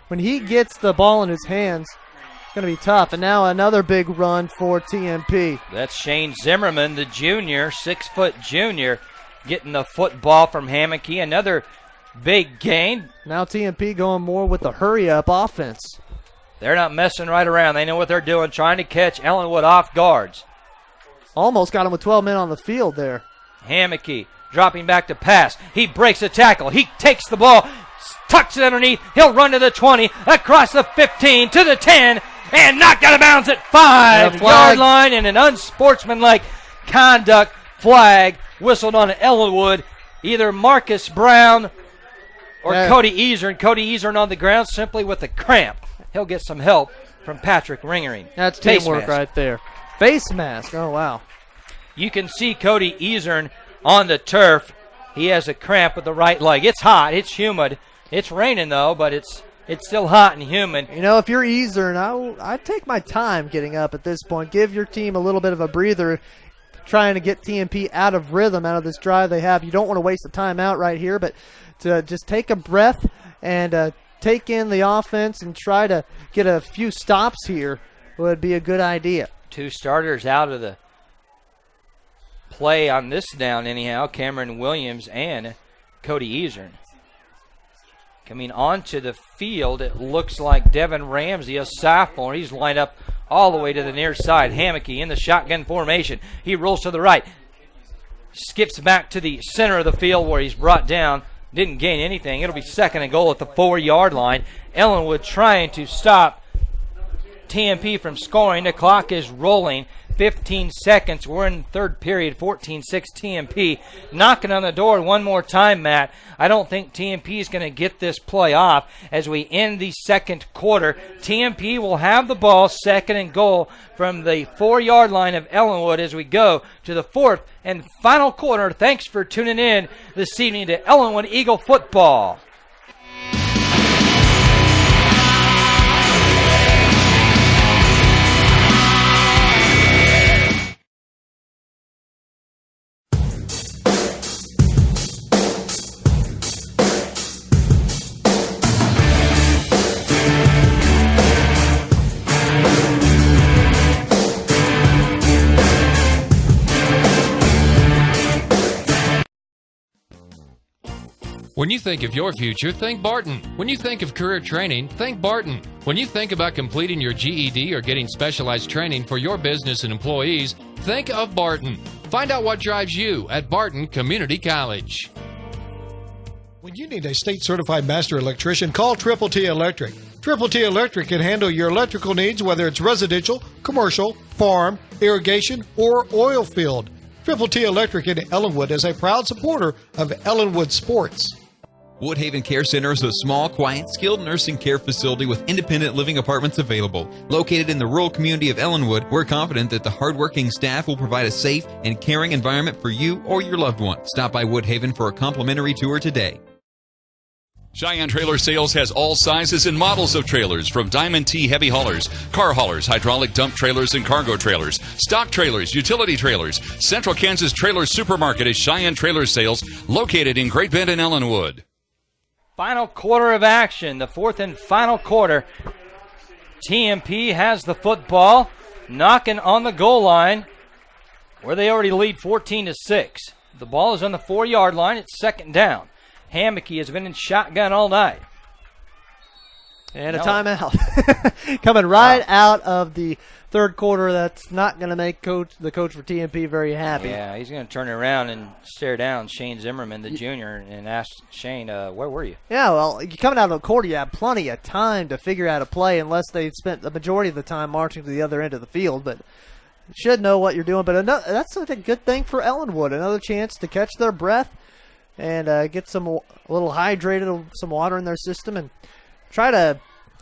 When he gets the ball in his hands, it's going to be tough. And now another big run for TMP. That's Shane Zimmerman, the junior, 6-foot junior, getting the football from Hammocky. Another big gain. Now TMP going more with the hurry-up offense. They're not messing right around. They know what they're doing, trying to catch Ellenwood off guards. Almost got him with 12 men on the field there. Hammocky dropping back to pass. He breaks a tackle. He takes the ball, tucks it underneath. He'll run to the 20, across the 15, to the 10, and knocked out of bounds at 5-yard line, and an unsportsmanlike conduct flag whistled on Ellenwood. Either Marcus Brown or Cody Easer, and Cody Easer on the ground simply with a cramp. He'll get some help from Patrick Ringering. That's teamwork right there. Face mask. Oh, wow. You can see Cody Easer on the turf. He has a cramp with the right leg. It's hot. It's humid. It's raining, though, but it's still hot and humid. You know, if you're Easer, and I'd take my time getting up at this point. Give your team a little bit of a breather, trying to get TMP out of rhythm, out of this drive they have. You don't want to waste a timeout right here, but to just take a breath and take in the offense and try to get a few stops here would be a good idea. 2 starters out of the play on this down anyhow, Cameron Williams and Cody Easer. Coming onto the field, it looks like Devin Ramsey, a sophomore. He's lined up all the way to the near side. Hammocky in the shotgun formation. He rolls to the right, skips back to the center of the field where he's brought down. Didn't gain anything. It'll be 2nd and goal at the 4-yard line. Ellenwood trying to stop TMP from scoring. The clock is rolling. 15 seconds. We're in the third period. 14-6 TMP. Knocking on the door one more time, Matt. I don't think TMP is going to get this play off as we end the second quarter. TMP will have the ball, 2nd and goal from the 4-yard line of Ellenwood as we go to the fourth and final quarter. Thanks for tuning in this evening to Ellenwood Eagle Football. When you think of your future, think Barton. When you think of career training, think Barton. When you think about completing your GED or getting specialized training for your business and employees, think of Barton. Find out what drives you at Barton Community College. When you need a state-certified master electrician, call Triple T Electric. Triple T Electric can handle your electrical needs, whether it's residential, commercial, farm, irrigation, or oil field. Triple T Electric in Ellenwood is a proud supporter of Ellenwood sports. Woodhaven Care Center is a small, quiet, skilled nursing care facility with independent living apartments available. Located in the rural community of Ellenwood, we're confident that the hardworking staff will provide a safe and caring environment for you or your loved one. Stop by Woodhaven for a complimentary tour today. Cheyenne Trailer Sales has all sizes and models of trailers, from Diamond T heavy haulers, car haulers, hydraulic dump trailers and cargo trailers, stock trailers, utility trailers. Central Kansas Trailer Supermarket is Cheyenne Trailer Sales, located in Great Bend and Ellenwood. Final quarter of action, the fourth and final quarter. TMP has the football, knocking on the goal line, where they already lead 14-6. The ball is on the 4-yard line. It's second down. Hammocky has been in shotgun all night. And a timeout. Coming right out of the third quarter. That's not going to make the coach for TMP very happy. Yeah, he's going to turn around and stare down Shane Zimmerman, the junior, and ask Shane, where were you? Yeah, well, coming out of the quarter, you have plenty of time to figure out a play unless they spent the majority of the time marching to the other end of the field. But you should know what you're doing. But that's a good thing for Ellenwood. Another chance to catch their breath and get a little hydrated, some water in their system, and try to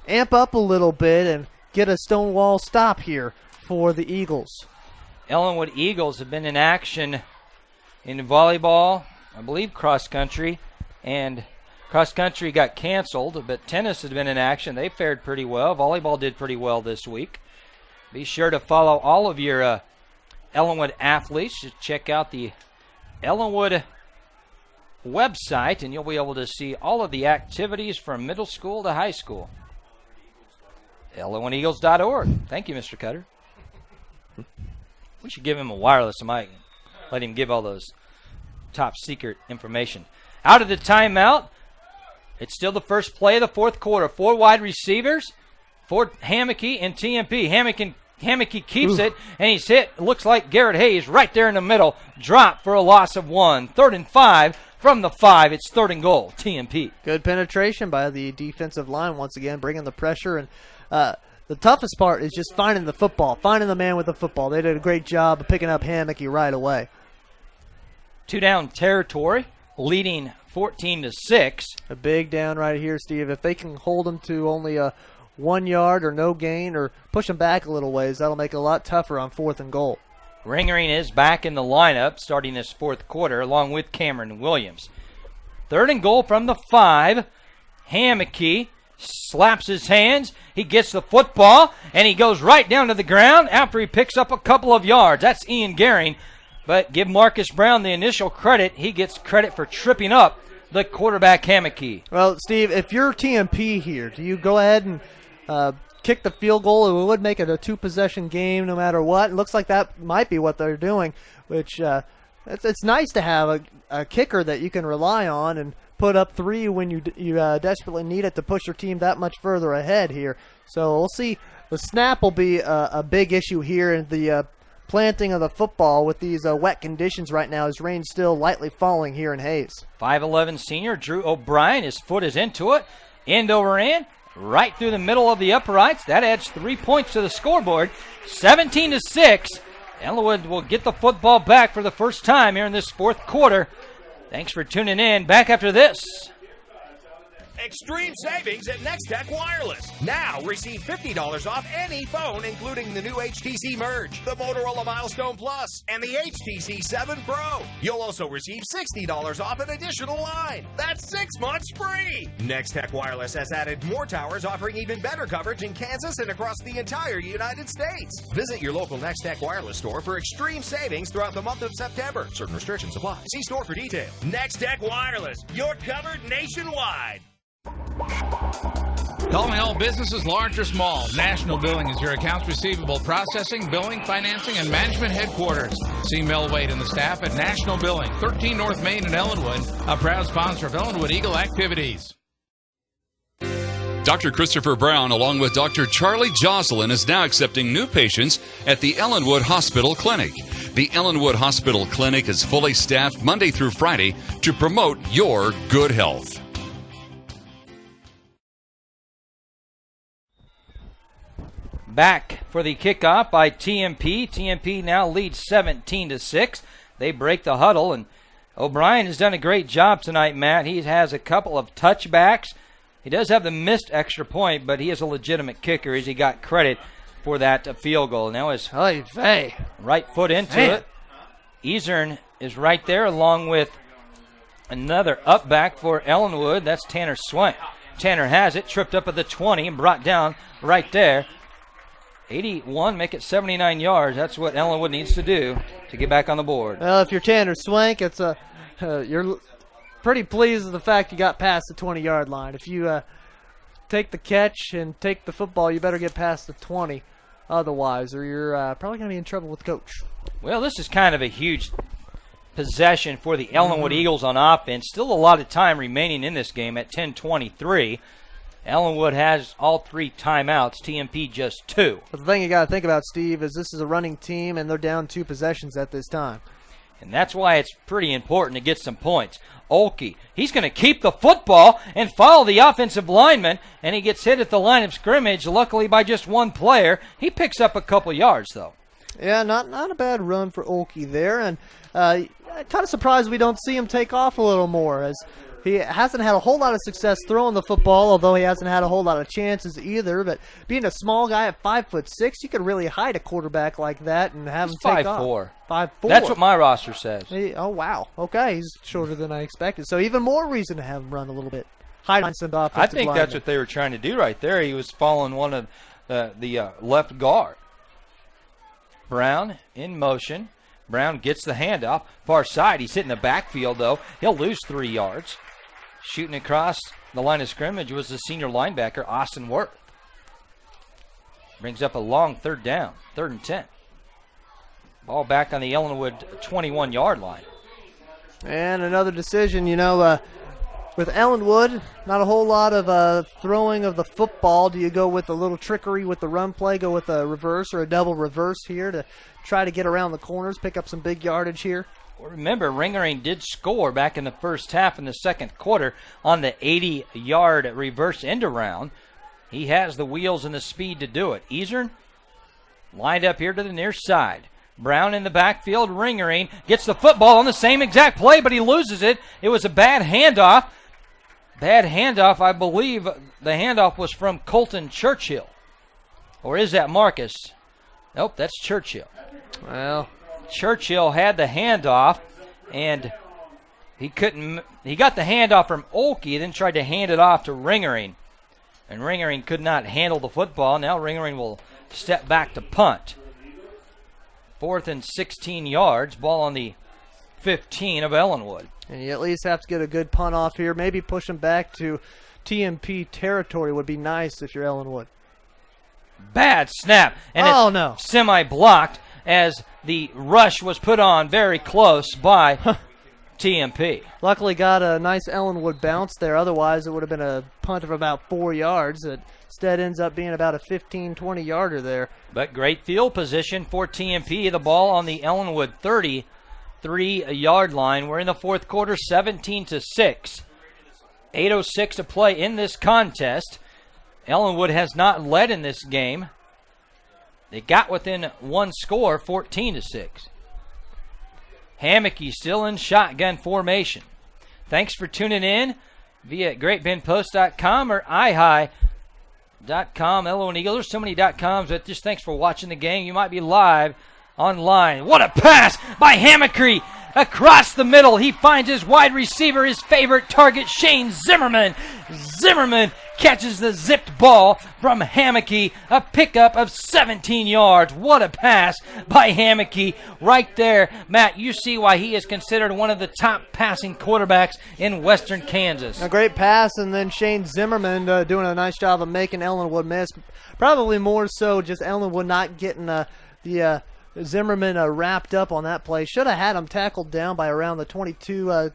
amp up a little bit and get a Stonewall stop here for the Eagles. Ellenwood Eagles have been in action in volleyball, I believe cross country, and cross country got canceled, but tennis has been in action. They fared pretty well. Volleyball did pretty well this week. Be sure to follow all of your Ellenwood athletes. Just check out the Ellenwood website, and you'll be able to see all of the activities from middle school to high school. EllenwoodEagles.org. Thank you, Mr. Cutter. We should give him a wireless mic. Let him give all those top secret information. Out of the timeout, it's still the first play of the fourth quarter. 4 wide receivers for Hammocky and TMP. Hammocky keeps it, and he's hit. It looks like Garrett Hayes right there in the middle. Drop for a loss of 1. 3rd and 5. From the 5, it's 3rd and goal, TMP. Good penetration by the defensive line once again, bringing the pressure. And the toughest part is just finding the football, finding the man with the football. They did a great job of picking up Hammocky right away. 2-down territory, leading 14-6. A big down right here, Steve. If they can hold them to only a 1 yard or no gain, or push them back a little ways, that'll make it a lot tougher on 4th and goal. Ringering is back in the lineup starting this fourth quarter along with Cameron Williams. 3rd and goal from the 5. Hammocky slaps his hands. He gets the football, and he goes right down to the ground after he picks up a couple of yards. That's Ian Gehring. But give Marcus Brown the initial credit. He gets credit for tripping up the quarterback Hammocky. Well, Steve, if you're TMP here, do you go ahead and kick the field goal? It would make it a 2-possession game no matter what. It looks like that might be what they're doing, which it's nice to have a kicker that you can rely on and put up 3 when you desperately need it to push your team that much further ahead here. So we'll see. The snap will be a big issue here, and the planting of the football with these wet conditions right now, as rain still lightly falling here in Hayes. 5'11" senior Drew O'Brien, his foot is into it, end over end, right through the middle of the uprights. That adds 3 points to the scoreboard. 17-6. Ellenwood will get the football back for the first time here in this fourth quarter. Thanks for tuning in. Back after this. Extreme savings at NextTech Wireless. Now receive $50 off any phone, including the new HTC Merge, the Motorola Milestone Plus, and the HTC 7 Pro. You'll also receive $60 off an additional line. That's 6 months free. NextTech Wireless has added more towers, offering even better coverage in Kansas and across the entire United States. Visit your local NextTech Wireless store for extreme savings throughout the month of September. Certain restrictions apply. See store for details. NextTech Wireless. You're covered nationwide. Calling all businesses, large or small. National Billing is your accounts receivable processing, billing, financing, and management headquarters. See Mel Wade and the staff at National Billing, 13 North Main in Ellenwood, a proud sponsor of Ellenwood Eagle activities. Dr. Christopher Brown, along with Dr. Charlie Jocelyn, is now accepting new patients at the Ellenwood Hospital Clinic. The Ellenwood Hospital Clinic is fully staffed Monday through Friday to promote your good health. Back for the kickoff by TMP. TMP now leads 17-6. They break the huddle, and O'Brien has done a great job tonight, Matt. He has a couple of touchbacks. He does have the missed extra point, but he is a legitimate kicker as he got credit for that field goal. Now his right foot into it. Easern is right there along with another up back for Ellenwood. That's Tanner Swank. Tanner has it, tripped up at the 20 and brought down right there. 81, make it 79 yards. That's what Ellenwood needs to do to get back on the board. Well, if you're Tanner Swank, it's you're pretty pleased with the fact you got past the 20-yard line. If you take the catch and take the football, you better get past the 20 otherwise, or you're probably going to be in trouble with coach. Well, this is kind of a huge possession for the Ellenwood Eagles on offense. Still a lot of time remaining in this game at 10:23. Ellenwood has all 3 timeouts, TMP just 2. But the thing you got to think about, Steve, is this is a running team, and they're down 2 possessions at this time. And that's why it's pretty important to get some points. Olkey, he's going to keep the football and follow the offensive lineman, and he gets hit at the line of scrimmage, luckily by just 1 player. He picks up a couple yards, though. Yeah, not a bad run for Olkey there, and kind of surprised we don't see him take off a little more, as he hasn't had a whole lot of success throwing the football, although he hasn't had a whole lot of chances either. But being a small guy at 5'6", you could really hide a quarterback like that and have him take off. 5'4". That's what my roster says. Oh, wow. Okay, he's shorter than I expected. So even more reason to have him run a little bit. Hide on some offensive I think linemen. that's what they were trying to do right there. He was following one of the left guard. Brown in motion. Brown gets the handoff. Far side. He's hitting the backfield, though. He'll lose 3 yards. Shooting across the line of scrimmage was the senior linebacker, Austin Worth. Brings up a long 3rd down, 3rd and 10. Ball back on the Ellenwood 21-yard line. And another decision, with Ellenwood, not a whole lot of throwing of the football. Do you go with a little trickery with the run play, go with a reverse or a double reverse here to try to get around the corners, pick up some big yardage here? Well, remember, Ringering did score back in the first half in the second quarter on the 80-yard reverse end around. He has the wheels and the speed to do it. Easern lined up here to the near side. Brown in the backfield. Ringering gets the football on the same exact play, but he loses it. It was a bad handoff. Bad handoff. I believe the handoff was from Colton Churchill. Or is that Marcus? Nope, that's Churchill. Well, Churchill had the handoff, and he got the handoff from Olkey, then tried to hand it off to Ringering. And Ringering could not handle the football. Now Ringering will step back to punt. 4th and 16 yards. Ball on the 15 of Ellenwood. And you at least have to get a good punt off here. Maybe push him back to TMP territory would be nice if you're Ellenwood. Bad snap. And it's semi-blocked as the rush was put on very close by TMP. Luckily got a nice Ellenwood bounce there. Otherwise, it would have been a punt of about 4 yards. It instead ends up being about a 15, 20-yarder there. But great field position for TMP. The ball on the Ellenwood 33-yard line. We're in the fourth quarter, 17-6. 8:06 to play in this contest. Ellenwood has not led in this game. They got within 1 score, 14-6. Hammocky still in shotgun formation. Thanks for tuning in via GreatBendPost.com or iHigh.com. Ellenwood Eagle. There's so many .coms, but just thanks for watching the game. You might be live online. What a pass by Hammocky across the middle. He finds his wide receiver, his favorite target, Shane Zimmerman. Zimmerman catches the zipped ball from Hammocky, a pickup of 17 yards. What a pass by Hammocky right there. Matt, you see why he is considered one of the top passing quarterbacks in Western Kansas. A great pass, and then Shane Zimmerman doing a nice job of making Ellenwood miss. Probably more so just Ellenwood not getting the Zimmerman wrapped up on that play. Should have had him tackled down by around the 22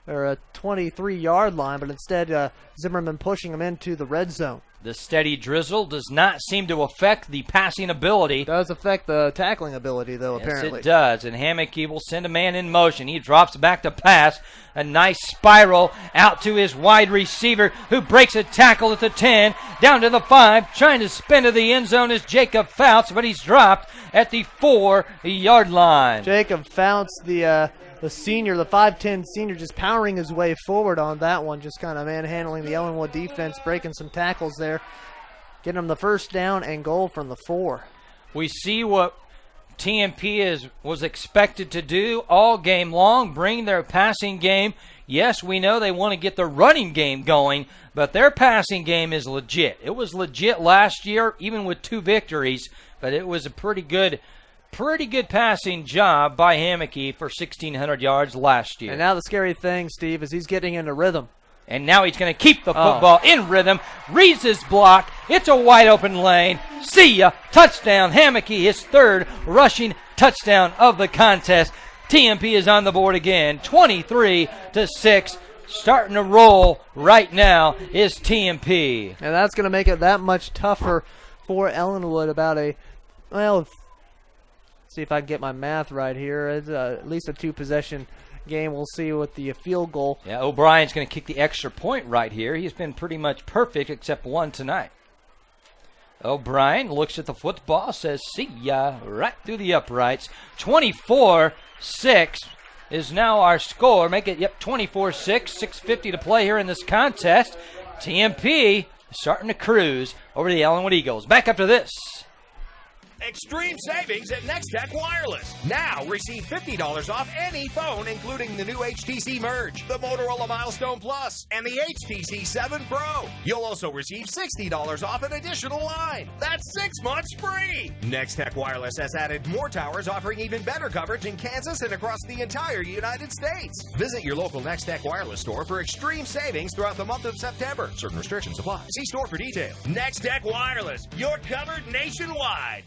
or a 23-yard line, but instead Zimmerman pushing him into the red zone. The steady drizzle does not seem to affect the passing ability. It does affect the tackling ability, though, apparently. Yes, it does, and Hammocky will send a man in motion. He drops back to pass. A nice spiral out to his wide receiver, who breaks a tackle at the 10, down to the 5. Trying to spin to the end zone is Jacob Fouts, but he's dropped at the 4-yard line. Jacob Fouts, the senior, the 5'10 senior, just powering his way forward on that one, just kind of manhandling the Ellenwood defense, breaking some tackles there, getting them the first down and goal from the 4. We see what TMP was expected to do all game long, bring their passing game. Yes, we know they want to get the running game going, but their passing game is legit. It was legit last year, even with 2 victories, but it was a pretty good passing job by Hammocky for 1,600 yards last year. And now the scary thing, Steve, is he's getting into rhythm. And now he's going to keep the football in rhythm. Reads his block. It's a wide open lane. See ya. Touchdown. Hammocky, his 3rd rushing touchdown of the contest. TMP is on the board again. 23-6. Starting to roll right now is TMP. And that's going to make it that much tougher for Ellenwood. See if I can get my math right here. It's at least a 2-possession game. We'll see with the field goal. Yeah, O'Brien's going to kick the extra point right here. He's been pretty much perfect except one tonight. O'Brien looks at the football, says, see ya, right through the uprights. 24-6 is now our score. Make it, 24-6, 6:50 to play here in this contest. TMP starting to cruise over the Ellenwood Eagles. Back after this. Extreme savings at NextTech Wireless. Now receive $50 off any phone, including the new HTC Merge, the Motorola Milestone Plus, and the HTC 7 Pro. You'll also receive $60 off an additional line. That's 6 months free. NextTech Wireless has added more towers, offering even better coverage in Kansas and across the entire United States. Visit your local NextTech Wireless store for extreme savings throughout the month of September. Certain restrictions apply. See store for details. NextTech Wireless. You're covered nationwide.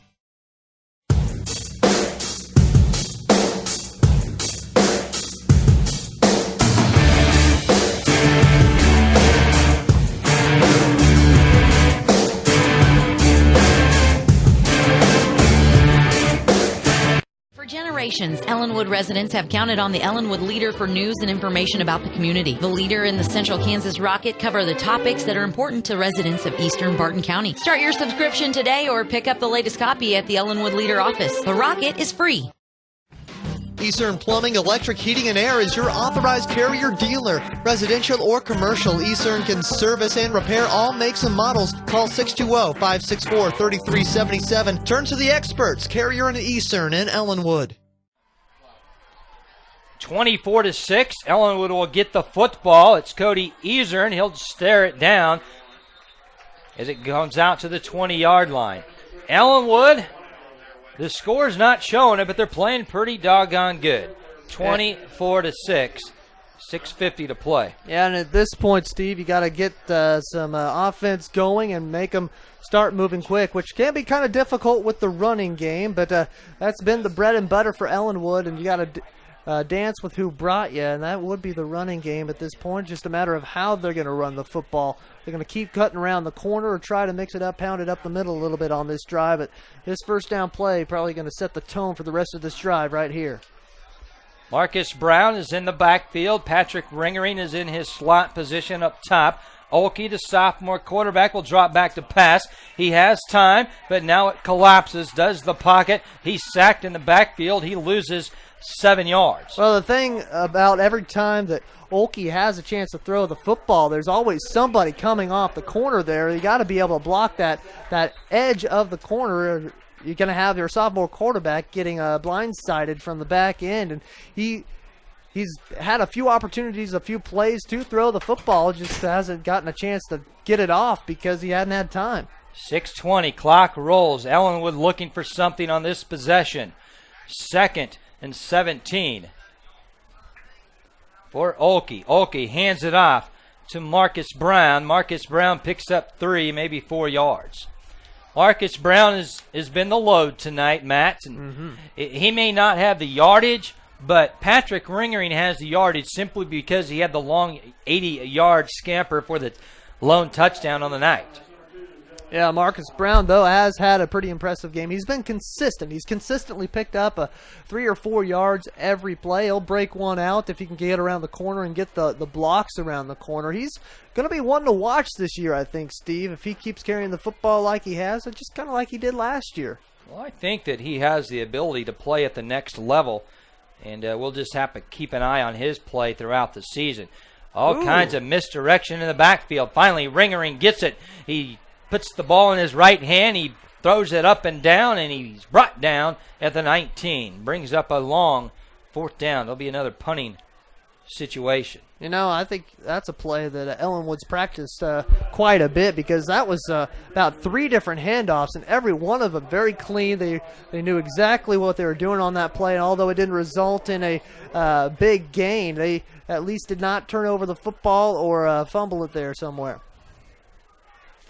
For generations, Ellenwood residents have counted on the Ellenwood Leader for news and information about the community. The Leader and the Central Kansas Rocket cover the topics that are important to residents of eastern Barton County. Start your subscription today or pick up the latest copy at the Ellenwood Leader office. The Rocket is free. Eastern Plumbing, Electric, Heating, and Air is your authorized Carrier dealer. Residential or commercial, Eastern can service and repair all makes and models. Call 620-564-3377. Turn to the experts, Carrier and Eastern in Ellenwood. 24-6, Ellenwood will get the football. It's Cody Eastern. He'll stare it down as it comes out to the 20-yard line. Ellenwood, the score's not showing it, but they're playing pretty doggone good. 24-6, 6:50 to play. Yeah, and at this point, Steve, you got to get some offense going and make them start moving quick, which can be kind of difficult with the running game, but that's been the bread and butter for Ellenwood, and you got to dance with who brought you, and that would be the running game at this point. Just a matter of how they're going to run the football. They're going to keep cutting around the corner or try to mix it up, pound it up the middle a little bit on this drive. But this first down play probably going to set the tone for the rest of this drive right here. Marcus Brown is in the backfield. Patrick Ringering is in his slot position up top. Olkey, the sophomore quarterback, will drop back to pass. He has time, but now it collapses. Does the pocket. He's sacked in the backfield. He loses 7 yards. Well, the thing about every time that Olkey has a chance to throw the football, there's always somebody coming off the corner there. You got to be able to block that edge of the corner. You're going to have your sophomore quarterback getting blindsided from the back end, and he he's had a few opportunities, a few plays to throw the football, just hasn't gotten a chance to get it off because he hadn't had time. 6:20, clock rolls. Ellenwood looking for something on this possession. 2nd and 17 for Olkey. Olkey hands it off to Marcus Brown. Marcus Brown picks up 3, maybe 4 yards. Marcus Brown has been the load tonight, Matt. And he may not have the yardage, but Patrick Ringering has the yardage simply because he had the long 80-yard scamper for the lone touchdown on the night. Yeah, Marcus Brown, though, has had a pretty impressive game. He's been consistent. He's consistently picked up 3 or 4 yards every play. He'll break one out if he can get around the corner and get the blocks around the corner. He's going to be one to watch this year, I think, Steve, if he keeps carrying the football like he has, just kind of like he did last year. Well, I think that he has the ability to play at the next level, and we'll just have to keep an eye on his play throughout the season. All kinds of misdirection in the backfield. Finally, Ringering gets it. He puts the ball in his right hand. He throws it up and down, and he's brought down at the 19. Brings up a long 4th down. There'll be another punting situation. You know, I think that's a play that Ellenwood's practiced quite a bit because that was about 3 different handoffs, and every one of them very clean. They knew exactly what they were doing on that play, and although it didn't result in a big gain, they at least did not turn over the football or fumble it there somewhere.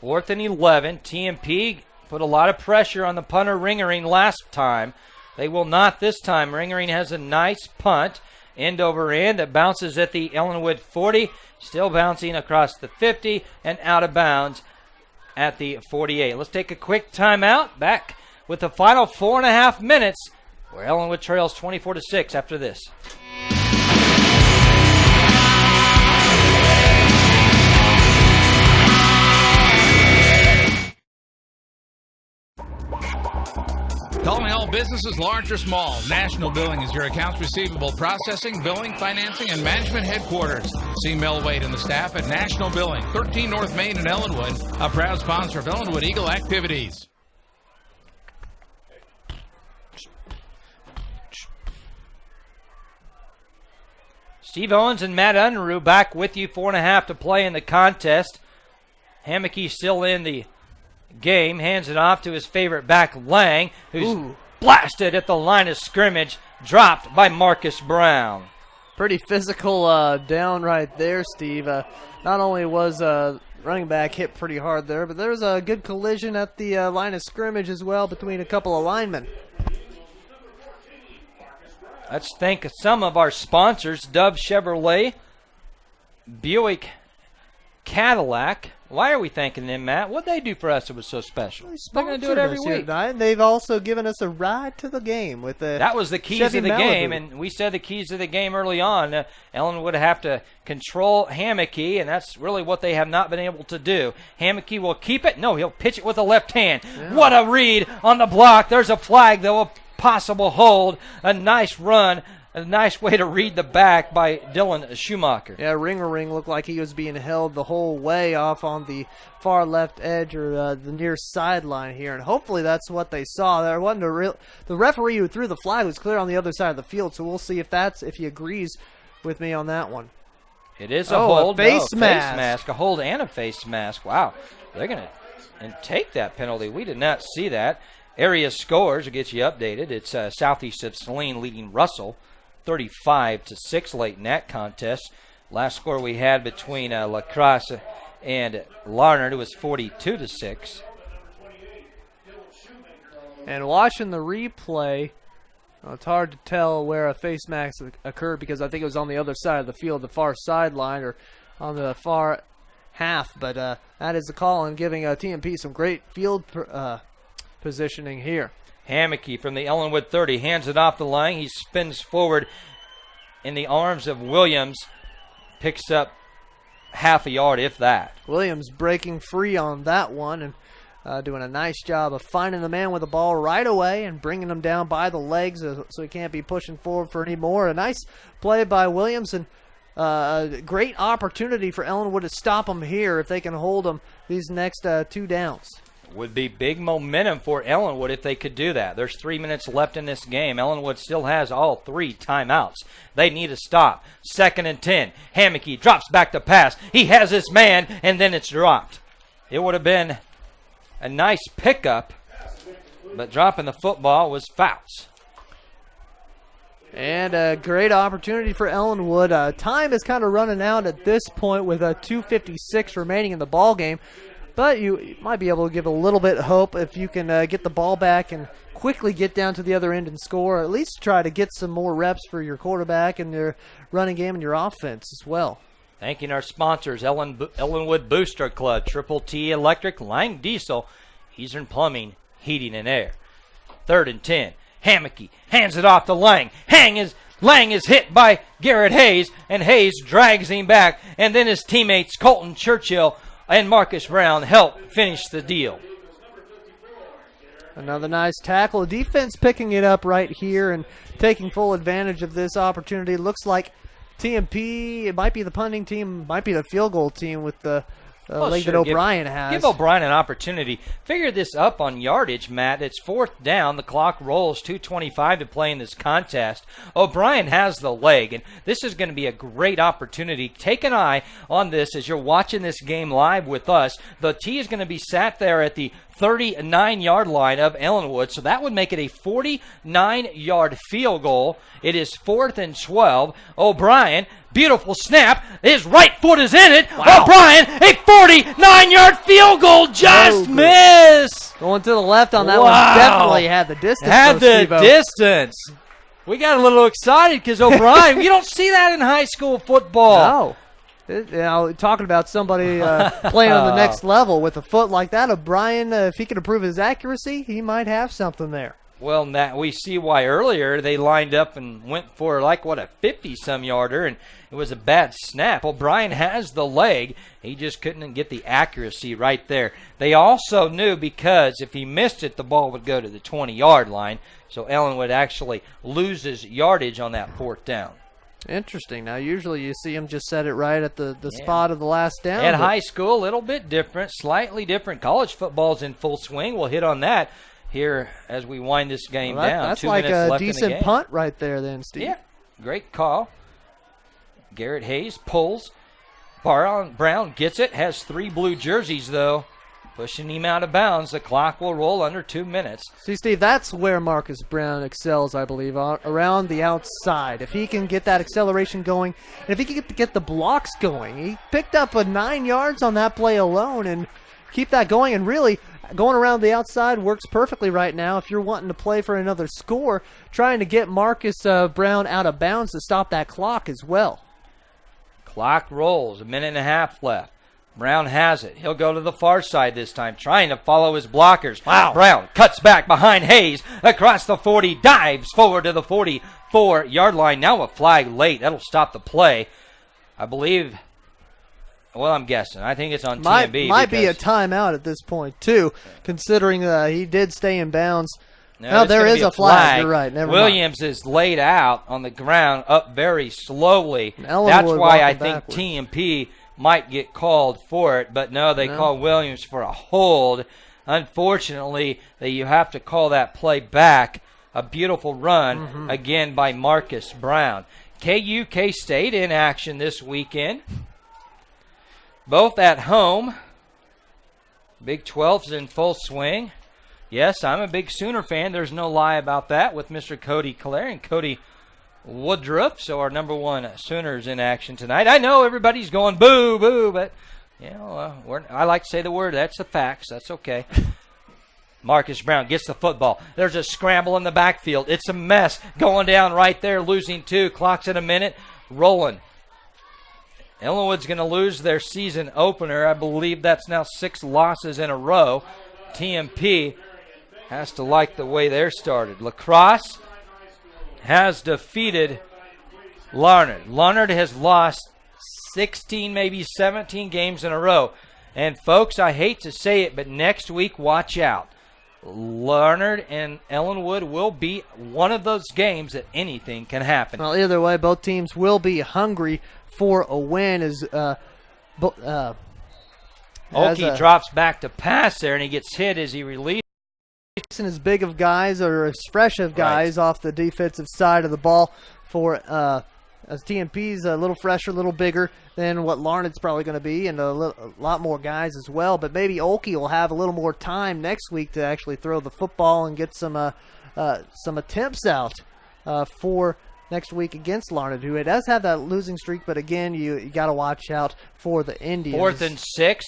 4th and 11. TMP put a lot of pressure on the punter Ringering last time. They will not this time. Ringering has a nice punt, end over end. It bounces at the Ellenwood 40, still bouncing across the 50 and out of bounds at the 48. Let's take a quick timeout. Back with the final 4.5 minutes, where Ellenwood trails 24-6 after this. Calling all businesses, large or small. National Billing is your accounts receivable processing, billing, financing, and management headquarters. See Mel Wade and the staff at National Billing, 13 North Main in Ellenwood, a proud sponsor of Ellenwood Eagle activities. Steve Owens and Matt Unruh back with you. 4.5 to play in the contest. Hammocky still in the game, hands it off to his favorite back, Lang, who's blasted at the line of scrimmage, dropped by Marcus Brown. Pretty physical down right there, Steve. Not only was running back hit pretty hard there, but there was a good collision at the line of scrimmage as well between a couple of linemen. Let's thank some of our sponsors: Dove Chevrolet, Buick Cadillac. Why are we thanking them, Matt? What'd they do for us that was so special? They're going to do it every week. And they've also given us a ride to the game with the That was the keys Chevy of the Malibu. game, and we said the keys of the game early on. Ellen would have to control Hammocky, and that's really what they have not been able to do. Hammocky will keep it. No, he'll pitch it with the left hand. Yeah. What a read on the block. There's a flag, though, a possible hold. A nice run. A nice way to read the back by Dylan Schumacher. Yeah, Ring looked like he was being held the whole way off on the far left edge or the near sideline here, and hopefully that's what they saw. There wasn't the referee who threw the flag was clear on the other side of the field, so we'll see if he agrees with me on that one. It is a hold. A face mask. A hold and a face mask. Wow, they're going to take that penalty. We did not see that. Area scores will get you updated. It's Southeast of Saline leading Russell 35-6 late in that contest. Last score we had between La Crosse and Larned was 42-6. And watching the replay, it's hard to tell where a face mask occurred because I think it was on the other side of the field, the far sideline or on the far half. But that is the call and giving TMP some great field positioning here. Hammocky from the Ellenwood 30 hands it off the line. He spins forward in the arms of Williams, picks up half a yard, if that. Williams breaking free on that one and doing a nice job of finding the man with the ball right away and bringing him down by the legs so he can't be pushing forward for any more. A nice play by Williams and a great opportunity for Ellenwood to stop him here if they can hold him these next 2 downs. Would be big momentum for Ellenwood if they could do that. There's 3 minutes left in this game. Ellenwood still has all 3 timeouts. They need a stop. 2nd and 10. Hammocky drops back to pass. He has his man, and then it's dropped. It would have been a nice pickup, but dropping the football was fouls. And a great opportunity for Ellenwood. Time is kind of running out at this point with 2:56 remaining in the ball game. But you might be able to give a little bit of hope if you can get the ball back and quickly get down to the other end and score, or at least try to get some more reps for your quarterback and your running game and your offense as well. Thanking our sponsors, Ellenwood Booster Club, Triple T Electric, Lang Diesel, Eastern Plumbing, Heating and Air. 3rd and 10. Hammocky hands it off to Lang. Lang is hit by Garrett Hayes, and Hayes drags him back, and then his teammates Colton Churchill and Marcus Brown help finish the deal. Another nice tackle. The defense picking it up right here and taking full advantage of this opportunity. Looks like TMP, it might be the punting team, might be the field goal team with the leg that O'Brien has. Give O'Brien an opportunity. Figure this up on yardage, Matt. It's 4th down. The clock rolls. 2:25 to play in this contest. O'Brien has the leg, and this is going to be a great opportunity. Take an eye on this as you're watching this game live with us. The tee is going to be sat there at the 39-yard line of Ellenwood, so that would make it a 49-yard field goal. It is 4th and 12. O'Brien, beautiful snap. His right foot is in it. Wow. O'Brien, a 49-yard field goal, just missed. Going to the left on that one. Definitely had the distance. Had the distance. We got a little excited because O'Brien, you don't see that in high school football. No. Talking about somebody playing on the next level with a foot like that, O'Brien, if he could improve his accuracy, he might have something there. Well, Matt, we see why earlier they lined up and went for a 50-some yarder, and it was a bad snap. O'Brien has the leg. He just couldn't get the accuracy right there. They also knew because if he missed it, the ball would go to the 20-yard line, so Ellenwood actually loses yardage on that 4th down. Interesting. Now, usually you see him just set it right at the spot of the last down. At high school, a little bit different, slightly different. College football's in full swing. We'll hit on that here as we wind this game down. That's 2 like minutes a left in the decent game. punt right there then, Steve. Yeah, great call. Garrett Hayes pulls. Brown gets it, has 3 blue jerseys, though. Pushing him out of bounds. The clock will roll under 2 minutes. See, Steve, that's where Marcus Brown excels, I believe, around the outside. If he can get that acceleration going, and if he can get the blocks going. He picked up 9 yards on that play alone and keep that going. And really, going around the outside works perfectly right now. If you're wanting to play for another score, trying to get Marcus Brown out of bounds to stop that clock as well. Clock rolls. 1.5 minutes left. Brown has it. He'll go to the far side this time, trying to follow his blockers. Wow. Brown cuts back behind Hayes across the 40, dives forward to the 44-yard line. Now a flag late. That'll stop the play. I believe, well, I'm guessing. I think it's on TMP. Might be a timeout at this point, too, considering he did stay in bounds. No, there is a flag. You're right. Never Williams is laid out on the ground up very slowly. That's why I think TMP might get called for it, but no, they call Williams for a hold. Unfortunately, you have to call that play back. A beautiful run again by Marcus Brown. KU K-State in action this weekend. Both at home. Big 12's in full swing. Yes, I'm a big Sooner fan. There's no lie about that with Mr. Cody Clare and Cody Woodruff. So our number 1 Sooners in action tonight. I know everybody's going boo, boo, but I like to say the word. That's the facts. That's okay. Marcus Brown gets the football. There's a scramble in the backfield. It's a mess. Going down right there, losing 2. Clock's at a minute. Rolling. Ellenwood's going to lose their season opener. I believe that's now 6 losses in a row. TMP has to like the way they're started. La Crosse has defeated Larned. Larned has lost 16, maybe 17 games in a row. And, folks, I hate to say it, but next week, watch out. Larned and Ellenwood will be one of those games that anything can happen. Well, either way, both teams will be hungry for a win as Oki drops back to pass there, and he gets hit as he releases. As big of guys or as fresh of guys off the defensive side of the ball for as TMP's a little fresher, a little bigger than what Larnett's probably going to be, and a lot more guys as well. But maybe Oki will have a little more time next week to actually throw the football and get some attempts out for next week against Larned, who does have that losing streak. But again, you got to watch out for the Indians. 4th and 6,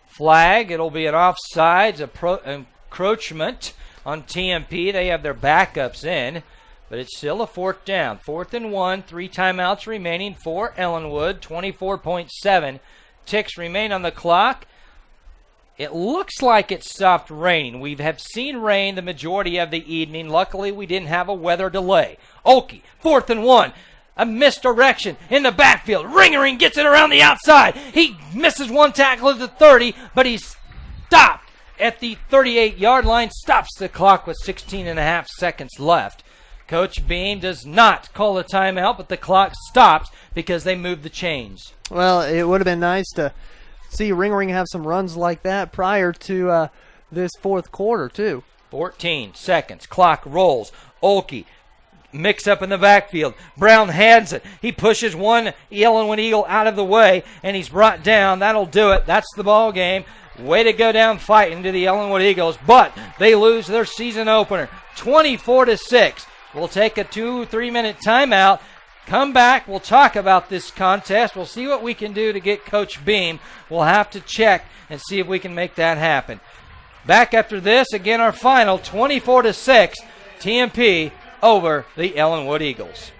flag. It'll be an offsides encroachment on TMP. They have their backups in, but it's still a 4th down. 4th and 1, 3 timeouts remaining for Ellenwood. 24.7 ticks remain on the clock. It looks like it stopped raining. We have seen rain the majority of the evening. Luckily, we didn't have a weather delay. Oki, 4th and 1. A misdirection in the backfield. Ringering gets it around the outside. He misses one tackle at the 30, but he's stopped at the 38-yard line. Stops the clock with 16.5 seconds left. Coach Beam does not call a timeout, but the clock stops because they moved the chains. Well, it would have been nice to see Ringering have some runs like that prior to this 4th quarter, too. 14 seconds. Clock rolls. Oki mix up in the backfield. Brown hands it. He pushes one Ellenwood Eagle out of the way, and he's brought down. That'll do it. That's the ball game. Way to go down fighting to the Ellenwood Eagles, but they lose their season opener, 24-6. We'll take a 2-3 minute timeout. Come back. We'll talk about this contest. We'll see what we can do to get Coach Beam. We'll have to check and see if we can make that happen. Back after this, again, our final 24-6, TMP over the Ellenwood Eagles.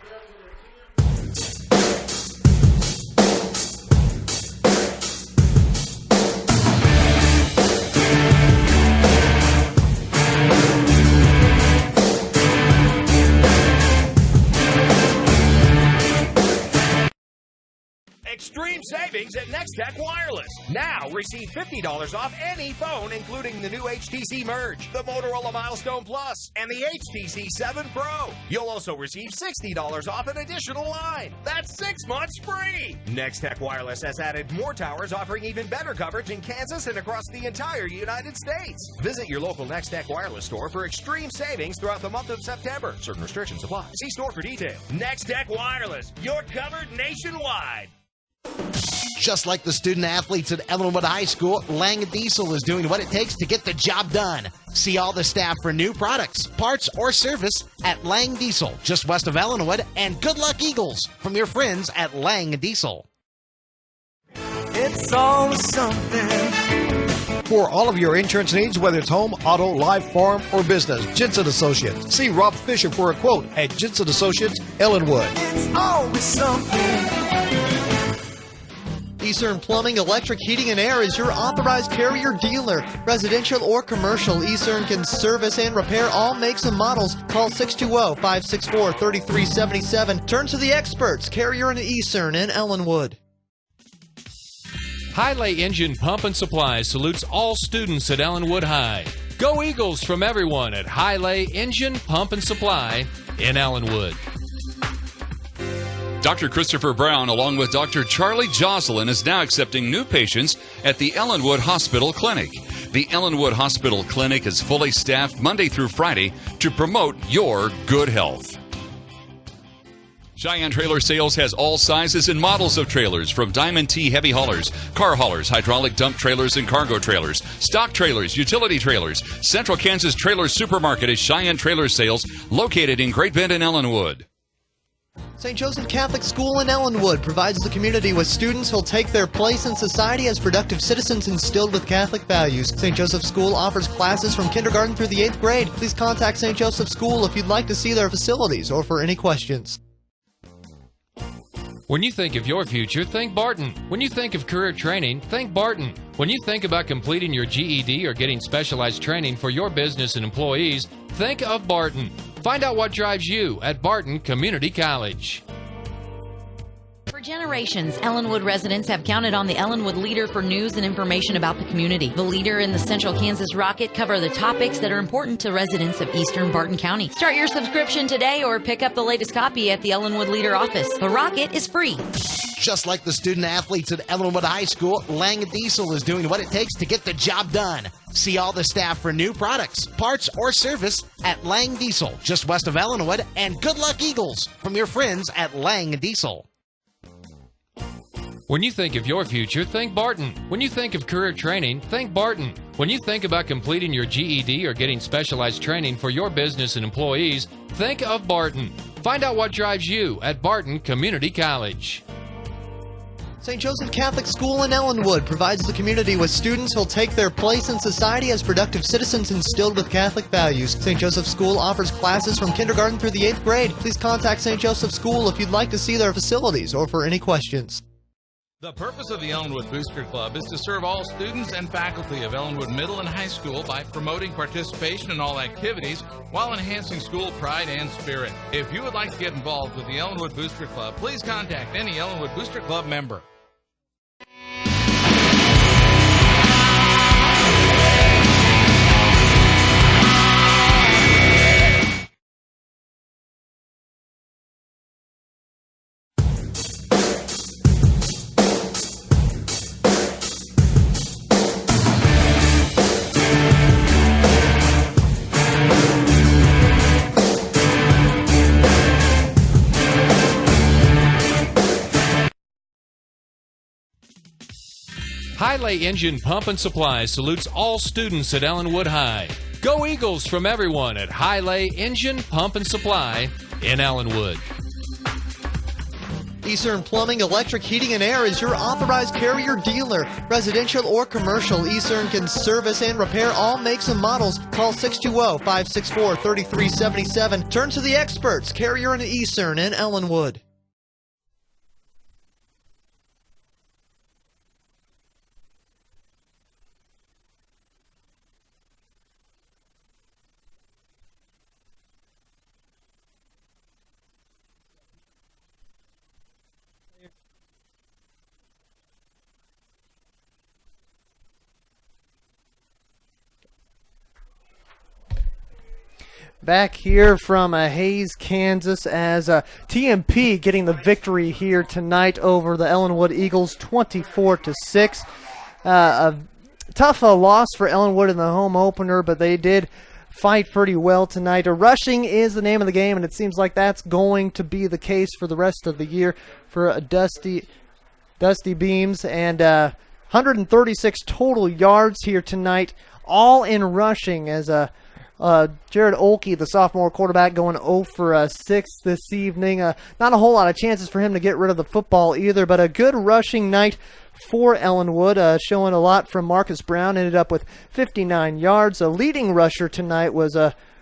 Extreme savings at NextTech Wireless. Now receive $50 off any phone, including the new HTC Merge, the Motorola Milestone Plus, and the HTC 7 Pro. You'll also receive $60 off an additional line. That's 6 months free. NextTech Wireless has added more towers, offering even better coverage in Kansas and across the entire United States. Visit your local NextTech Wireless store for extreme savings throughout the month of September. Certain restrictions apply. See store for details. NextTech Wireless. You're covered nationwide. Just like the student athletes at Ellenwood High School, Lang Diesel is doing what it takes to get the job done. See all the staff for new products, parts, or service at Lang Diesel, just west of Ellenwood. And good luck, Eagles, from your friends at Lang Diesel. It's always something. For all of your insurance needs, whether it's home, auto, life, farm, or business, Jensen Associates. See Rob Fisher for a quote at Jensen Associates, Ellenwood. It's always something. Eastern Plumbing, Electric, Heating, and Air is your authorized Carrier dealer. Residential or commercial, Eastern can service and repair all makes and models. Call 620-564-3377. Turn to the experts, Carrier and Eastern in Ellenwood. Highlay Engine Pump and Supply salutes all students at Ellenwood High. Go Eagles from everyone at Highlay Engine Pump and Supply in Ellenwood. Dr. Christopher Brown, along with Dr. Charlie Jocelyn, is now accepting new patients at the Ellenwood Hospital Clinic. The Ellenwood Hospital Clinic is fully staffed Monday through Friday to promote your good health. Cheyenne Trailer Sales has all sizes and models of trailers, from Diamond T heavy haulers, car haulers, hydraulic dump trailers and cargo trailers, stock trailers, utility trailers. Central Kansas Trailer Supermarket is Cheyenne Trailer Sales, located in Great Bend and Ellenwood. St. Joseph Catholic School in Ellenwood provides the community with students who'll take their place in society as productive citizens instilled with Catholic values. St. Joseph School offers classes from kindergarten through the 8th grade. Please contact St. Joseph School if you'd like to see their facilities or for any questions. When you think of your future, think Barton. When you think of career training, think Barton. When you think about completing your GED or getting specialized training for your business and employees, think of Barton. Find out what drives you at Barton Community College. For generations, Ellenwood residents have counted on the Ellenwood Leader for news and information about the community. The Leader and the Central Kansas Rocket cover the topics that are important to residents of eastern Barton County. Start your subscription today or pick up the latest copy at the Ellenwood Leader office. The Rocket is free. Just like the student athletes at Ellenwood High School, Lang Diesel is doing what it takes to get the job done. See all the staff for new products, parts, or service at Lang Diesel, just west of Ellenwood. And good luck, Eagles, from your friends at Lang Diesel. When you think of your future, think Barton. When you think of career training, think Barton. When you think about completing your GED or getting specialized training for your business and employees, think of Barton. Find out what drives you at Barton Community College. St. Joseph Catholic School in Ellenwood provides the community with students who'll take their place in society as productive citizens instilled with Catholic values. St. Joseph School offers classes from kindergarten through the 8th grade. Please contact St. Joseph School if you'd like to see their facilities or for any questions. The purpose of the Ellenwood Booster Club is to serve all students and faculty of Ellenwood Middle and High School by promoting participation in all activities while enhancing school pride and spirit. If you would like to get involved with the Ellenwood Booster Club, please contact any Ellenwood Booster Club member. Highlay Engine Pump and Supply salutes all students at Ellenwood High. Go Eagles from everyone at Highlay Engine Pump and Supply in Ellenwood. Eastern Plumbing, Electric, Heating, and Air is your authorized Carrier dealer. Residential or commercial, Eastern can service and repair all makes and models. Call 620-564-3377. Turn to the experts, Carrier and Eastern in Ellenwood. Back here from Hayes, Kansas, as TMP getting the victory here tonight over the Ellenwood Eagles, 24-6. A tough loss for Ellenwood in the home opener, but they did fight pretty well tonight. Rushing is the name of the game, and it seems like that's going to be the case for the rest of the year for Dusty Beams. And 136 total yards here tonight, all in rushing, as Jared Olkey, the sophomore quarterback, going 0 for 6 this evening. Not a whole lot of chances for him to get rid of the football either, but a good rushing night for Ellenwood, showing a lot from Marcus Brown. Ended up with 59 yards. A leading rusher tonight was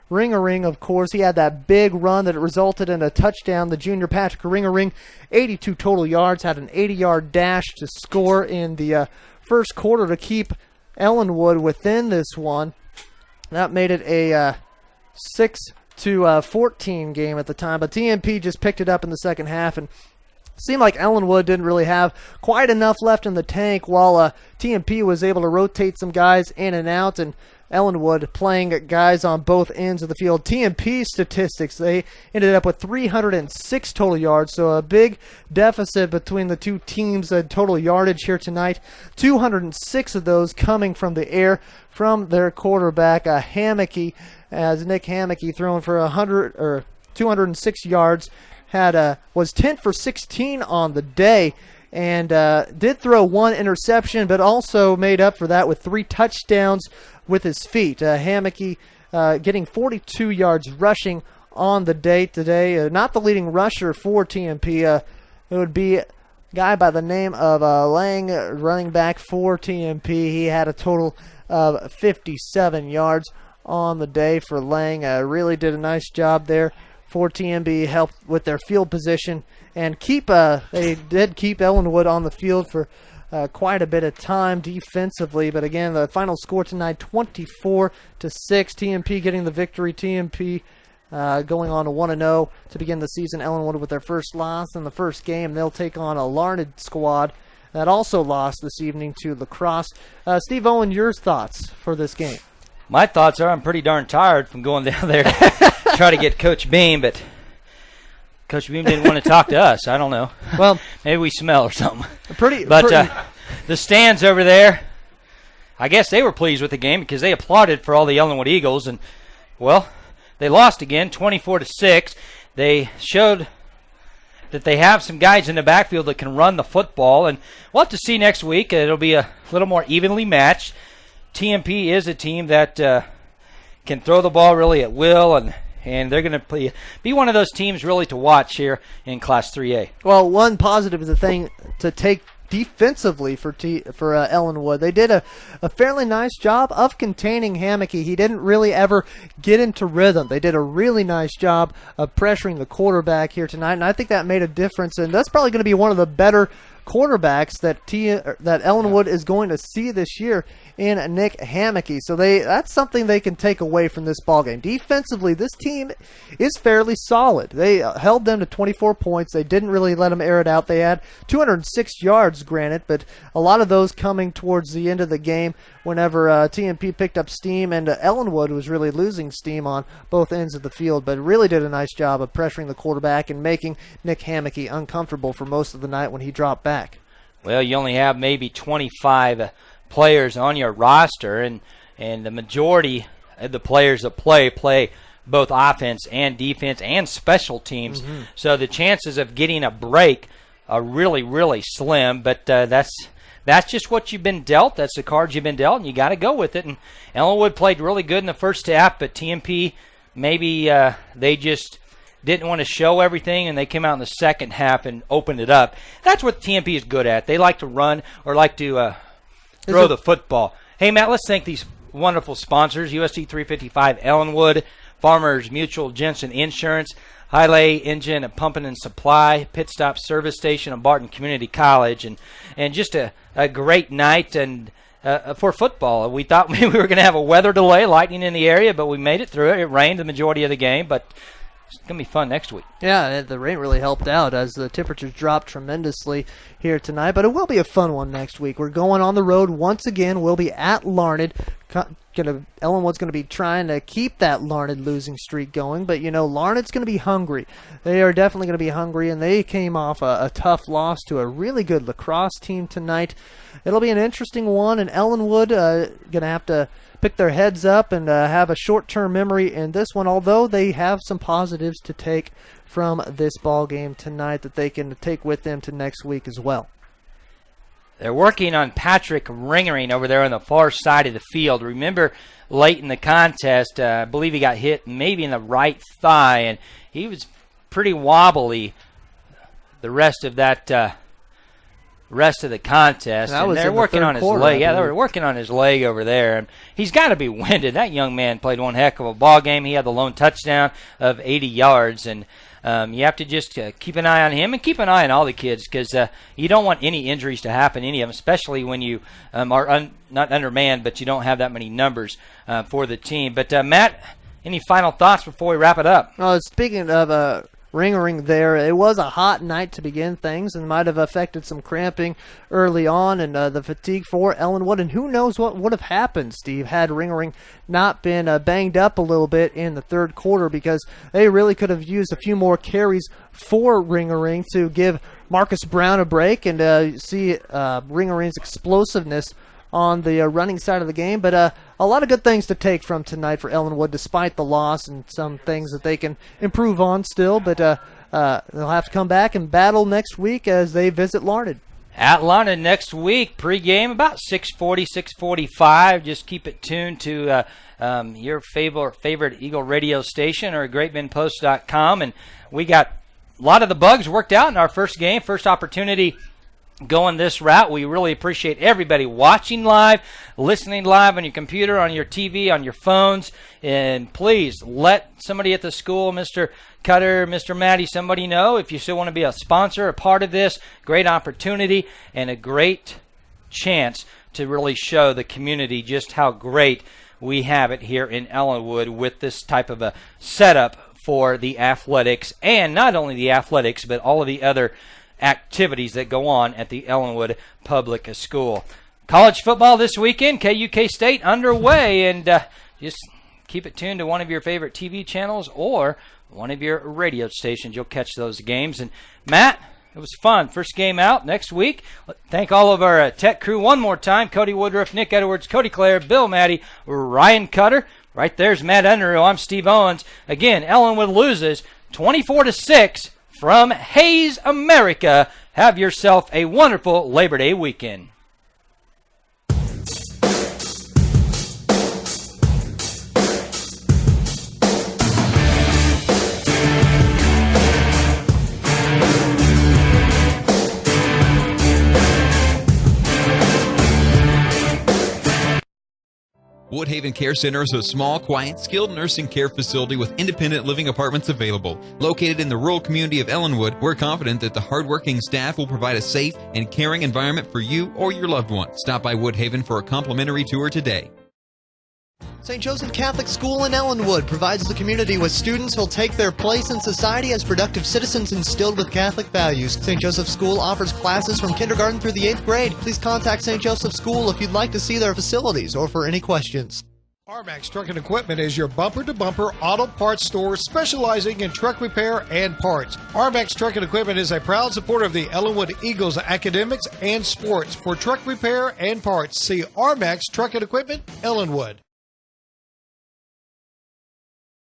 Ring-a-Ring, of course. He had that big run that resulted in a touchdown. The junior Patrick Ring-a-Ring, 82 total yards, had an 80-yard dash to score in the first quarter to keep Ellenwood within this one. That made it a 6-14 game at the time, but TMP just picked it up in the second half, and seemed like Ellenwood didn't really have quite enough left in the tank, while TMP was able to rotate some guys in and out, and Ellenwood playing guys on both ends of the field. TMP statistics, they ended up with 306 total yards, so a big deficit between the two teams in total yardage here tonight. 206 of those coming from the air from their quarterback, Hammocky, as Nick Hammocky throwing for 206 yards, was 10 for 16 on the day, and did throw one interception, but also made up for that with 3 touchdowns with his feet. Hammocky getting 42 yards rushing on the day today. Not the leading rusher for TMP. It would be a guy by the name of Lang, running back for TMP. He had a total of 57 yards on the day for Lang. Really did a nice job there for TMP, helped with their field position, and they did keep Ellenwood on the field for quite a bit of time defensively. But again, the final score tonight, 24-6. TMP getting the victory. TMP going on to 1-0 to begin the season. Ellenwood with their first loss in the first game. They'll take on a Larned squad that also lost this evening to La Crosse. Steve Owen, your thoughts for this game? My thoughts are I'm pretty darn tired from going down there to try to get Coach Beam, but Coach Beam didn't want to talk to us. I don't know. Well, maybe we smell or something. But the stands over there, I guess they were pleased with the game because they applauded for all the Ellenwood Eagles, and well, they lost again, 24-6. They showed that they have some guys in the backfield that can run the football, and we'll have to see next week. It'll be a little more evenly matched. TMP is a team that can throw the ball really at will, and they're going to be one of those teams really to watch here in Class 3A. Well, one positive is the thing to take defensively for Ellenwood. They did a fairly nice job of containing Hammocky. He didn't really ever get into rhythm. They did a really nice job of pressuring the quarterback here tonight, and I think that made a difference, and that's probably going to be one of the better quarterbacks that Ellenwood is going to see this year in Nick Hammocky. So that's something they can take away from this ballgame. Defensively, this team is fairly solid. They held them to 24 points. They didn't really let them air it out. They had 206 yards, granted, but a lot of those coming towards the end of the game whenever TMP picked up steam, and Ellenwood was really losing steam on both ends of the field, but really did a nice job of pressuring the quarterback and making Nick Hammocky uncomfortable for most of the night when he dropped back. Well, you only have maybe 25 players on your roster, and the majority of the players that play both offense and defense and special teams. Mm-hmm. So the chances of getting a break are really, really slim, but that's just what you've been dealt. That's the cards you've been dealt, and you got to go with it. And Ellenwood played really good in the first half, but TMP, maybe they just didn't want to show everything, and they came out in the second half and opened it up. That's what TMP is good at. They like to run or like to throw the football. Hey, Matt, let's thank these wonderful sponsors: USC 355 Ellenwood, Farmers Mutual, Jensen Insurance, Hiley Engine and Pumping and Supply, Pit Stop Service Station, and Barton Community College, and just a great night and for football. We thought we were going to have a weather delay, lightning in the area, but we made it through it. It rained the majority of the game, but it's going to be fun next week. Yeah, the rain really helped out as the temperatures dropped tremendously here tonight, but it will be a fun one next week. We're going on the road once again. We'll be at Larned. Ellenwood's going to be trying to keep that Larned losing streak going, but Larned's going to be hungry. They are definitely going to be hungry, and they came off a tough loss to a really good lacrosse team tonight. It'll be an interesting one, and Ellenwood going to have to pick their heads up and have a short-term memory in this one, although they have some positives to take from this ball game tonight that they can take with them to next week as well. They're working on Patrick Ringering over there on the far side of the field. Remember, late in the contest, I believe he got hit maybe in the right thigh, and he was pretty wobbly the rest of the contest. And they're working on his leg. Yeah, they were working on his leg over there. And he's got to be winded. That young man played one heck of a ball game. He had the lone touchdown of 80 yards, and you have to just keep an eye on him and keep an eye on all the kids, because you don't want any injuries to happen to any of them, especially when you are not undermanned, but you don't have that many numbers for the team. But, Matt, any final thoughts before we wrap it up? Speaking of Ringering there, it was a hot night to begin things and might have affected some cramping early on and the fatigue for Ellenwood, and who knows what would have happened, Steve, had Ringering not been banged up a little bit in the third quarter, because they really could have used a few more carries for Ringering to give Marcus Brown a break and see Ringering's explosiveness on the running side of the game. But a lot of good things to take from tonight for Ellenwood, despite the loss, and some things that they can improve on still. But they'll have to come back and battle next week as they visit Larned. At Larned next week, pregame about 6:40, 6:45. Just keep it tuned to your favorite Eagle radio station or GreatBendPost.com. And we got a lot of the bugs worked out in our first game, first opportunity going this route. We really appreciate everybody watching live, listening live on your computer, on your TV, on your phones. And please let somebody at the school, Mr. Cutter, Mr. Maddie, somebody know if you still want to be a sponsor, a part of this. Great opportunity and a great chance to really show the community just how great we have it here in Ellenwood with this type of a setup for the athletics, and not only the athletics, but all of the other activities that go on at the Ellenwood Public School. College football this weekend, KUK State underway, and just keep it tuned to one of your favorite TV channels or one of your radio stations. You'll catch those games. And Matt, it was fun. First game out next week. Thank all of our tech crew one more time. Cody Woodruff, Nick Edwards, Cody Clare, Bill Maddie, Ryan Cutter. Right there's Matt Unruh. I'm Steve Owens. Again, Ellenwood loses 24-6 from Hayes, America. Have yourself a wonderful Labor Day weekend. Woodhaven Care Center is a small, quiet, skilled nursing care facility with independent living apartments available. Located in the rural community of Ellenwood, we're confident that the hardworking staff will provide a safe and caring environment for you or your loved one. Stop by Woodhaven for a complimentary tour today. St. Joseph Catholic School in Ellenwood provides the community with students who'll take their place in society as productive citizens instilled with Catholic values. St. Joseph School offers classes from kindergarten through the 8th grade. Please contact St. Joseph School if you'd like to see their facilities or for any questions. RMAX Truck and Equipment is your bumper-to-bumper auto parts store specializing in truck repair and parts. RMAX Truck and Equipment is a proud supporter of the Ellenwood Eagles academics and sports. For truck repair and parts, see RMAX Truck and Equipment, Ellenwood.